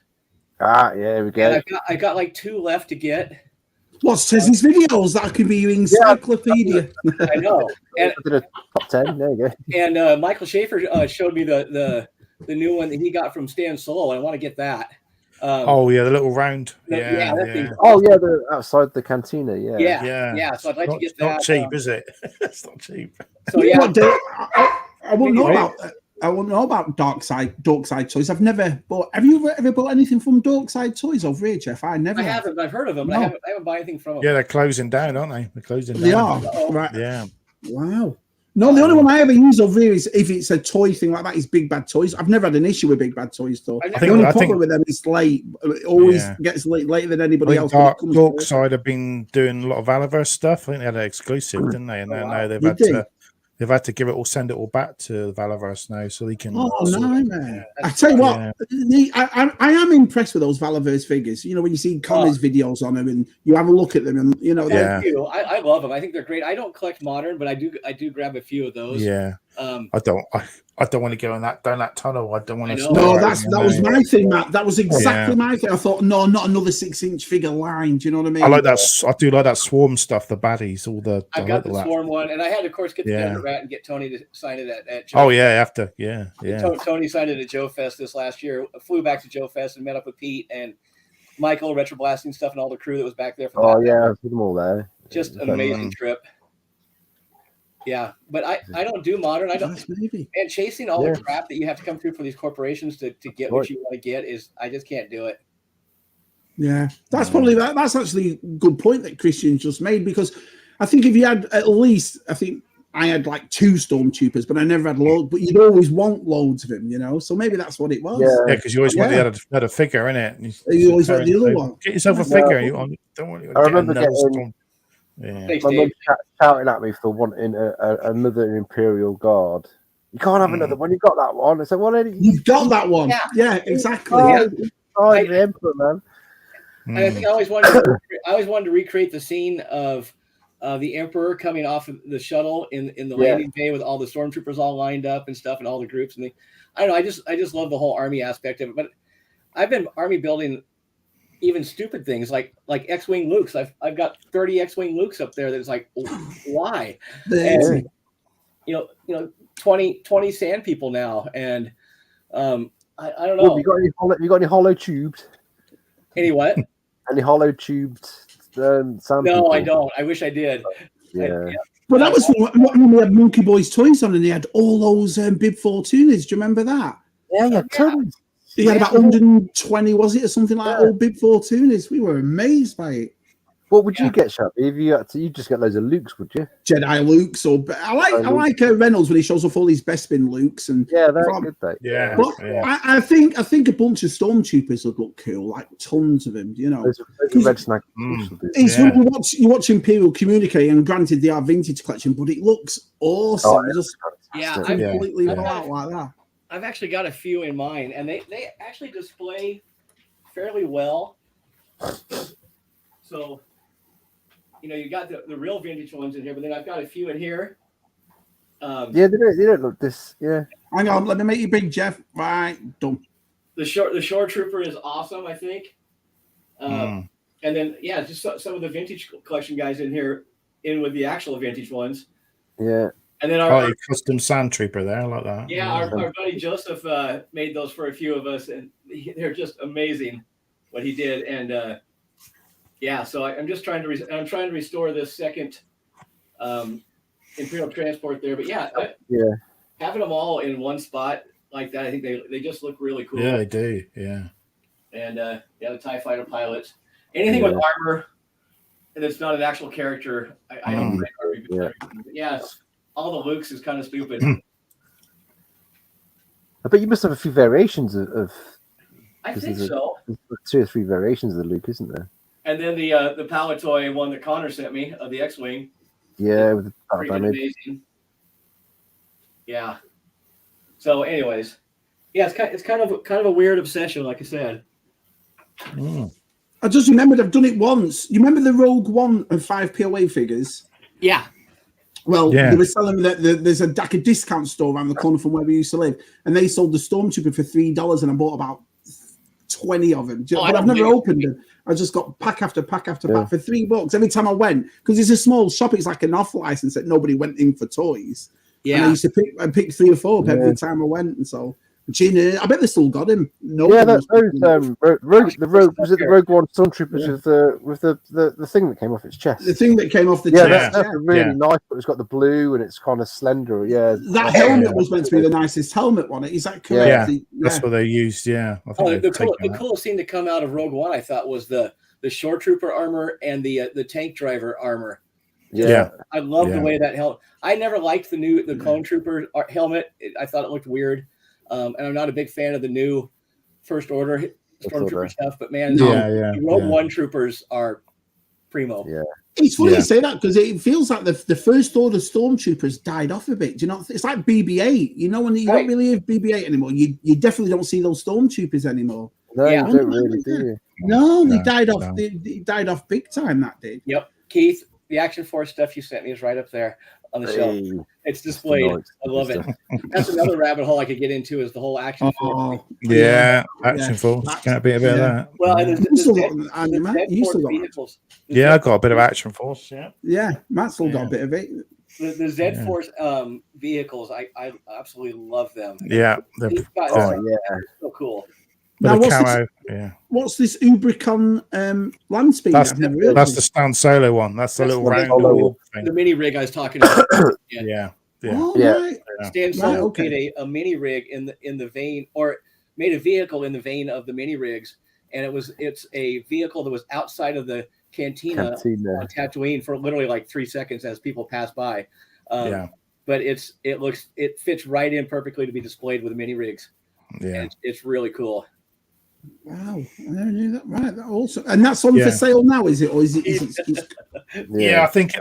Ah, yeah, we go. I got like 2 left to get. What says these videos? That could be your encyclopedia. I know. And top 10. There you go. And Michael Schaefer showed me the new one that he got from Stan Solo. I want to get that. The little round. Yeah. Oh yeah, the outside the cantina. Yeah. So I'd like to get that. Not cheap, is it? It's not cheap. So I wouldn't know about that. I wouldn't know about Dark Side Toys. I've never bought. Have you ever bought anything from Dark Side Toys over here, Jeff? I haven't. I've heard of them. No. I haven't bought anything from them. Yeah, they're closing down, aren't they? They're closing down. They are. Right. Yeah. Wow. No, the only one I ever use over here is if it's a toy thing like that is Big Bad Toys. I've never had an issue with Big Bad Toys though. The only problem with them is late. It always gets late later than anybody else. Dark Side have been doing a lot of Valaverse stuff. I think they had an exclusive, didn't they? And now they've had to send it all back to Valaverse now, so they can. Oh no, man! I tell you what, I am impressed with those Valaverse figures. You know, when you see Connor's videos on them, and you have a look at them, and you know, I love them. I think they're great. I don't collect modern, but I do grab a few of those. Yeah. I don't want to go down that tunnel. I don't want to. No, that was my thing, Matt. That was exactly my thing. I thought, no, not another 6-inch figure line. Do you know what I mean? I like that. I do like that Swarm stuff. The baddies, all the. I've got the Swarm one, and I had to, of course, get the Denver Rat and get Tony to sign it at. Joe after. Tony signed it at Joe Fest this last year. I flew back to Joe Fest and met up with Pete and Michael, Retro Blasting stuff, and all the crew that was back there. I put them all there. Just an amazing trip. Yeah, but I don't do modern. I don't. And chasing all the crap that you have to come through for these corporations to get what you want to get I just can't do it. Yeah, that's probably that's actually a good point that Christian just made, because I think if you had at least, I think I had like 2 Stormtroopers, but I never had loads. But you'd always want loads of them, you know. So maybe that's what it was. Yeah, because you always wanted had a figure in it. You always want the other one. Get yourself a figure. Don't want. I remember getting. My mum shouting at me for wanting another Imperial Guard. You can't have another one. You got that one. I said, "Well, you've got that one." Yeah, exactly. The Emperor, man. And I think I always wanted to recreate the scene of the Emperor coming off of the shuttle in the landing bay with all the stormtroopers all lined up and stuff, and all the groups. And I don't know, I just love the whole army aspect of it. But I've been army building even stupid things like X-wing Lukes. I've got 30 X-wing Lukes up there. That's like, why? And, 20 sand people now, and I don't know. Well, you got any hollow tubed? Any what? Any hollow tubed sand No, people? I don't. I wish I did. Yeah. But that was when we had Monkey Boys toys on, and they had all those Bib Fortunas. Do you remember that? Yeah, tons. He had about 120, was it, or something like that? All Bib Fortunas. We were amazed by it. What would you get, Shabby? If you had to, you just get loads of Lukes, would you? Jedi Lukes, or I like Reynolds when he shows off all these Bespin Lukes, and they're good. Though. But I think a bunch of stormtroopers would look cool, like tons of them. Those red snag. You watch Imperial communicate, and granted they are vintage collection, but it looks awesome. I'm completely out like that. I've actually got a few in mind, and they actually display fairly well. So, you got the real vintage ones in here, but then I've got a few in here. They don't look this. Yeah. Hang on, let me make you big, Jeff. Right, done. The shore trooper is awesome, I think. And then just some of the vintage collection guys in here, in with the actual vintage ones. Yeah. And then our custom sand trooper there, I like that. Yeah, our buddy Joseph made those for a few of us, and they're just amazing what he did. And so I'm just trying to restore this second Imperial transport there. But having them all in one spot like that, I think they just look really cool. Yeah, they do. Yeah. And the TIE fighter pilots, anything with armor, and it's not an actual character. I don't like all the Lukes is kind of stupid. I bet you must have a few variations of I think so. There's 2 or 3 variations of the Luke, isn't there? And then the Palatoy one that Connor sent me of the X-wing. Yeah, with the amazing. Yeah. So, anyways, it's kind of a weird obsession, like I said. I just remembered I've done it once. You remember the Rogue One and 5 POA figures? Yeah. Well, they were selling that there's a discount store around the corner from where we used to live, and they sold the Stormtrooper for $3, and I bought about 20 of them. But I've never opened them. I just got pack after pack after pack for $3 every time I went, because it's a small shop. It's like an off license that nobody went in for toys. Yeah, and I used to pick 3 or 4 every time I went, and so. Gina, I bet they still got him. That's those the Rogue One Stormtroopers with the thing that came off its chest. The thing that came off the chest. That's really nice, but it's got the blue and it's kind of slender. Yeah, that helmet was meant to be the nicest helmet one. Is that correct? Yeah, that's what they used. Yeah, I think the coolest thing to come out of Rogue One, I thought, was the Shore Trooper armor and the tank driver armor. Yeah. I love the way that helmet. I never liked the Clone Trooper helmet. I thought it looked weird. And I'm not a big fan of the new First Order Stormtrooper stuff, but man, the Rogue One troopers are primo. Yeah, it's funny you say that, because it feels like the First Order Stormtroopers died off a bit. Do you know? It's like BB-8. When you don't really have BB-8 anymore, you definitely don't see those Stormtroopers anymore. No, you don't really, do you? No, they died off. They died off big time. That did. Yep, Keith, the Action Force stuff you sent me is right up there on the shelf. It's displayed. I love it. That's another rabbit hole I could get into, is the whole Action Force. Action Force. Can't be a bit of that. Well, and I got a bit of Action Force. Yeah, Matt's still got a bit of it. The Z Force vehicles, I absolutely love them. Yeah, so cool. Now, what's this Ubricon land speed? That's the Stan Solo one. That's the little round thing. The mini rig I was talking about. Stan Solo made a mini rig in the vein, or made a vehicle in the vein of the mini rigs, and it's a vehicle that was outside of the cantina on Tatooine for literally like 3 seconds as people pass by. But it fits right in perfectly to be displayed with mini rigs. Yeah, and it's really cool. Wow, I never knew that. Right, that also, and that's on for sale now, is it? Or is it? I think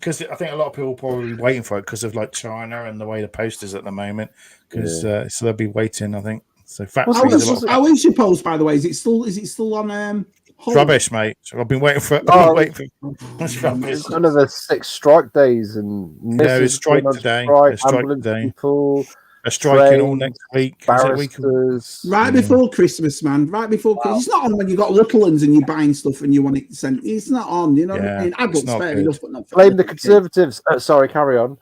because I think a lot of people are probably waiting for it because of like China and the way the post is at the moment. Because so they'll be waiting, I think. So how is your post, by the way? Is it still on Rubbish, mate. So I've been waiting for. It's another 6 strike days and it's strike today. Ambulance people. They're striking all next week. Barristers. Right before Christmas, man. Right before Christmas. It's not on when you got Littlelands and you're buying stuff and you want it sent. It's not on. You know what I mean? Adults fair enough, but not. Blame the Conservatives. Sorry, carry on.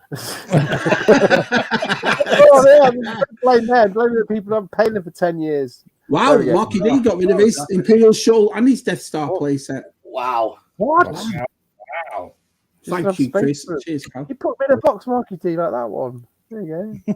Blame them. Blame the people I'm paying them for 10 years. Wow, Marky D got rid of his Imperial Shoal and his Death Star playset. Wow. What? Wow. Thank you, Chris. Cheers, pal. You put me in a box, Marky D, like that one. There you go.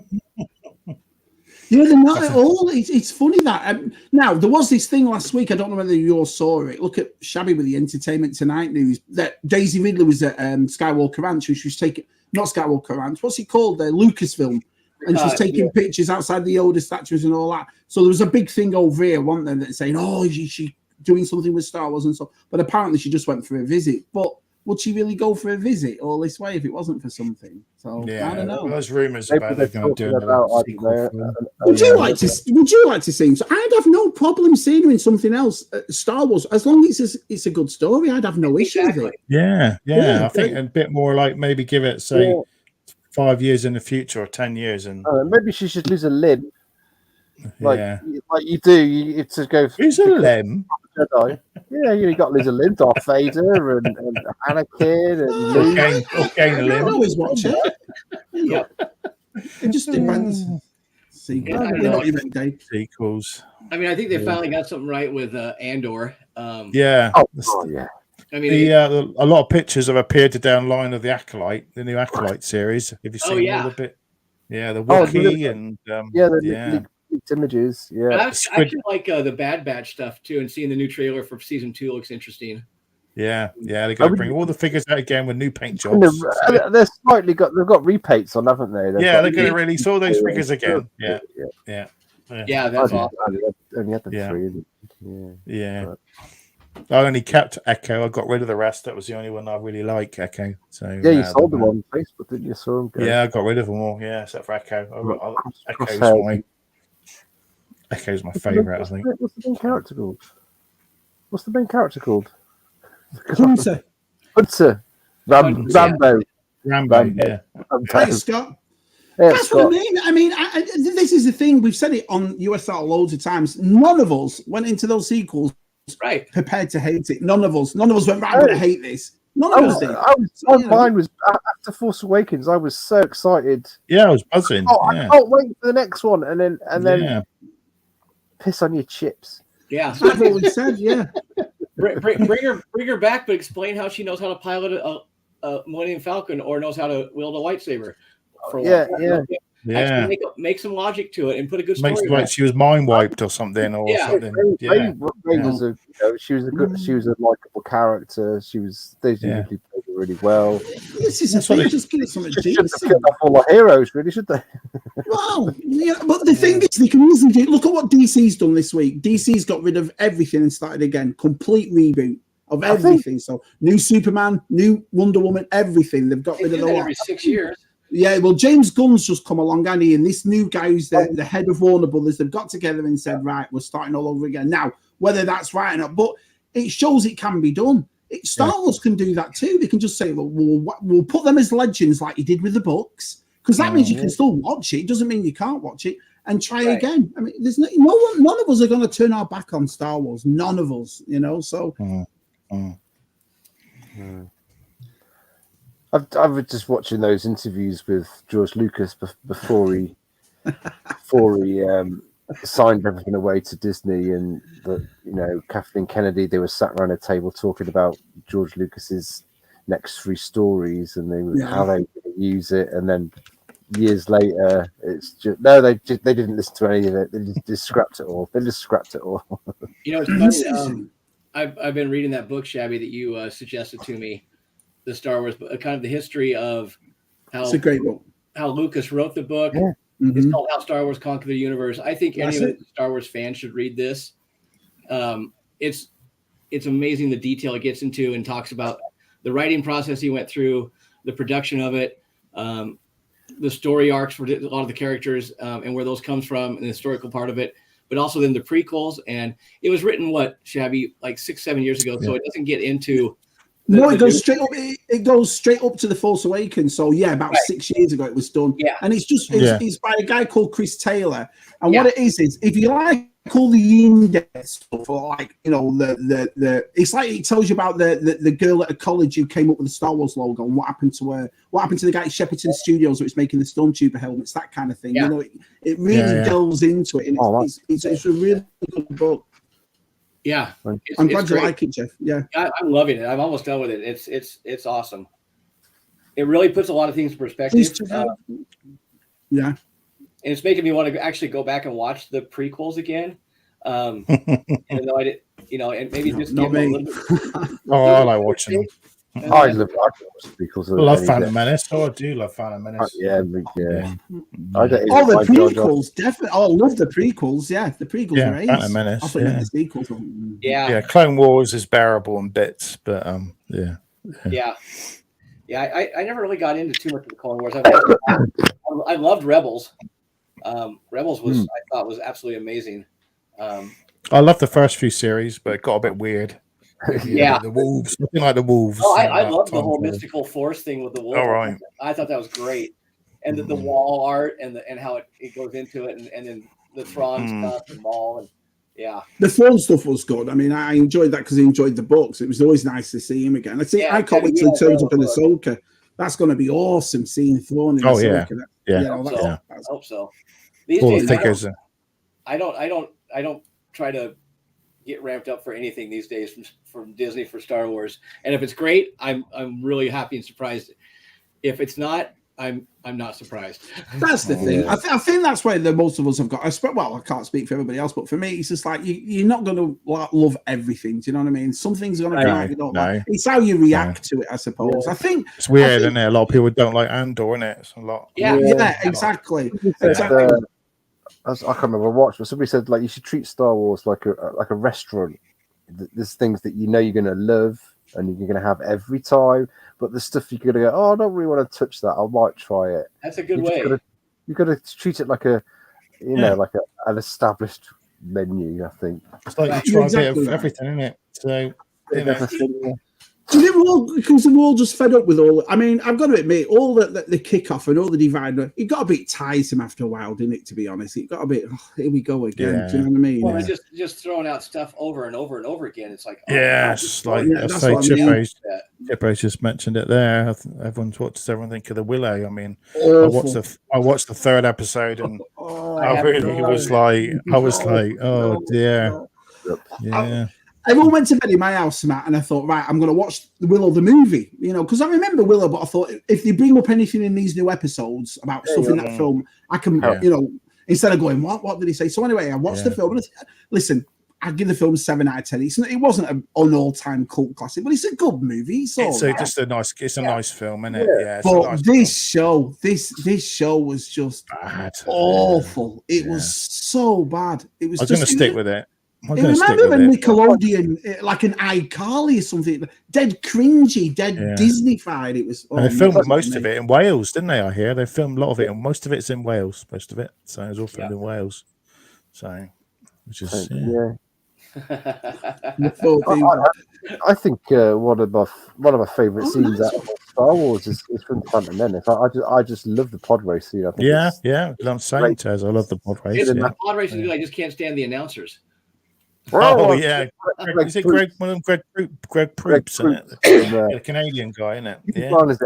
Yeah, they're not at all. It's funny that now there was this thing last week. I don't know whether you all saw it. Look at Shabby with the Entertainment Tonight news that Daisy Ridley was at Skywalker Ranch, and she was taking not Skywalker Ranch. What's it called? Lucasfilm, and she's taking pictures outside the Yoda statues and all that. So there was a big thing over here, wasn't there, that saying, "Oh, is she doing something with Star Wars and so?" But apparently, she just went for a visit. But would she really go for a visit all this way if it wasn't for something? So I don't know. Well, there's rumours about they're going to do Would you like to see him? So I'd have no problem seeing him in something else, Star Wars, as long as it's a good story. I'd have no issue with it. Yeah. I think a bit more like maybe give it 5 years in the future or 10 years, and maybe she should lose a limb. Like you do, you have to go. Who's a limb? Jedi. Yeah, you got to lose a limb, Darth Vader and Anakin and Luke. I always watch it. It just depends. Sequels. I mean, I think they finally got something right with Andor. Yeah. I mean, a lot of pictures have appeared down line of the Acolyte, the new Acolyte series. Have you seen all the bit? Yeah, the Wookiee and leaked images. Yeah, I actually like the Bad Batch stuff too, and seeing the new trailer for season 2 looks interesting. Yeah, they're going to bring all the figures out again with new paint jobs. They've got repaints on, haven't they? They're going to release all those figures again. Yeah, that's awesome. Only had the 3. Yeah. I only kept Echo. I got rid of the rest. That was the only one I really like, Echo. So you sold them on Facebook, didn't you? Saw them go. Yeah, I got rid of them all. Yeah, except for Echo. Echo's my favourite, I think. What's the main character called? Hunter. Rambo. Yeah. Hey, Scott. That's what I mean. This is the thing. We've said it on USR loads of times. None of us went into those sequels prepared to hate it. None of us went, right, I'm going to hate this. None of us did. Mine was after Force Awakens. I was so excited. Yeah, I was buzzing. I can't wait for the next one. And then piss on your chips. Yeah, that's what we said. Yeah, bring her back, but explain how she knows how to pilot a Millennium Falcon or knows how to wield a lightsaber. Actually make some logic to it and put a good story. Makes like she was mind wiped or something something. She was a likable character. They usually played her really well. This is just give it some should have off all the heroes, really, should they? Well, but the thing is, they can easily do. Look at what DC's done this week. DC's got rid of everything and started again. Complete reboot of everything. So new Superman, new Wonder Woman, everything. They've got rid of the lot. Every 6 years. Yeah, well, James Gunn's just come along, and this new guy who's the head of Warner Brothers, they've got together and said, right, we're starting all over again. Now, whether that's right or not, but it shows it can be done. Star Wars can do that too. They can just say, well, we'll put them as legends like you did with the books, because that means you can still watch it. It doesn't mean you can't watch it, and try again. I mean, there's none of us are going to turn our back on Star Wars. None of us, so. I was just watching those interviews with George Lucas before he signed everything away to Disney, and Kathleen Kennedy. They were sat around a table talking about George Lucas's next 3 stories and how they were going to use it. And then years later, it's just they didn't listen to any of it. They just scrapped it all. It's funny. I've been reading that book, Shabby, that you suggested to me. The Star Wars, kind of the history of how it's a great book. How Lucas wrote the book. Yeah. It's called How Star Wars Conquered the Universe. I think any of the Star Wars fans should read this. It's amazing the detail it gets into and talks about the writing process he went through, the production of it, the story arcs for a lot of the characters, and where those comes from, and the historical part of it. but also then the prequels. And it was written, what, Shabby, like 6-7 years ago. So it doesn't get into. No, it goes straight up. It goes straight up to The Force Awakens. So yeah, about 6 years ago it was done. Yeah, and it's by a guy called Chris Taylor. And what it is if you like all the in-depth stuff, or like the it's like it tells you about the girl at a college who came up with the Star Wars logo and what happened to her, what happened to the guy at Shepperton Studios that was making the Stormtrooper helmets, that kind of thing. Yeah. It really delves into it, and it's a really good book. Yeah, I'm glad you like it, Jeff. Yeah, I'm loving it. I'm almost done with it. It's awesome. It really puts a lot of things in perspective. Yeah, and it's making me want to actually go back and watch the prequels again. Even though I did, and maybe just not me. I like watching them. I love prequels. I love Phantom Menace. Oh, I do love Phantom Menace. Yeah. The prequels, definitely. Oh, I love the prequels. Yeah, the prequels are ace. Phantom Menace. I thought the sequels. Yeah. Clone Wars is bearable in bits, but I never really got into too much of the Clone Wars. I loved Rebels. Rebels I thought was absolutely amazing. I love the first few series, but it got a bit weird. The wolves, looking like the wolves. Oh, I love the whole mystical force thing with the wolves. All right. I thought that was great, and the wall art and how it goes into it, and then the Thrawn stuff and Maul, and the Thrawn stuff was good. I mean, I enjoyed that because I enjoyed the books. It was always nice to see him again. I can't wait till he turns up in Ahsoka. That's going to be awesome seeing Thrawn in Ahsoka. I hope so. These days, I don't try to get ramped up for anything these days from Disney for Star Wars. And if it's great, I'm really happy and surprised. If it's not, I'm not surprised. That's the thing. I think that's where most of us have got. I can't speak for everybody else, but for me, it's just like you're not going to love everything. Do you know what I mean? Some things are going to come out you don't like. It's how you react to it, I suppose. I think it's weird, isn't it? A lot of people don't like Andor, isn't it? It's a lot. Yeah, exactly. I can't remember what, but somebody said you should treat Star Wars like a restaurant. There's things that you're going to love and you're going to have every time, but the stuff you're going to go, oh, I don't really want to touch that. I might try it. That's a good way. You've got to treat it like an established menu. I think it's like you try a bit of everything, isn't it? So because we're all just fed up with all. I mean, I've got to admit, all the kickoff and all the divide, it got a bit tiresome after a while, didn't it? To be honest, it got a bit. Here we go again. Yeah. Do you know what I mean? Well, just throwing out stuff over and over and over again. It's like it's like Chippo just mentioned it there. Everyone think of the Willow. I mean, I watched the third episode and I was like, oh dear, yeah. Everyone went to bed in my house, Matt, and I thought, right, I'm going to watch Willow the movie, because I remember Willow, but I thought if they bring up anything in these new episodes about stuff in that film, I can, instead of going, what did he say? So anyway, I watched the film, and listen, I'd give the film 7 out of 10. It wasn't an all-time cult classic, but it's a good movie. It's a nice film, isn't it? Yeah. But this show was just awful. It was so bad. It was. I was going to stick with it. Remember when Nickelodeon, like an iCarly or something, dead cringy, Disney-fied. It was. They filmed most of it in Wales, didn't they? I hear they filmed a lot of it, and most of it's in Wales. Most of it, so it was all filmed in Wales. So, which is I think one of my favourite scenes out of Star Wars is from Phantom Menace. I just love the pod race scene. I think I'm saying, Tez, I love the pod race. The pod race is good. I just can't stand the announcers. Greg Proops, isn't it? The Canadian guy, isn't it?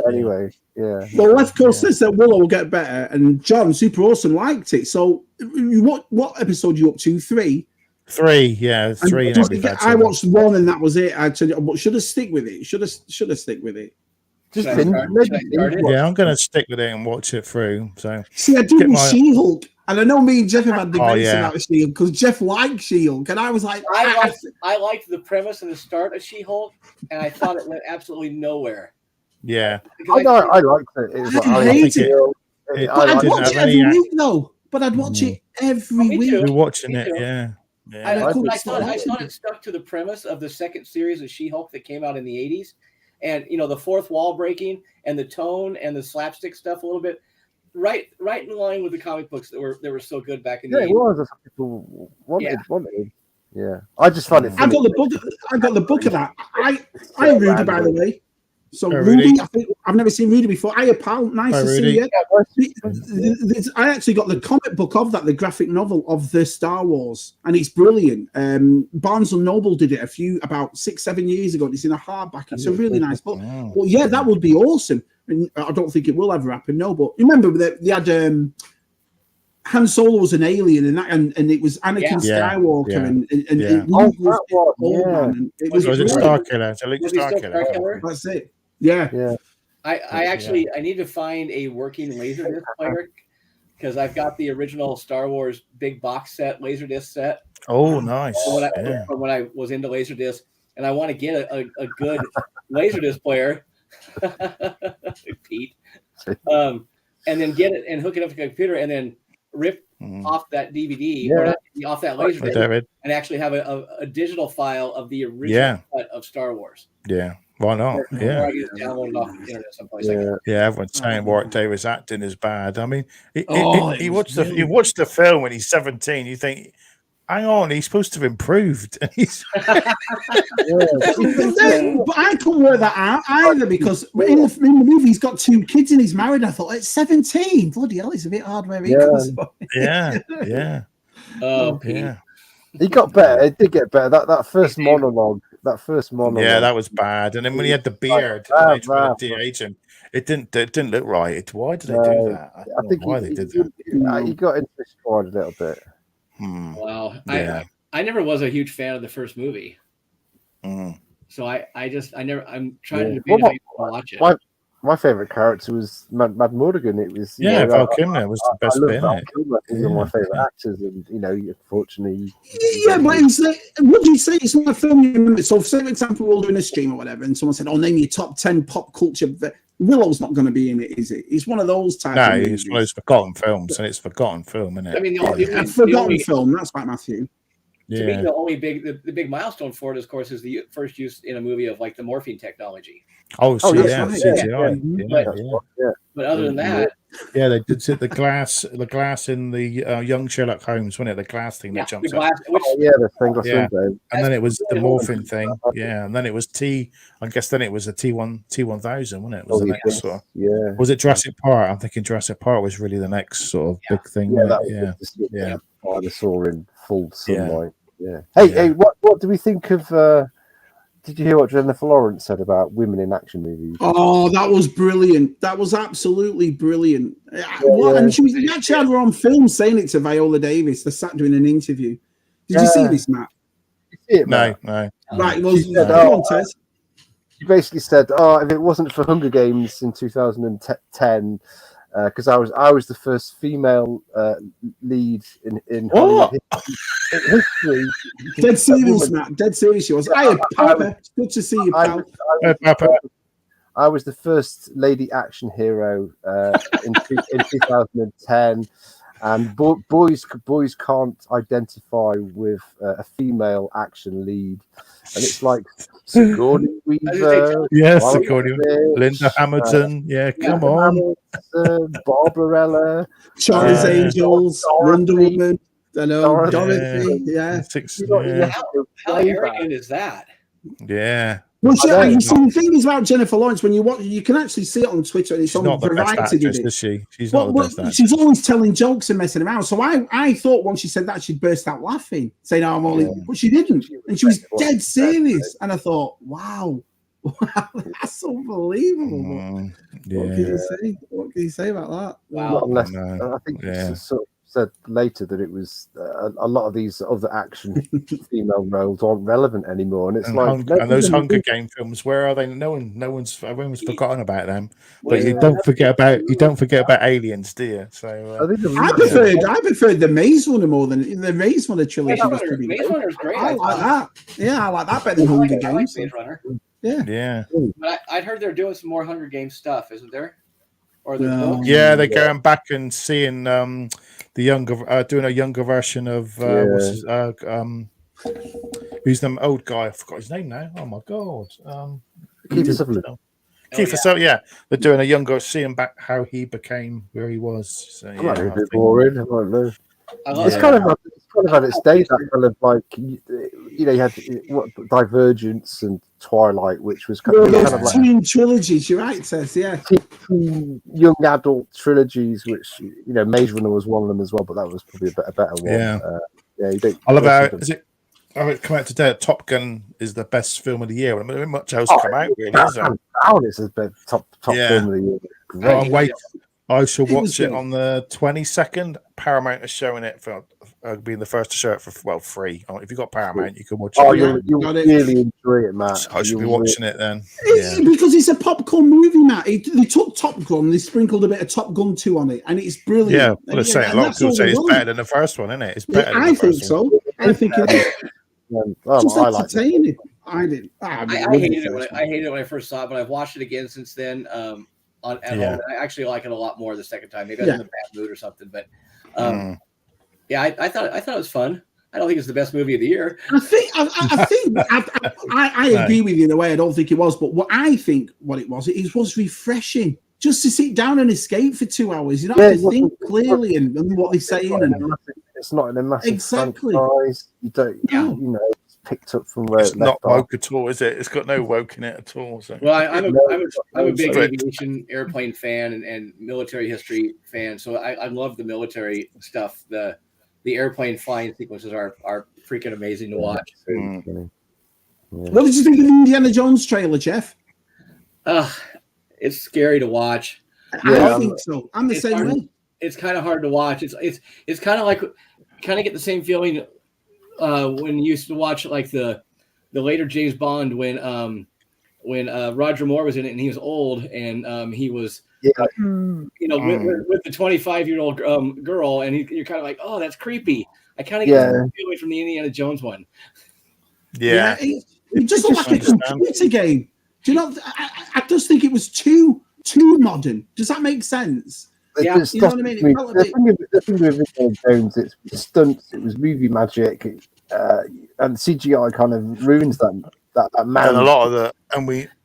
Anyway, Well, Left Coast says that Willow will get better, and John Super Awesome liked it. So, what episode are you up to? 3? 3, yeah, 3. I watched 1, and that was it. But should have stick with it. Should have stick with it. I'm going to stick with it and watch it through. So, see, I did She-Hulk. And I know me and Jeff have had debates about She-Hulk because Jeff liked She-Hulk, and I was like, I liked the premise and the start of She-Hulk, and I thought it went absolutely nowhere. Yeah, I liked it. I hate it. But I'd watch it every week, though. But I'd watch it every week. You're watching it, I thought it stuck to the premise of the second series of She-Hulk that came out in the 80s, and the fourth wall breaking and the tone and the slapstick stuff a little bit. right in line with the comic books that were so good back in the 80s. it was. That's what people wanted. Yeah, I just find it funny. I got the book. I got the book of that. I Rudy, by the way. So Rudy. Rudy, I think I've never seen Rudy before. Hiya, pal. Nice to see you. I actually got the comic book of that, the graphic novel of the Star Wars, and it's brilliant. Barnes and Noble did it about 6-7 years ago. It's in a hardback. It's a really nice book. Wow. Well, yeah, that would be awesome. And I don't think it will ever happen. No, but remember that they had Han Solo was an alien, and it was Anakin Skywalker, and it was it Starkiller? It's a Luke Starkiller. That's it. Yeah. I need to find a working Laserdisc player because I've got the original Star Wars big box set, Laserdisc set. Oh, nice. From when I was into Laserdisc, and I want to get a good Laserdisc player, Pete, and then get it and hook it up to the computer, and then rip off that DVD or off that Laserdisc, and actually have a digital file of the original cut of Star Wars. Yeah. Why not? Or I can just download it off the internet someplace. Everyone's saying Warwick Davis acting is bad. I mean, he watched the film when he's 17. You think, hang on, he's supposed to have improved. But I couldn't work that out either because in the movie he's got 2 kids and he's married. I thought, it's 17. Bloody hell, it's a bit hard where he comes from. Yeah. He got better. It did get better. That first monologue. Yeah, that was bad. And then when he had the beard, it didn't look right. Why did they do that? I think why they did that. He got into the squad a little bit. Wow. I never was a huge fan of the first movie. So I'm trying to watch it. My favorite character was Mad Morgan. It was Val Kilmer was the best bit. He's one of my favorite actors, and unfortunately, but it's like, would you say it's not a film you remember? So, say for example, we're all doing a stream or whatever, and someone said, "Oh, name your top 10 pop culture." Willow's not going to be in it, is it? It's one of those types. No, it's one of those forgotten films, and it's a forgotten film, isn't it? I mean, a forgotten film. That's right, Matthew. To me, the only big milestone for it, of course, is the first use in a movie of like the morphine technology. But other than that, they did the glass in the young Sherlock Holmes, wasn't it? The glass thing that jumps up. the thing. And then it was the morphine thing, and then it was I guess then it was a T1000, wasn't it? Was the next sort of, Was it Jurassic Park? I'm thinking Jurassic Park was really the next sort of big thing. Dinosaur in full sunlight. Hey, what do we think of? Did you hear what Jennifer Lawrence said about women in action movies? Oh, that was brilliant. That was absolutely brilliant. And she actually had her on film saying it to Viola Davis. They sat doing an interview. Did you see this, Matt? No. Right, well, go on, Tez. She basically said, if it wasn't for Hunger Games in 2010, because I was the first female lead in Hollywood history. Dead serious, Matt. Dead serious. She was. Hey, Papa. It's good to see you, pal. I was the first lady action hero in 2010, and boys can't identify with a female action lead, and it's like Sigourney Weaver, Sigourney, Linda Hamilton, come on, Barbarella, Charlie's Angels, Wonder Woman, Dorothy, How arrogant is that? Yeah. Well, you see, the thing is about Jennifer Lawrence, when you watch, you can actually see it on Twitter. It's on Variety. Is she? She's not the best actress. She's always telling jokes and messing around. So I thought once she said that, she'd burst out laughing, saying, "I'm only," but she didn't, and she was dead serious. And I thought, wow, that's unbelievable. What can you say? What can you say about that? Wow. I think sort of said later that it was a lot of these other action female roles aren't relevant anymore, and it's and those Hunger Game films, where are they? Everyone's forgotten about them. But you don't forget about aliens, do you? So I preferred the Maze Runner more than the Maze Runner trilogy. Maze Runner's great. I like that. Yeah, I like that better than Hunger Games. Maze Runner. Yeah. But I'd heard they're doing some more Hunger Games stuff, isn't there? Or they're going back and seeing the younger, doing a younger version of who's the old guy? I forgot his name now. Oh my god, Kiefer, so yeah, they're doing a younger, seeing back how he became where he was. So yeah, might be a bit boring. I don't know. It's kind of had its day. That kind of like you had Divergence and Twilight, which was kind of like teen trilogies. You're right, Tess. Yeah, teen young adult trilogies, which Maze Runner was one of them as well, but that was probably a better one. Yeah, I love how it come out today. Top Gun is the best film of the year. I mean, much else come out really. It's the top film of the year. Great. I shall watch it on the 22nd. Paramount is showing it for being the first to show it for free. If you've got Paramount, you can watch it. You'll really enjoy it, Matt. I should be watching it then. Because it's a popcorn movie, Matt. They took Top Gun, they sprinkled a bit of Top Gun 2 on it, and it's brilliant. Yeah, well, a lot of people say it's better than the first one, isn't it? It's better. I think so. I think it is. Just entertaining. I did. I hated it. I hated it when I first saw it, but I've watched it again since then. At home. I actually like it a lot more the second time. Maybe I was in a bad mood or something, but I thought it was fun. I don't think it's the best movie of the year. I agree with you in a way. I don't think it was, but what it was refreshing just to sit down and escape for 2 hours. You don't have to think clearly and what they're saying. It's not in a massive franchise. You don't, it's picked up from where it's not woke at all, is it? It's got no woke in it at all. So. Well, I'm a big aviation airplane fan and military history fan, so I love the military stuff. The airplane flying sequences are freaking amazing to watch. What did you think of the Indiana Jones trailer, Jeff? It's scary to watch. I think so. I'm the same way. It's kind of hard to watch. It's kind of like get the same feeling when you used to watch like the later James Bond when Roger Moore was in it and he was old and he was with the 25-year-old girl and you're kind of like, oh, that's creepy. I kind of get the feeling from the Indiana Jones one. Yeah, it just looked like a computer game. Do you know? I just think it was too modern. Does that make sense? Yeah, you know what I mean. The thing with Indiana Jones, it's stunts. It was movie magic, and CGI kind of ruins that man. And a lot of the,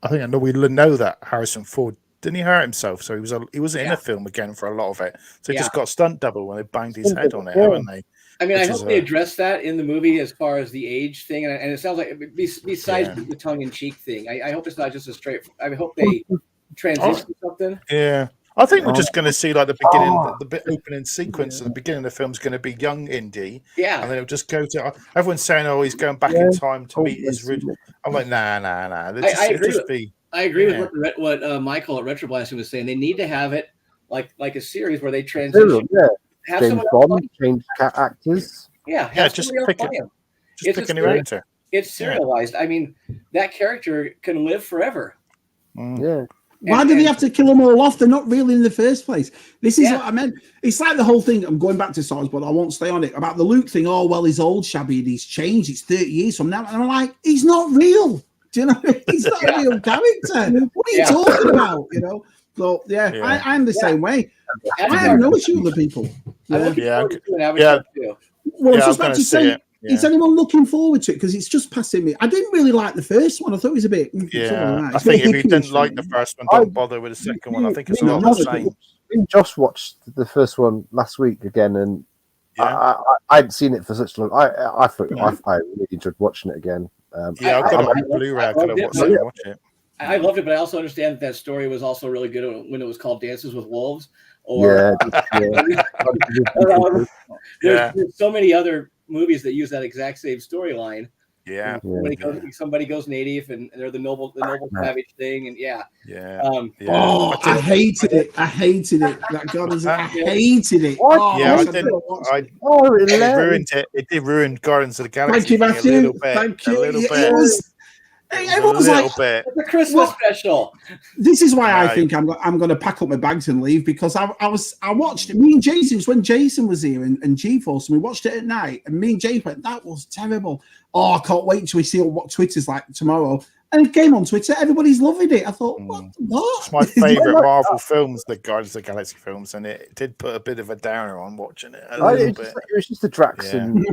I think we know that Harrison Ford didn't he hurt himself, so he was in a film again for a lot of it. So he just got stunt double when they banged his head on it, haven't they? I mean, I hope they address that in the movie as far as the age thing, and it sounds like besides the tongue-in-cheek thing, I hope it's not just a straight. I hope they transition to something. Yeah. I think we're just going to see like the beginning, the opening sequence at the beginning of the film is going to be young Indy. Yeah. And then it'll just go to, everyone's saying, oh, he's going back in time to meet his original. I'm like, nah. I agree with what Michael at Retroblasting was saying. They need to have it like a series where they transition. Have James Bond, change actors. Yeah, just pick a new actor. It's serialized. I mean, that character can live forever. Yeah. Why do they have to kill them all off? They're not real in the first place. This is what I meant. It's like the whole thing. I'm going back to SARS, but I won't stay on it. About the Luke thing. Oh, well, he's old, Shabby, and he's changed. It's 30 years from now. And I'm like, he's not real. Do you know? He's not a real character. What are you talking about? You know? So, I'm the same way. I have no issue with the people. Well, I was just about to say, is anyone looking forward to it? Because it's just passing me. I didn't really like the first one. I thought it was a bit. I think if you didn't like the first one, don't bother with the second one. I think it's not the same. Josh watched the first one last week again, and I hadn't seen it for such long. I really enjoyed watching it again. I've got it on Blu-ray. I could watch it. I loved it, but I also understand that story was also really good when it was called Dances with Wolves. There's so many other movies that use that exact same storyline. Yeah. When somebody goes native and they're the noble savage thing, and I hated it. I hated it. I hated it. It ruined it. It did ruin Guardians of the Galaxy. Thank you, Matthew. A little bit. Thank you. A little bit. Everyone was like, bit. The Christmas special. This is why I think I'm going to pack up my bags and leave, because I watched it. Me and Jason, when Jason was here and GeForce, and we watched it at night, and me and Jason went, that was terrible. Oh, I can't wait till we see what Twitter's like tomorrow. and it came on Twitter. Everybody's loving it. I thought, what? It's my favourite Marvel films, the Guardians of the Galaxy films, and it did put a bit of a downer on watching it. It was just the Drax and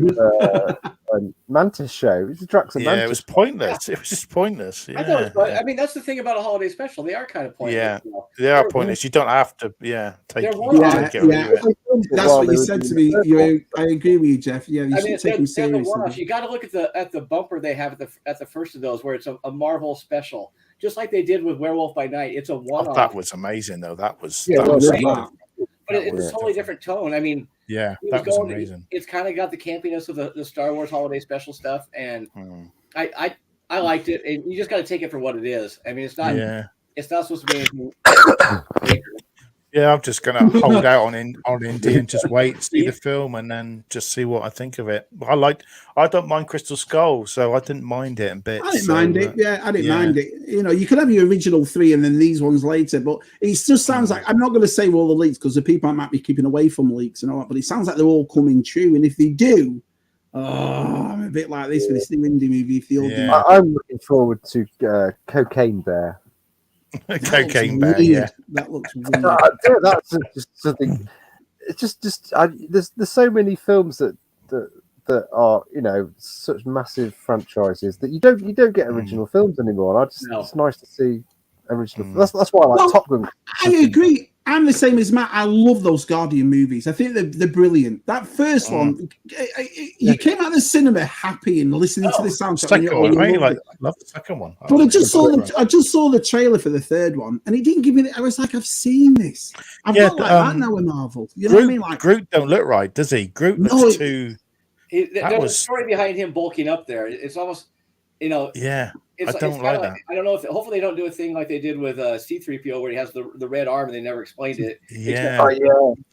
Mantis show. It was the Drax and Mantis. It was pointless. It was just pointless. I thought it was, I mean, that's the thing about a holiday special. They are kind of pointless. Yeah, they are pointless. You don't have to. Take it. That's what you said to me. I agree with you, Jeff. Yeah, you should take them seriously. You got to look at the bumper they have at the first of those, where it's a Marvel special, just like they did with Werewolf by Night. It's a one-off. That was amazing, though. That was but it's a totally different tone. I mean, that was amazing. It's kind of got the campiness of the Star Wars holiday special stuff, and I liked it. And you just got to take it for what it is. I mean, it's not supposed to be anything. Yeah, I'm just gonna hold out on Indy and just wait, see the film, and then just see what I think of it. I don't mind Crystal Skull, so I didn't mind it a bit. I didn't mind it. Yeah, I didn't mind it. You know, you could have your original 3 and then these ones later, but it just sounds like, I'm not going to say all the leaks because the people might be keeping away from leaks and all that, but it sounds like they're all coming true. And if they do, I'm a bit like this with this new indie movie. If I'm looking forward to Cocaine Bear. Cocaine Bear, that looks weird. That's just something. It's just there's so many films that are, you know, such massive franchises that you don't get original films anymore. It's nice to see original. That's why I like Top Gun. I agree. I'm the same as Matt. I love those Guardian movies. I think they're brilliant. That first one, you came out of the cinema happy and listening to the soundtrack. Second one, I love the second one. But I just saw the trailer for the third one, and it didn't give me. I was like, I've seen this. I'm not like that now with Marvel. You know what I mean? Like Groot don't look right, does he? Groot looks too. There's a story behind him bulking up there. It's almost, you know. Yeah. I don't like that. I don't know if hopefully they don't do a thing like they did with C-3PO where he has the red arm and they never explained it. Yeah.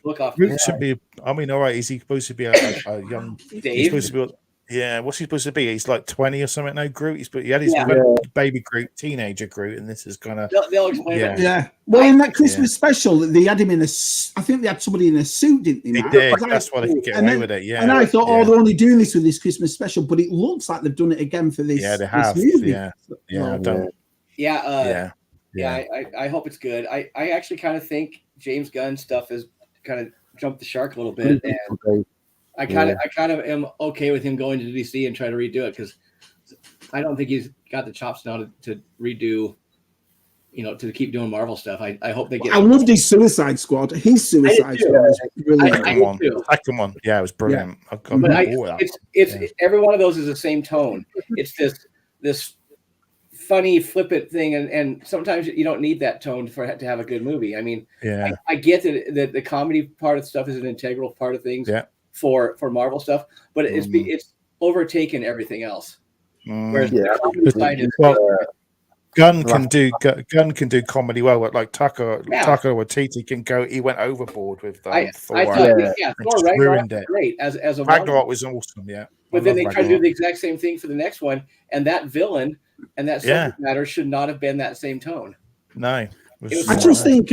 Look off. Groot should be. I mean, all right. Is he supposed to be a young? Dave? He's supposed to be. Yeah. What's he supposed to be? He's like 20 or something now. Groot. He had his baby Groot, teenager Groot, and this is kind of. They'll explain it. Yeah. Well, in that Christmas special, they had him in a. I think they had somebody in a suit, didn't they? They did. That's why they could get away with it. Yeah. And I thought, they're only doing this with this Christmas special, but it looks like they've done it again for this. Yeah, they have. This movie. Yeah. I don't. I hope it's good. I actually kind of think James Gunn stuff has kind of jumped the shark a little bit, and I kind of am okay with him going to DC and try to redo it because I don't think he's got the chops now to redo. You know, to keep doing Marvel stuff. I hope they get. I loved his Suicide Squad. His Suicide Squad was brilliant. Second one, it was brilliant. It's every one of those is the same tone. It's this funny, flippant thing, and sometimes you don't need that tone to have a good movie. I mean, I get that the comedy part of stuff is an integral part of things for Marvel stuff, but it's overtaken everything else. Whereas the comedy side is. Gunn can do comedy well, like Taika Waititi can go. He went overboard with Thor. I thought, Thor ruined it. Great as a Ragnarok was awesome, But then they tried to do the exact same thing for the next one, and that villain and that subject matter should not have been that same tone. No. I just think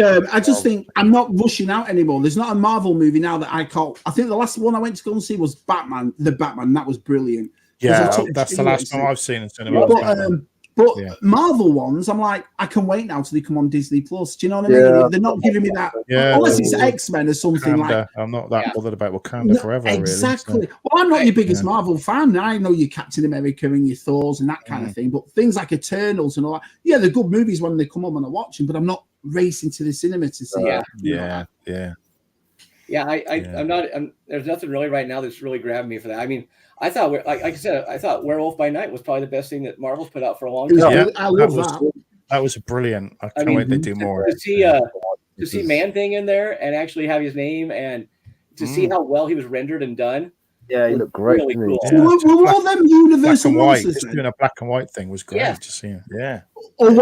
I'm not rushing out anymore. There's not a Marvel movie now that I call. I think the last one I went to go and see was Batman. The Batman, that was brilliant. Yeah, that's the last one I've seen in cinema. But Marvel ones, I'm like, I can wait now till they come on Disney Plus. Do you know what I mean? They're not giving me that, unless it's X-Men or something like. I'm not that bothered about Wakanda forever. Exactly. Really, so. Well, I'm not your biggest Marvel fan. I know your Captain America and your Thors and that kind of thing. But things like Eternals and all that, they're good movies when they come on and I watch them. But I'm not racing to the cinema to see. I'm not. There's nothing really right now that's really grabbing me for that. I mean, I thought, like I said, I thought Werewolf by Night was probably the best thing that Marvel's put out for a long time. Yeah, I love that. That was brilliant. I can't wait to do more. To see Man Thing in there and actually have his name and to see how well he was rendered and done. Yeah, he looked great. Really cool. Were all them Universal monsters? Just doing a black and white thing was great to see. Yeah. Or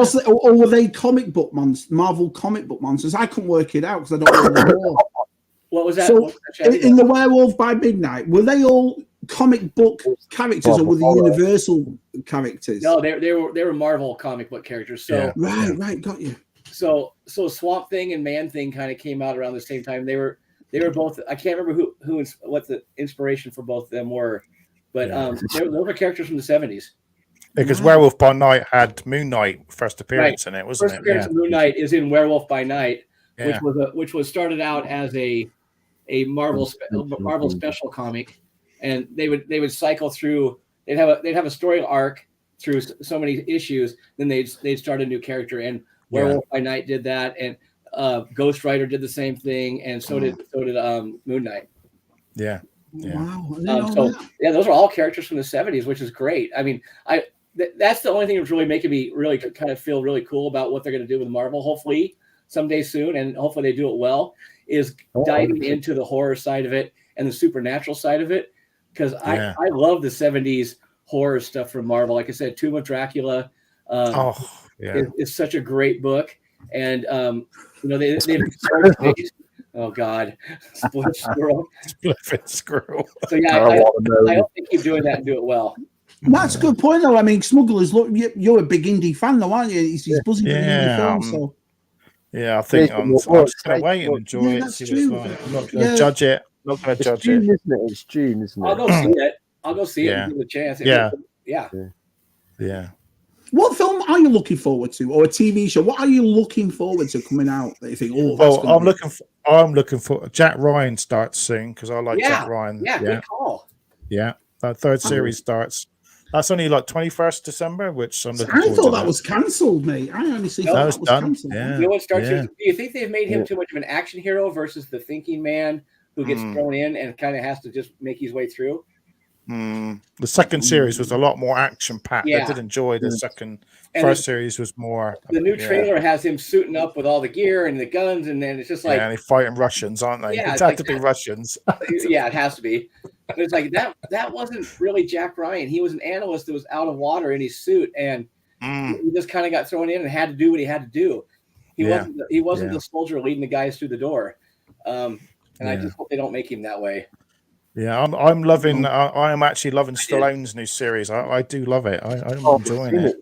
were they comic book monsters? Marvel comic book monsters? I couldn't work it out because I don't know the lore. What was that? So in the Werewolf by Midnight, were they all comic book characters or were the Universal characters? No, they were Marvel comic book characters. So right, got you. So Swamp Thing and Man Thing kind of came out around the same time. They were both. I can't remember what the inspiration for both of them were, but those are characters from the 70s. Because Werewolf by Night had Moon Knight first appearance in it, wasn't it? First appearance of Moon Knight is in Werewolf by Night, which was started out as a Marvel special comic, and they would cycle through. They'd have a story arc through so many issues. Then they'd start a new character, and Werewolf by Night did that, and Ghost Rider did the same thing, and so did Moon Knight. Yeah. Wow. Those are all characters from the 70s, which is great. I mean, that's the only thing that's really making me really kind of feel really cool about what they're going to do with Marvel. Hopefully someday soon, and hopefully they do it well, is diving into the horror side of it and the supernatural side of it. Because I love the 70s horror stuff from Marvel. Like I said, Tomb of Dracula is such a great book. And, they oh God, Split Squirrel. So I hope they keep doing that and do it well. That's a good point, though. I mean, Smugglers, look, you're a big indie fan, though, aren't you? He's buzzing for the indie film, so. Yeah, I think I'm just going to wait and enjoy it. See what it's like. I'm not going to judge it. I'm not going to judge it. It's June, isn't it? I'll go see it. I'll go see it and give it a chance. Yeah. What film are you looking forward to, or a TV show? What are you looking forward to coming out that you think, I'm looking for Jack Ryan starts soon because I like Jack Ryan. Yeah, good call. Yeah, that third series starts. That's only like 21st December, which I'm looking I forward thought to that was cancelled, mate. I honestly thought that was cancelled. Yeah. Do you think they've made him too much of an action hero versus the thinking man who gets thrown in and kind of has to just make his way through? The second series was a lot more action packed. I did enjoy the first series was more. The new trailer has him suiting up with all the gear and the guns, and then it's just like they're fighting Russians, aren't they? Yeah, it's had to be Russians. Yeah, it has to be. But it's like that wasn't really Jack Ryan. He was an analyst that was out of water in his suit, and he just kind of got thrown in and had to do what he had to do. He wasn't the soldier leading the guys through the door. And I just hope they don't make him that way. Yeah, I'm loving. I am actually loving Stallone's new series. I do love it. I'm enjoying it.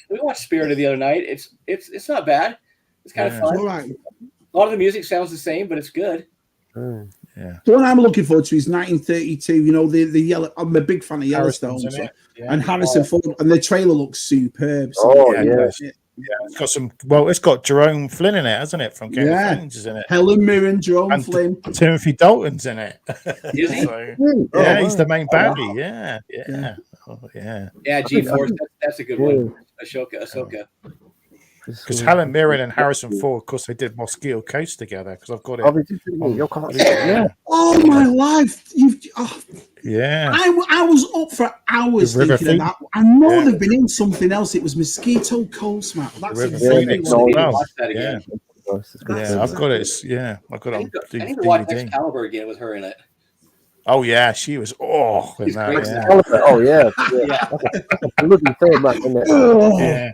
We watched Spirited the other night. It's not bad. It's kind of fun. Right. A lot of the music sounds the same, but it's good. Yeah. The one I'm looking forward to is 1932. You know, the yellow. I'm a big fan of Yellowstone, and Harrison Ford, and the trailer looks superb. So it's got some. Well, it's got Jerome Flynn in it, hasn't it? From Game of Thrones, is in it? Helen Mirren, Jerome Flynn, Timothy Dalton's in it. Is he? He's the main baddie. Yeah, G-Force. That's a good one. Ahsoka. Because Helen Mirren and Harrison Ford, of course, they did Mosquito Coast together. Because I've got it. Oh my life! Yeah. I was up for hours thinking of that. I know they've been in something else. It was Mosquito Coast, man. That's exactly what it is. I've got it. I've got it. I need to watch Excalibur again with her in it. Oh yeah, she was. Oh yeah. Bloody film, isn't it?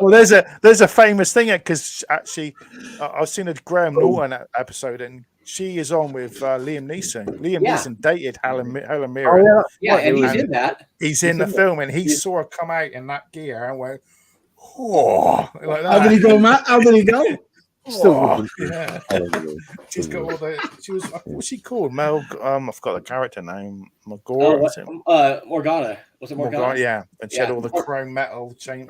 Well, there's a famous thing because actually, I've seen a Graham Norton episode, and she is on with Liam Neeson. Liam Neeson dated Helen Mirren. And he's in that. He's in the film, and he saw her come out in that gear and went, "Oh!" Like that. How did he go, Matt? How did he go? She's got all the. She was. What's she called? Mel. I forgot the character name. Morgana. Was it Morgana? Yeah, and she had all the chrome metal chain.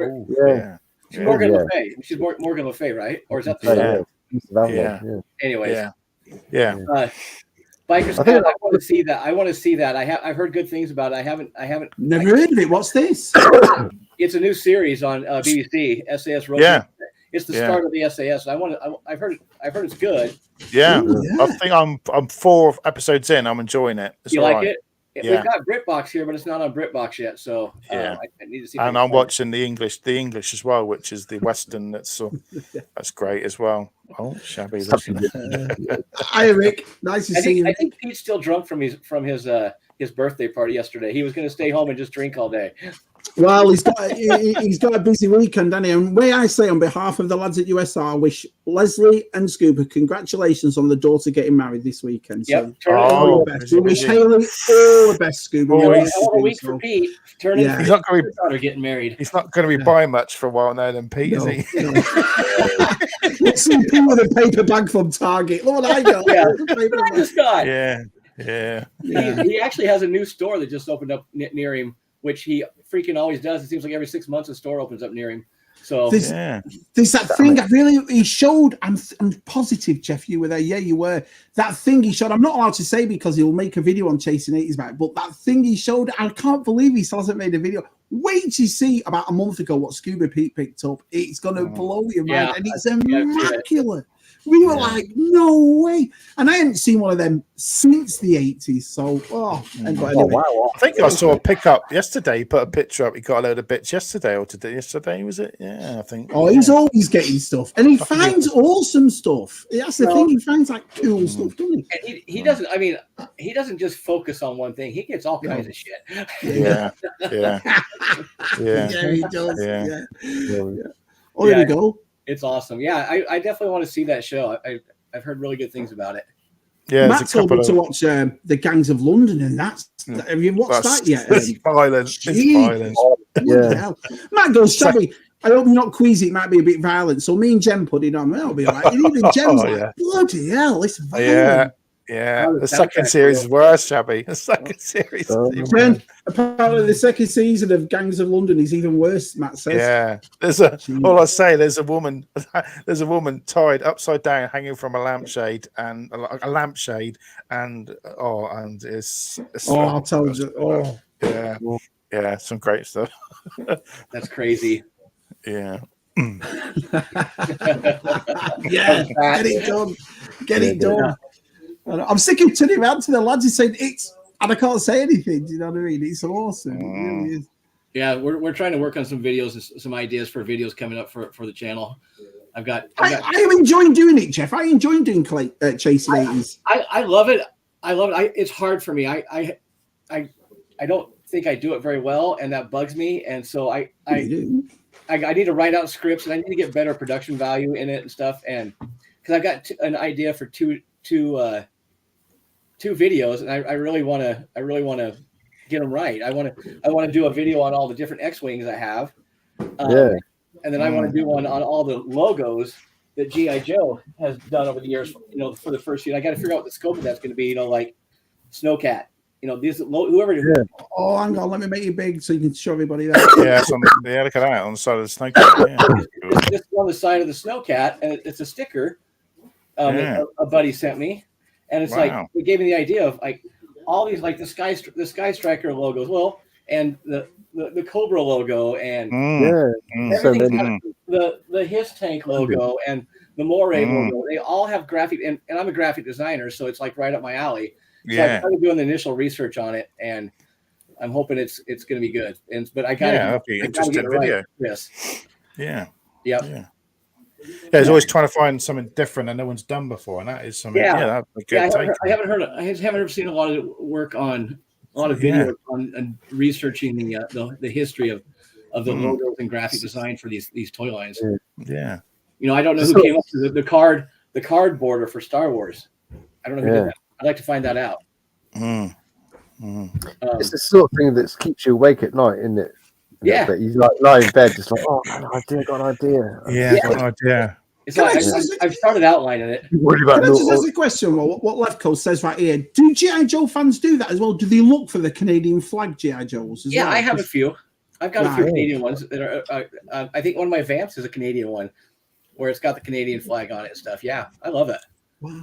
She's Morgan Le Fay. She's Morgan Le Fay, right? Or is that the Anyways. Bikers Path, I want to see that. I've heard good things about it. I haven't never heard of it. What's this? It's a new series on BBC, SAS Road. Yeah. It's the start of the SAS. I've heard it's good. Yeah. I think I'm 4 episodes in. I'm enjoying it. You like it? We've got BritBox here, but it's not on BritBox yet. So I need to see. And I'm watching the English as well, which is the Western. That's great as well. Oh, Shabby. Hi, Rick. Nice to see you. I think Pete's still drunk from his birthday party yesterday. He was going to stay home and just drink all day. Well, he's got a busy weekend, hasn't he? And may I say, on behalf of the lads at USR, I wish Leslie and Scooper congratulations on the daughter getting married this weekend. Yep. So, we wish Haley all the best, Scooper. A week for Pete. He's not going to be getting married. He's not going to be buying much for a while now, then, Pete, is he? Let's see Pete with a paper bag from Target. Look what I got. Yeah. Yeah. He actually has a new store that just opened up near him which he freaking always does. It seems like every 6 months a store opens up near him. So there's that thing he showed. I'm positive, Jeff, you were there. Yeah, you were. That thing he showed. I'm not allowed to say because he'll make a video on chasing 80s back. But that thing he showed, I can't believe he still hasn't made a video. Wait to see about a month ago what Scuba Pete picked up. It's gonna blow your mind, and it's immaculate. We were like, no way. And I hadn't seen one of them since the 80s. So, anyway. Wow. I think I saw a pickup yesterday. He put a picture up. He got a load of bits yesterday or today. Yesterday, was it? Yeah, I think. Oh, he's always getting stuff. And he finds awesome stuff. That's the thing. He finds like cool stuff, doesn't he? And he doesn't, I mean, he doesn't just focus on one thing. He gets all kinds of shit. Yeah. Yeah, he does. Yeah. Oh, there we go. It's awesome. Yeah, I definitely want to see that show. I've heard really good things about it. Yeah, Matt told me to watch The Gangs of London, and have you watched that yet? It's violent. It's violent. Yeah. Matt goes, Shabby, I hope you're not queasy. It might be a bit violent. So me and Jem put it on. I'll be like, and even Jem's like, bloody hell, it's violent. Yeah, the second series is worse, Shabby. The second series. Then apparently the second season of Gangs of London is even worse, Matt says. Yeah, there's a woman tied upside down, hanging from a lampshade, and it's I told you. Yeah, some great stuff. That's crazy. Yeah. Yeah, get it done. I'm sick of turning around to the lads and saying and I can't say anything. Do you know what I mean? It's awesome. It really is. Yeah, we're trying to work on some videos, some ideas for videos coming up for the channel. I am enjoying doing it, Jeff. I enjoy doing chasing 80s. I love it. It's hard for me. I don't think I do it very well, and that bugs me. And so I need to write out scripts, and I need to get better production value in it and stuff. And because I've got an idea for two videos, and I really want to get them right. I want to do a video on all the different X-wings I have, and then I want to do one on all the logos that G.I. Joe has done over the years. For the first year, I got to figure out what the scope of that's going to be. Like Snowcat. These whoever. Yeah. Oh, hang on, let me make you big so you can show everybody that. Yeah, look at that on the side of the Snowcat. Yeah. Just on the side of the Snowcat, and it's a sticker. A buddy sent me, and it's like it gave me the idea of like all these like the Sky Striker logos, and the Cobra logo, and everything. The Hiss Tank logo and the Moray logo. They all have graphic, and I'm a graphic designer, so it's like right up my alley. So I started doing the initial research on it, and I'm hoping it's going to be good. But I got that'll be interesting video. Right. Yes. Yeah. Yep. Yeah. Yeah, he's always trying to find something different that no one's done before, and that is something. Yeah, that's a good take. I haven't seen a lot of work on a lot of videos on researching the history of the logos and graphic design for these toy lines. Yeah. I don't know who came up with the card border for Star Wars. I don't know who did that. I'd like to find that out. It's the sort of thing that keeps you awake at night, isn't it? Yeah. But you lie in bed, just like, got an idea. Got an idea. It's like I've started outlining it. Can I just ask a question? What Lefko says right here? Do G.I. Joe fans do that as well? Do they look for the Canadian flag G.I. Joes as well? I have a few. I've got a few Canadian ones that are. I think one of my Vamps is a Canadian one, where it's got the Canadian flag on it and stuff. Yeah, I love it. Wow.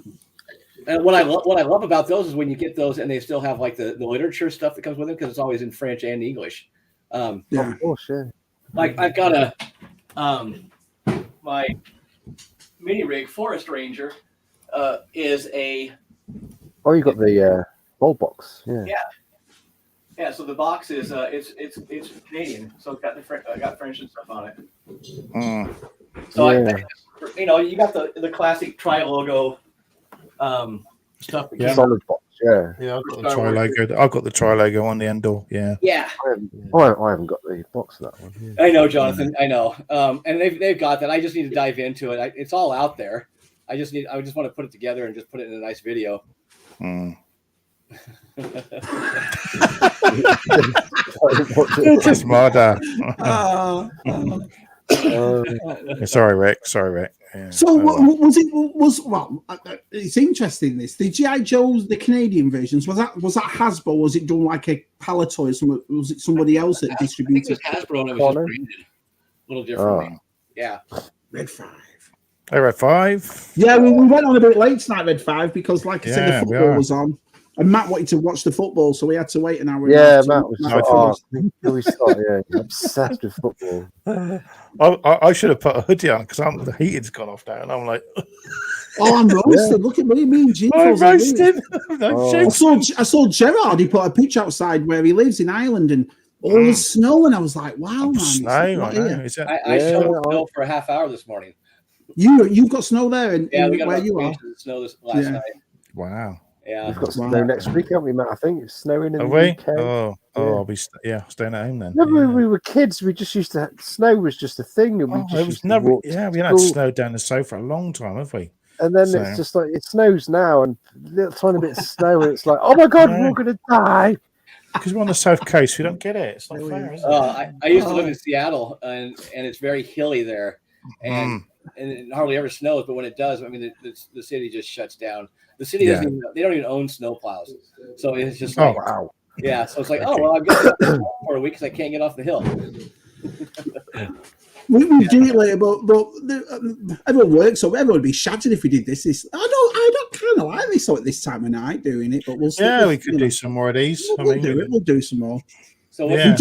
And what I love about those is when you get those and they still have like the literature stuff that comes with them, because it's always in French and English. Sure. Like I've got my mini rig Forest Ranger is a. Oh, you got the bowl box. Yeah. So the box is it's Canadian, so it's got French and stuff on it. So you got the classic tri-logo stuff. Solid box. Yeah, I've got the tri-logo. I've got the tri-logo on the Endor. Yeah. I haven't got the box of that one. I know, Jonathan. I know. And they've got that. I just need to dive into it. It's all out there. I just want to put it together and just put it in a nice video. Just murder. Sorry, Rick. Sorry, Rick. Yeah. So it's interesting. The G.I. Joe's, the Canadian versions, was that Hasbro? Was it done like a pallet toy? Was it somebody else that distributed? I think it was Hasbro and it was just branded a little differently. Yeah. Red 5. Hey, Red 5. Yeah, we went on a bit late tonight, Red 5, because like I said, the football was on. And Matt wanted to watch the football, so we had to wait an hour. Yeah, Matt was obsessed with football. I should have put a hoodie on because the heating's gone off now, and I'm like, oh, I'm roasted. Look at me, and Jim. I'm roasted. I saw Gerard. He put a pitch outside where he lives in Ireland, and all the snow, and I was like, wow, man. Snow, I shoveled snow for a half hour this morning. You've got snow there, and we got where you are. Snow this last night. Wow. Yeah, we've got snow next week, haven't we, Matt? I think it's snowing in the UK. I'll be staying at home then. Remember when we were kids, we just used to snow was just a thing, and we we haven't had snow down the south for a long time, have we? And then it's just like it snows now, and a little tiny bit of snow, and it's like, oh my god, we're all gonna die. Because we're on the south coast, we don't get it. It's not fair, is it? I used to live in Seattle, and it's very hilly there, and it hardly ever snows. But when it does, I mean, the city just shuts down. The city doesn't even, they don't even own snowplows, so it's just like, yeah. So it's like, I've got for a week because I can't get off the hill. We do it later, but everyone works, so everyone would be shattered if we did this. I don't kind of like this at this time of night doing it, but we could do some more of these. We'll do some more. So we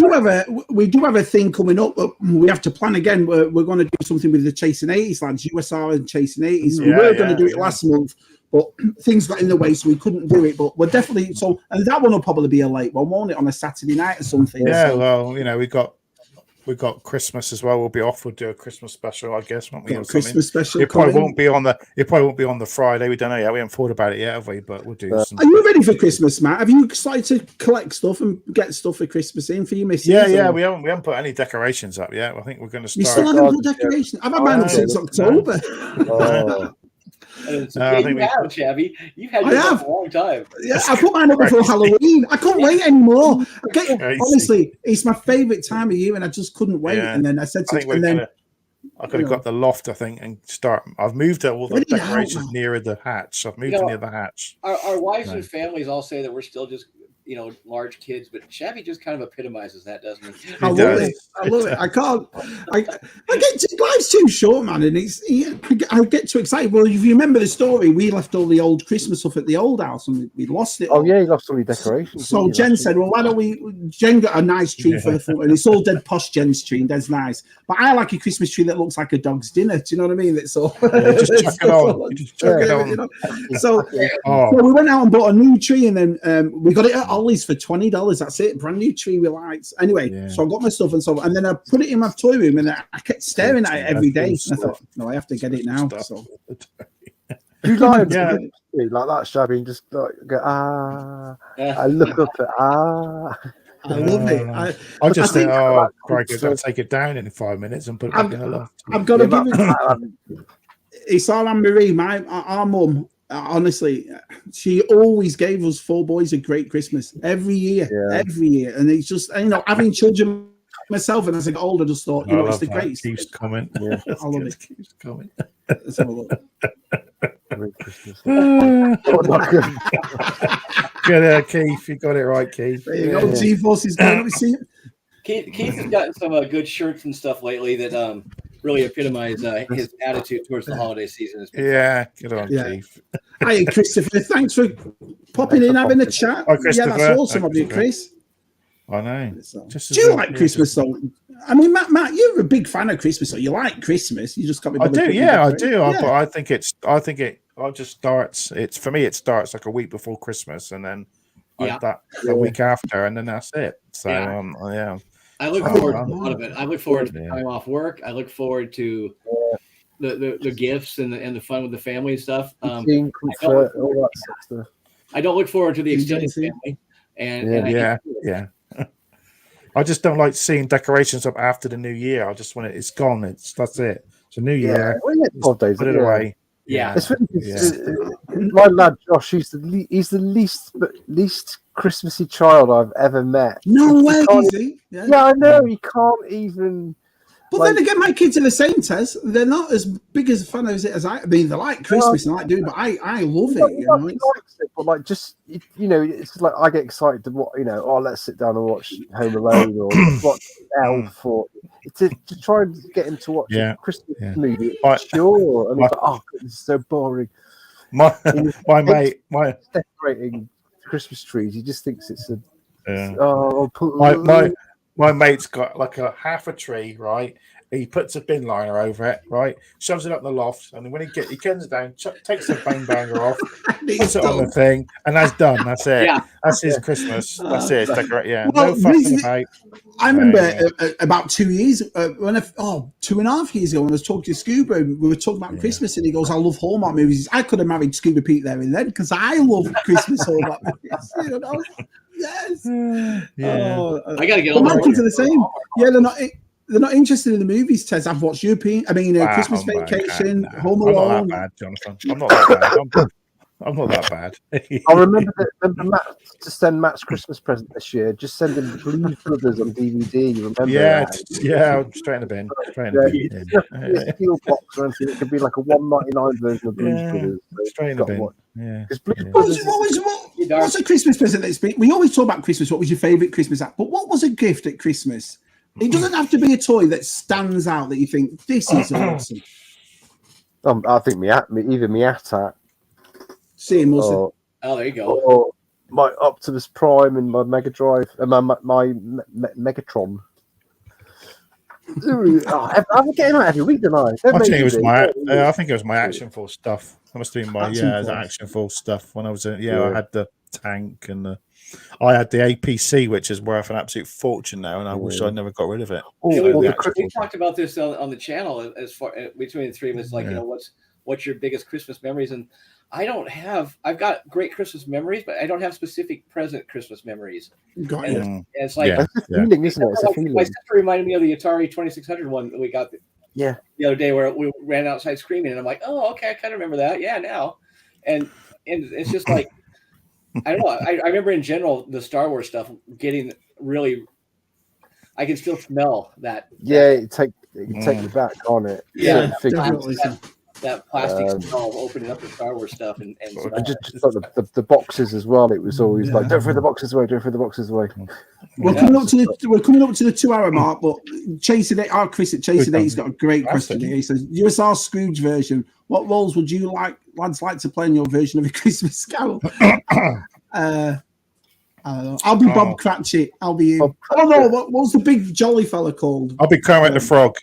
do have a thing coming up. But we have to plan again. We're going to do something with the Chasing 80s lads, USR and Chasing 80s. We were going to do it last month, but things got in the way, so we couldn't do it. But we're definitely and that one will probably be a late one, won't it, on a Saturday night or something? Yeah, well, we've got Christmas as well. We'll be off. We'll do a Christmas special, I guess, won't we? Christmas special. It probably won't be on the Friday. We don't know yet. We haven't thought about it yet, have we? But we'll do. Are you ready for Christmas, Matt? Have you started to collect stuff and get stuff for Christmas in for your missus? Yeah. We haven't put any decorations up yet. I think we're going to start. You still haven't put decorations? I've had mine up since October. You have, Shabby. You've had yours for a long time. Yeah, I put mine up before Halloween. I can't wait anymore. Honestly, it's my favourite time of year, and I just couldn't wait. Yeah. And then I said I could have got the loft, I think, and start. I've moved all the decorations nearer the hatch. I've moved near the hatch. Our wives and families all say that we're still just large kids, but Shabby just kind of epitomizes that, doesn't he? I love it. I can't. Life's too short, man, and I get too excited. Well, if you remember the story, we left all the old Christmas stuff at the old house, and we lost it. Oh yeah, you lost all your decorations. So Jen said, "Well, why don't we?" Jen got a nice tree for the front, and it's all dead posh Jen's tree, and that's nice. But I like a Christmas tree that looks like a dog's dinner. Do you know what I mean? It's all. Just chuck it on. So we went out and bought a new tree, and then we got it at Ollie's for $20. That's it, brand new tree with lights. Anyway, so I got my stuff and then I put it in my toy room, and I kept staring at it every day. I thought, no, I have to get it now. So you like that, Shabby, and just like go I look up at I love it. I just think, Craig, I've got to take it down in 5 minutes and put it back in the loft. I've got to give it. It's all Anne-Marie, our mum. Honestly, she always gave us 4 boys a great Christmas every year, and it's just having children myself, and as I got older, I just thought, it's the greatest. Keith's comment, I love it. Keith's comment. Let's have a look. Merry Christmas. Good, Keith. You got it right, Keith. There you go. G-Force is going. See it. Keith has gotten some good shirts and stuff lately that really epitomize his attitude towards the holiday season. Yeah, good on, Keith. Hi, Christopher. Thanks for popping in, having a chat. Hi, Christopher. Yeah, that's awesome of you, Chris. I know. Do you like Christmas though? I mean, Matt, you're a big fan of Christmas, so you like Christmas. You just got me. I do, I do. But I think it just starts. For me, it starts like a week before Christmas, and then a week after, and then that's it. So I look forward to a lot of it. I look forward to the time off work. I look forward to the gifts and the fun with the family and stuff. I don't look forward to the extended family. And I just don't like seeing decorations up after the new year. I just want it's gone. That's it. It's a new year. Put it away. Yeah. My lad Josh, he's the least Christmassy child I've ever met. No way, is he? Yeah, I know. He can't even. But then again, my kids are the same, Tez. They're not as big as a fan of it as I mean, they like Christmas and I like doing, but I love it. You know, but like just it's like I get excited to watch. Let's sit down and watch Home Alone or watch Elf, or to try and get him to watch a Christmas movie. Sure, and it's like, it's so boring. My mate, decorating Christmas trees. He just thinks it's a. My mate's got like a half a tree, right? He puts a bin liner over it, right? Shoves it up in the loft, and then when he comes down, takes the bang banger off, puts it on the thing, and that's done. That's it. Yeah. That's his Christmas. That's it. It's decorate. Yeah, no fucking about. I remember about 2 years, 2.5 years ago, when I was talking to Scuba, we were talking about Christmas, and he goes, "I love Hallmark movies." I could have married Scuba Pete there and then because I love Christmas Hallmark movies. You know? Yes. I gotta get. My kids are the same. Yeah, they're not interested in the movies, Tez. I've watched Christmas Vacation, Home Alone. I'm not that bad, Jonathan. I'm not that bad. I'm not that bad. I remember Matt to send Matt's Christmas present this year. Just send him Blues Brothers on DVD. You remember? Yeah. Straight in the bin. A steel box or anything. It could be like a $1.99 version of Blues Brothers. Straight in the bin. Yeah. What's a Christmas present that's been? We always talk about Christmas. What was your favourite Christmas act? But what was a gift at Christmas? It doesn't have to be a toy that stands out that you think this is awesome. I think either my AT-AT. Same, was it? Oh, there you go. Or my Optimus Prime and my Mega Drive and my Megatron. I'm getting out every week, don't I? I think it was my Action Force stuff. That must have been my Action Force stuff when I was I had the tank and I had the APC, which is worth an absolute fortune now, and I wish I never got rid of it. We talked about this on the channel as far between the three of us, like what's your biggest Christmas memories? And I've got great Christmas memories, but I don't have specific present Christmas memories. And it's like it's a feeling, isn't it? It's a feeling. My sister reminded me of the Atari 2600 one that we got the other day where we ran outside screaming, and I'm like, oh, okay, I kind of remember that. Yeah, now. And it's just like, I don't know. I remember in general the Star Wars stuff getting really. I can still smell that. Yeah, it take you back on it. Yeah, definitely. That plastic smell of opening up the Star Wars stuff and just like the boxes as well. It was always like, don't throw the boxes away, don't throw the boxes away. We're coming up to the 2 hour mark, but Chris at Chasing He's got a great question here. He says, USR Scrooge version, what roles would you lads like to play in your version of A Christmas Carol? I don't know. I'll be Bob Cratchit. I'll be you. Oh no, what was the big jolly fella called? I'll be Kermit the Frog.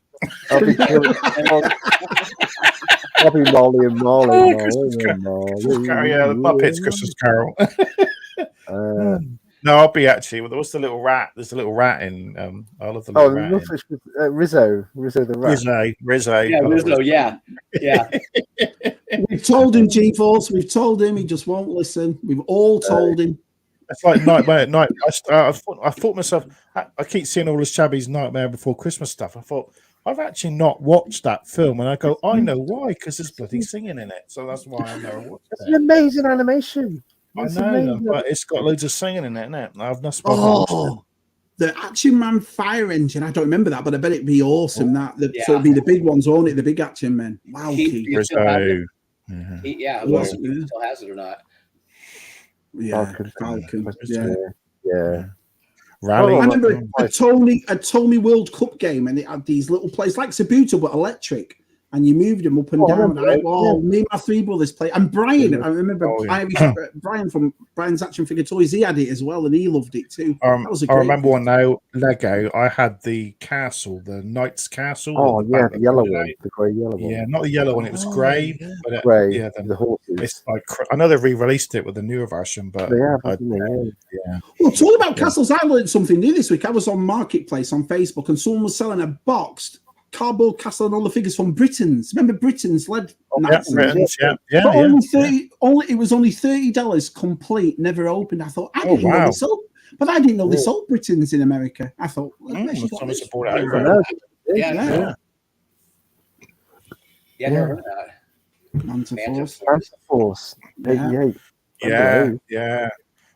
I'll be Molly and Molly. The Muppets Christmas Carol. No, I'll be actually. What's the little rat? There's a little rat in. I love the little rat. Rizzo the rat. Rizzo. Yeah, Rizzo. Yeah. We've told him, G-Force. We've told him. He just won't listen. We've all told him. It's like Nightmare at Night. I thought myself. I keep seeing all the Shabby's Nightmare Before Christmas stuff. I thought, I've actually not watched that film, and I go, I know why, because there's bloody singing in it, so that's why I've never watched it. It's an amazing animation. I know, but it's got loads of singing in it, isn't it? I've not the Action Man Fire Engine. I don't remember that, but I bet it'd be awesome. So it'd be the big ones, won't it? The big Action Men. Wow, Keith. Still has it or not? Yeah, Falcon. Yeah. Rally. I remember a Tony World Cup game, and it had these little plays like Sabuto but electric, and you moved them up and down. Me and my three brothers played, and Brian. I remember Brian from Brian's Action Figure Toys. He had it as well, and he loved it too. I remember one now. Lego. I had the castle, the Knight's Castle. Oh yeah, the yellow one, the grey yellow one. Yeah, not the yellow one. It was grey. But grey. Yeah, the horses. It's like, I know they've re-released it with the newer version, but yeah. Well, talking about castles, I learned something new this week. I was on Marketplace on Facebook, and someone was selling a boxed cardboard castle and all the figures from Britain's. Remember Britain's led? It was only $30 complete, never opened. I thought, I didn't know this old, but I didn't know this old Britain's in America. I thought, never heard that. Manta Force 88. Yeah.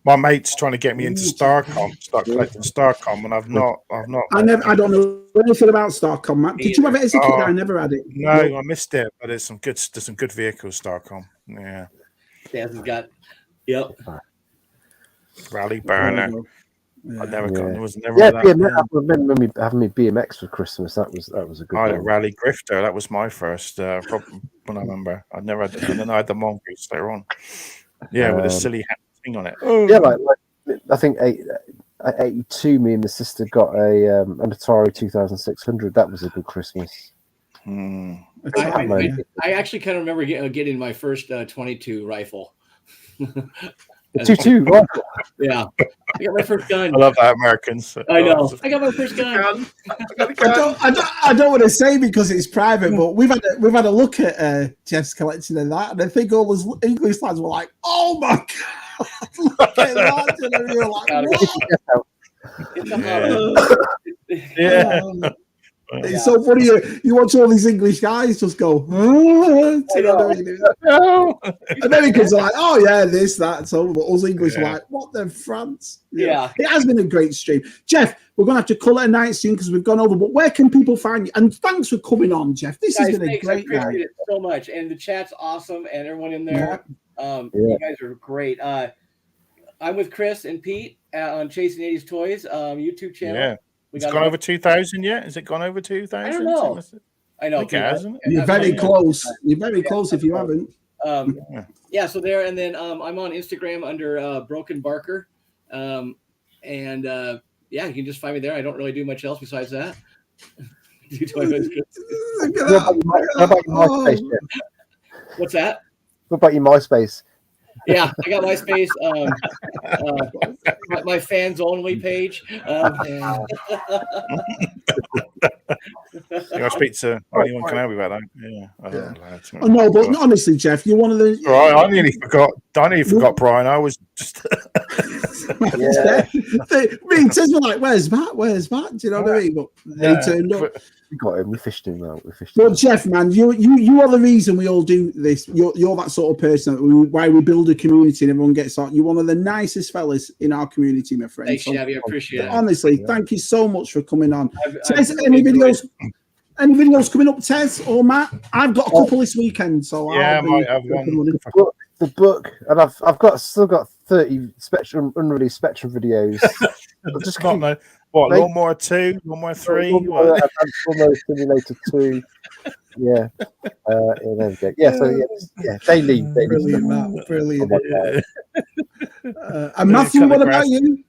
My mate's trying to get me into Starcom, start collecting Starcom, and I've not. I don't know anything about Starcom, Matt. Did you have it as a kid? I never had it. No, I missed it, but there's some good vehicles, Starcom. Yeah. Daz has got. Yep. Rally Burner. I never got. There was never. Yeah, BMX, I remember having me BMX for Christmas. That was a good. I had a Rally Grifter. That was my first problem when I remember. I never had, and then I had the Mongoose later on. Yeah, with a silly thing on it. Yeah, like I think 82. Me and the sister got an Atari 2600. That was a good Christmas. I actually kind of remember getting my first 22 rifle. 22 rifle. Yeah, I got my first gun. I love that, Americans. I know. I got my first gun. I don't want to say because it's private, but we've had a look at Jeff's collection and that, and I think all those English lads were like, "Oh my god, look at that!" And we were like, "What?" Yeah. It's so funny. You watch all these English guys just go, and Americans are like, "Oh yeah, this, that." So us English are like, "What the France?" Yeah, it has been a great stream, Jeff. We're gonna have to call it a night soon because we've gone over. But where can people find you? And thanks for coming on, Jeff. This has been a great night. I appreciate it so much, and the chat's awesome, and everyone in there. You guys are great. I'm with Chris and Pete on Chasing 80s Toys YouTube channel. Yeah. It's gone over 2,000 yet? Has it gone over 2,000? I don't know. I know. Hasn't it? You're very close. You're very close if you haven't. Yeah, so there, and then I'm on Instagram under Broken Barker. Yeah, you can just find me there. I don't really do much else besides that. What's that? What about your MySpace? Yeah, I got MySpace. My fans only page. You want to speak to anyone can help me about that? Yeah. No, but honestly, Jeff, you're one of the. Right, I nearly forgot Brian. I was just. Me, Tez were like, "Where's Matt? Where's Matt?" Do you know what I mean? But they turned up. We got him. We fished him out. But Jeff, man, you are the reason we all do this. You're that sort of person. Why we build a community and everyone gets on. You're one of the nicest fellas in our community, my friend. Thanks, Shabby. I appreciate it. Honestly, thank you so much for coming on. Tez, any videos coming up, Tez or Matt? I've got a couple this weekend, so I might have one. The book, and I've still got 30 unreleased Spectrum videos. Just not what, Lawnmower 2, Lawnmower 3, Lawnmower Simulator 2. Yeah. There we go. Yeah, so daily. Brilliant. And Matthew, what about you?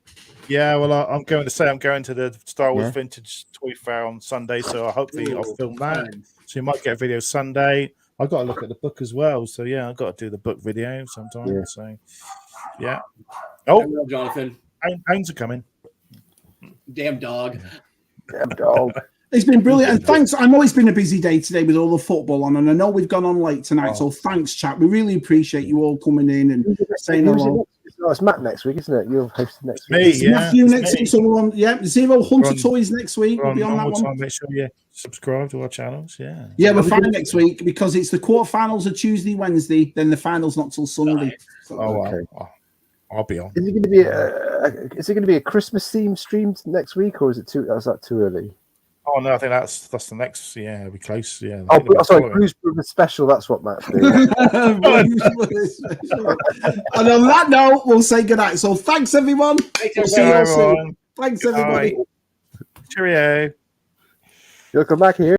Yeah, well, I'm going to the Star Wars Vintage Toy Fair on Sunday, so hopefully I'll film that. So you might get a video Sunday. I've got to look at the book as well, so yeah, I've got to do the book video sometime. Yeah. So, yeah. Oh, Jonathan, hounds are coming. Damn dog. It's been brilliant, and thanks. I know it's been a busy day today with all the football on, and I know we've gone on late tonight. So thanks, chat. We really appreciate you all coming in and saying hello. It's Matt next week, isn't it? You're hosting next week. It's Matthew next week. Someone, Zero Hunter Toys next week. We'll be on that one. Make sure you subscribe to our channels. Yeah, we're fine next week because it's the quarterfinals are Tuesday, Wednesday, then the finals not till Sunday. Right. So, I'll be on. Is it going to be a Christmas theme stream next week, or is that too early? Oh no, I think that's the next. Yeah, it'll be close. Yeah. Sorry, Blues Brothers special. That's what Matt's doing. And on that note, we'll say goodnight. So thanks everyone. Thanks everybody. Thanks everybody. Cheerio. You'll come back here.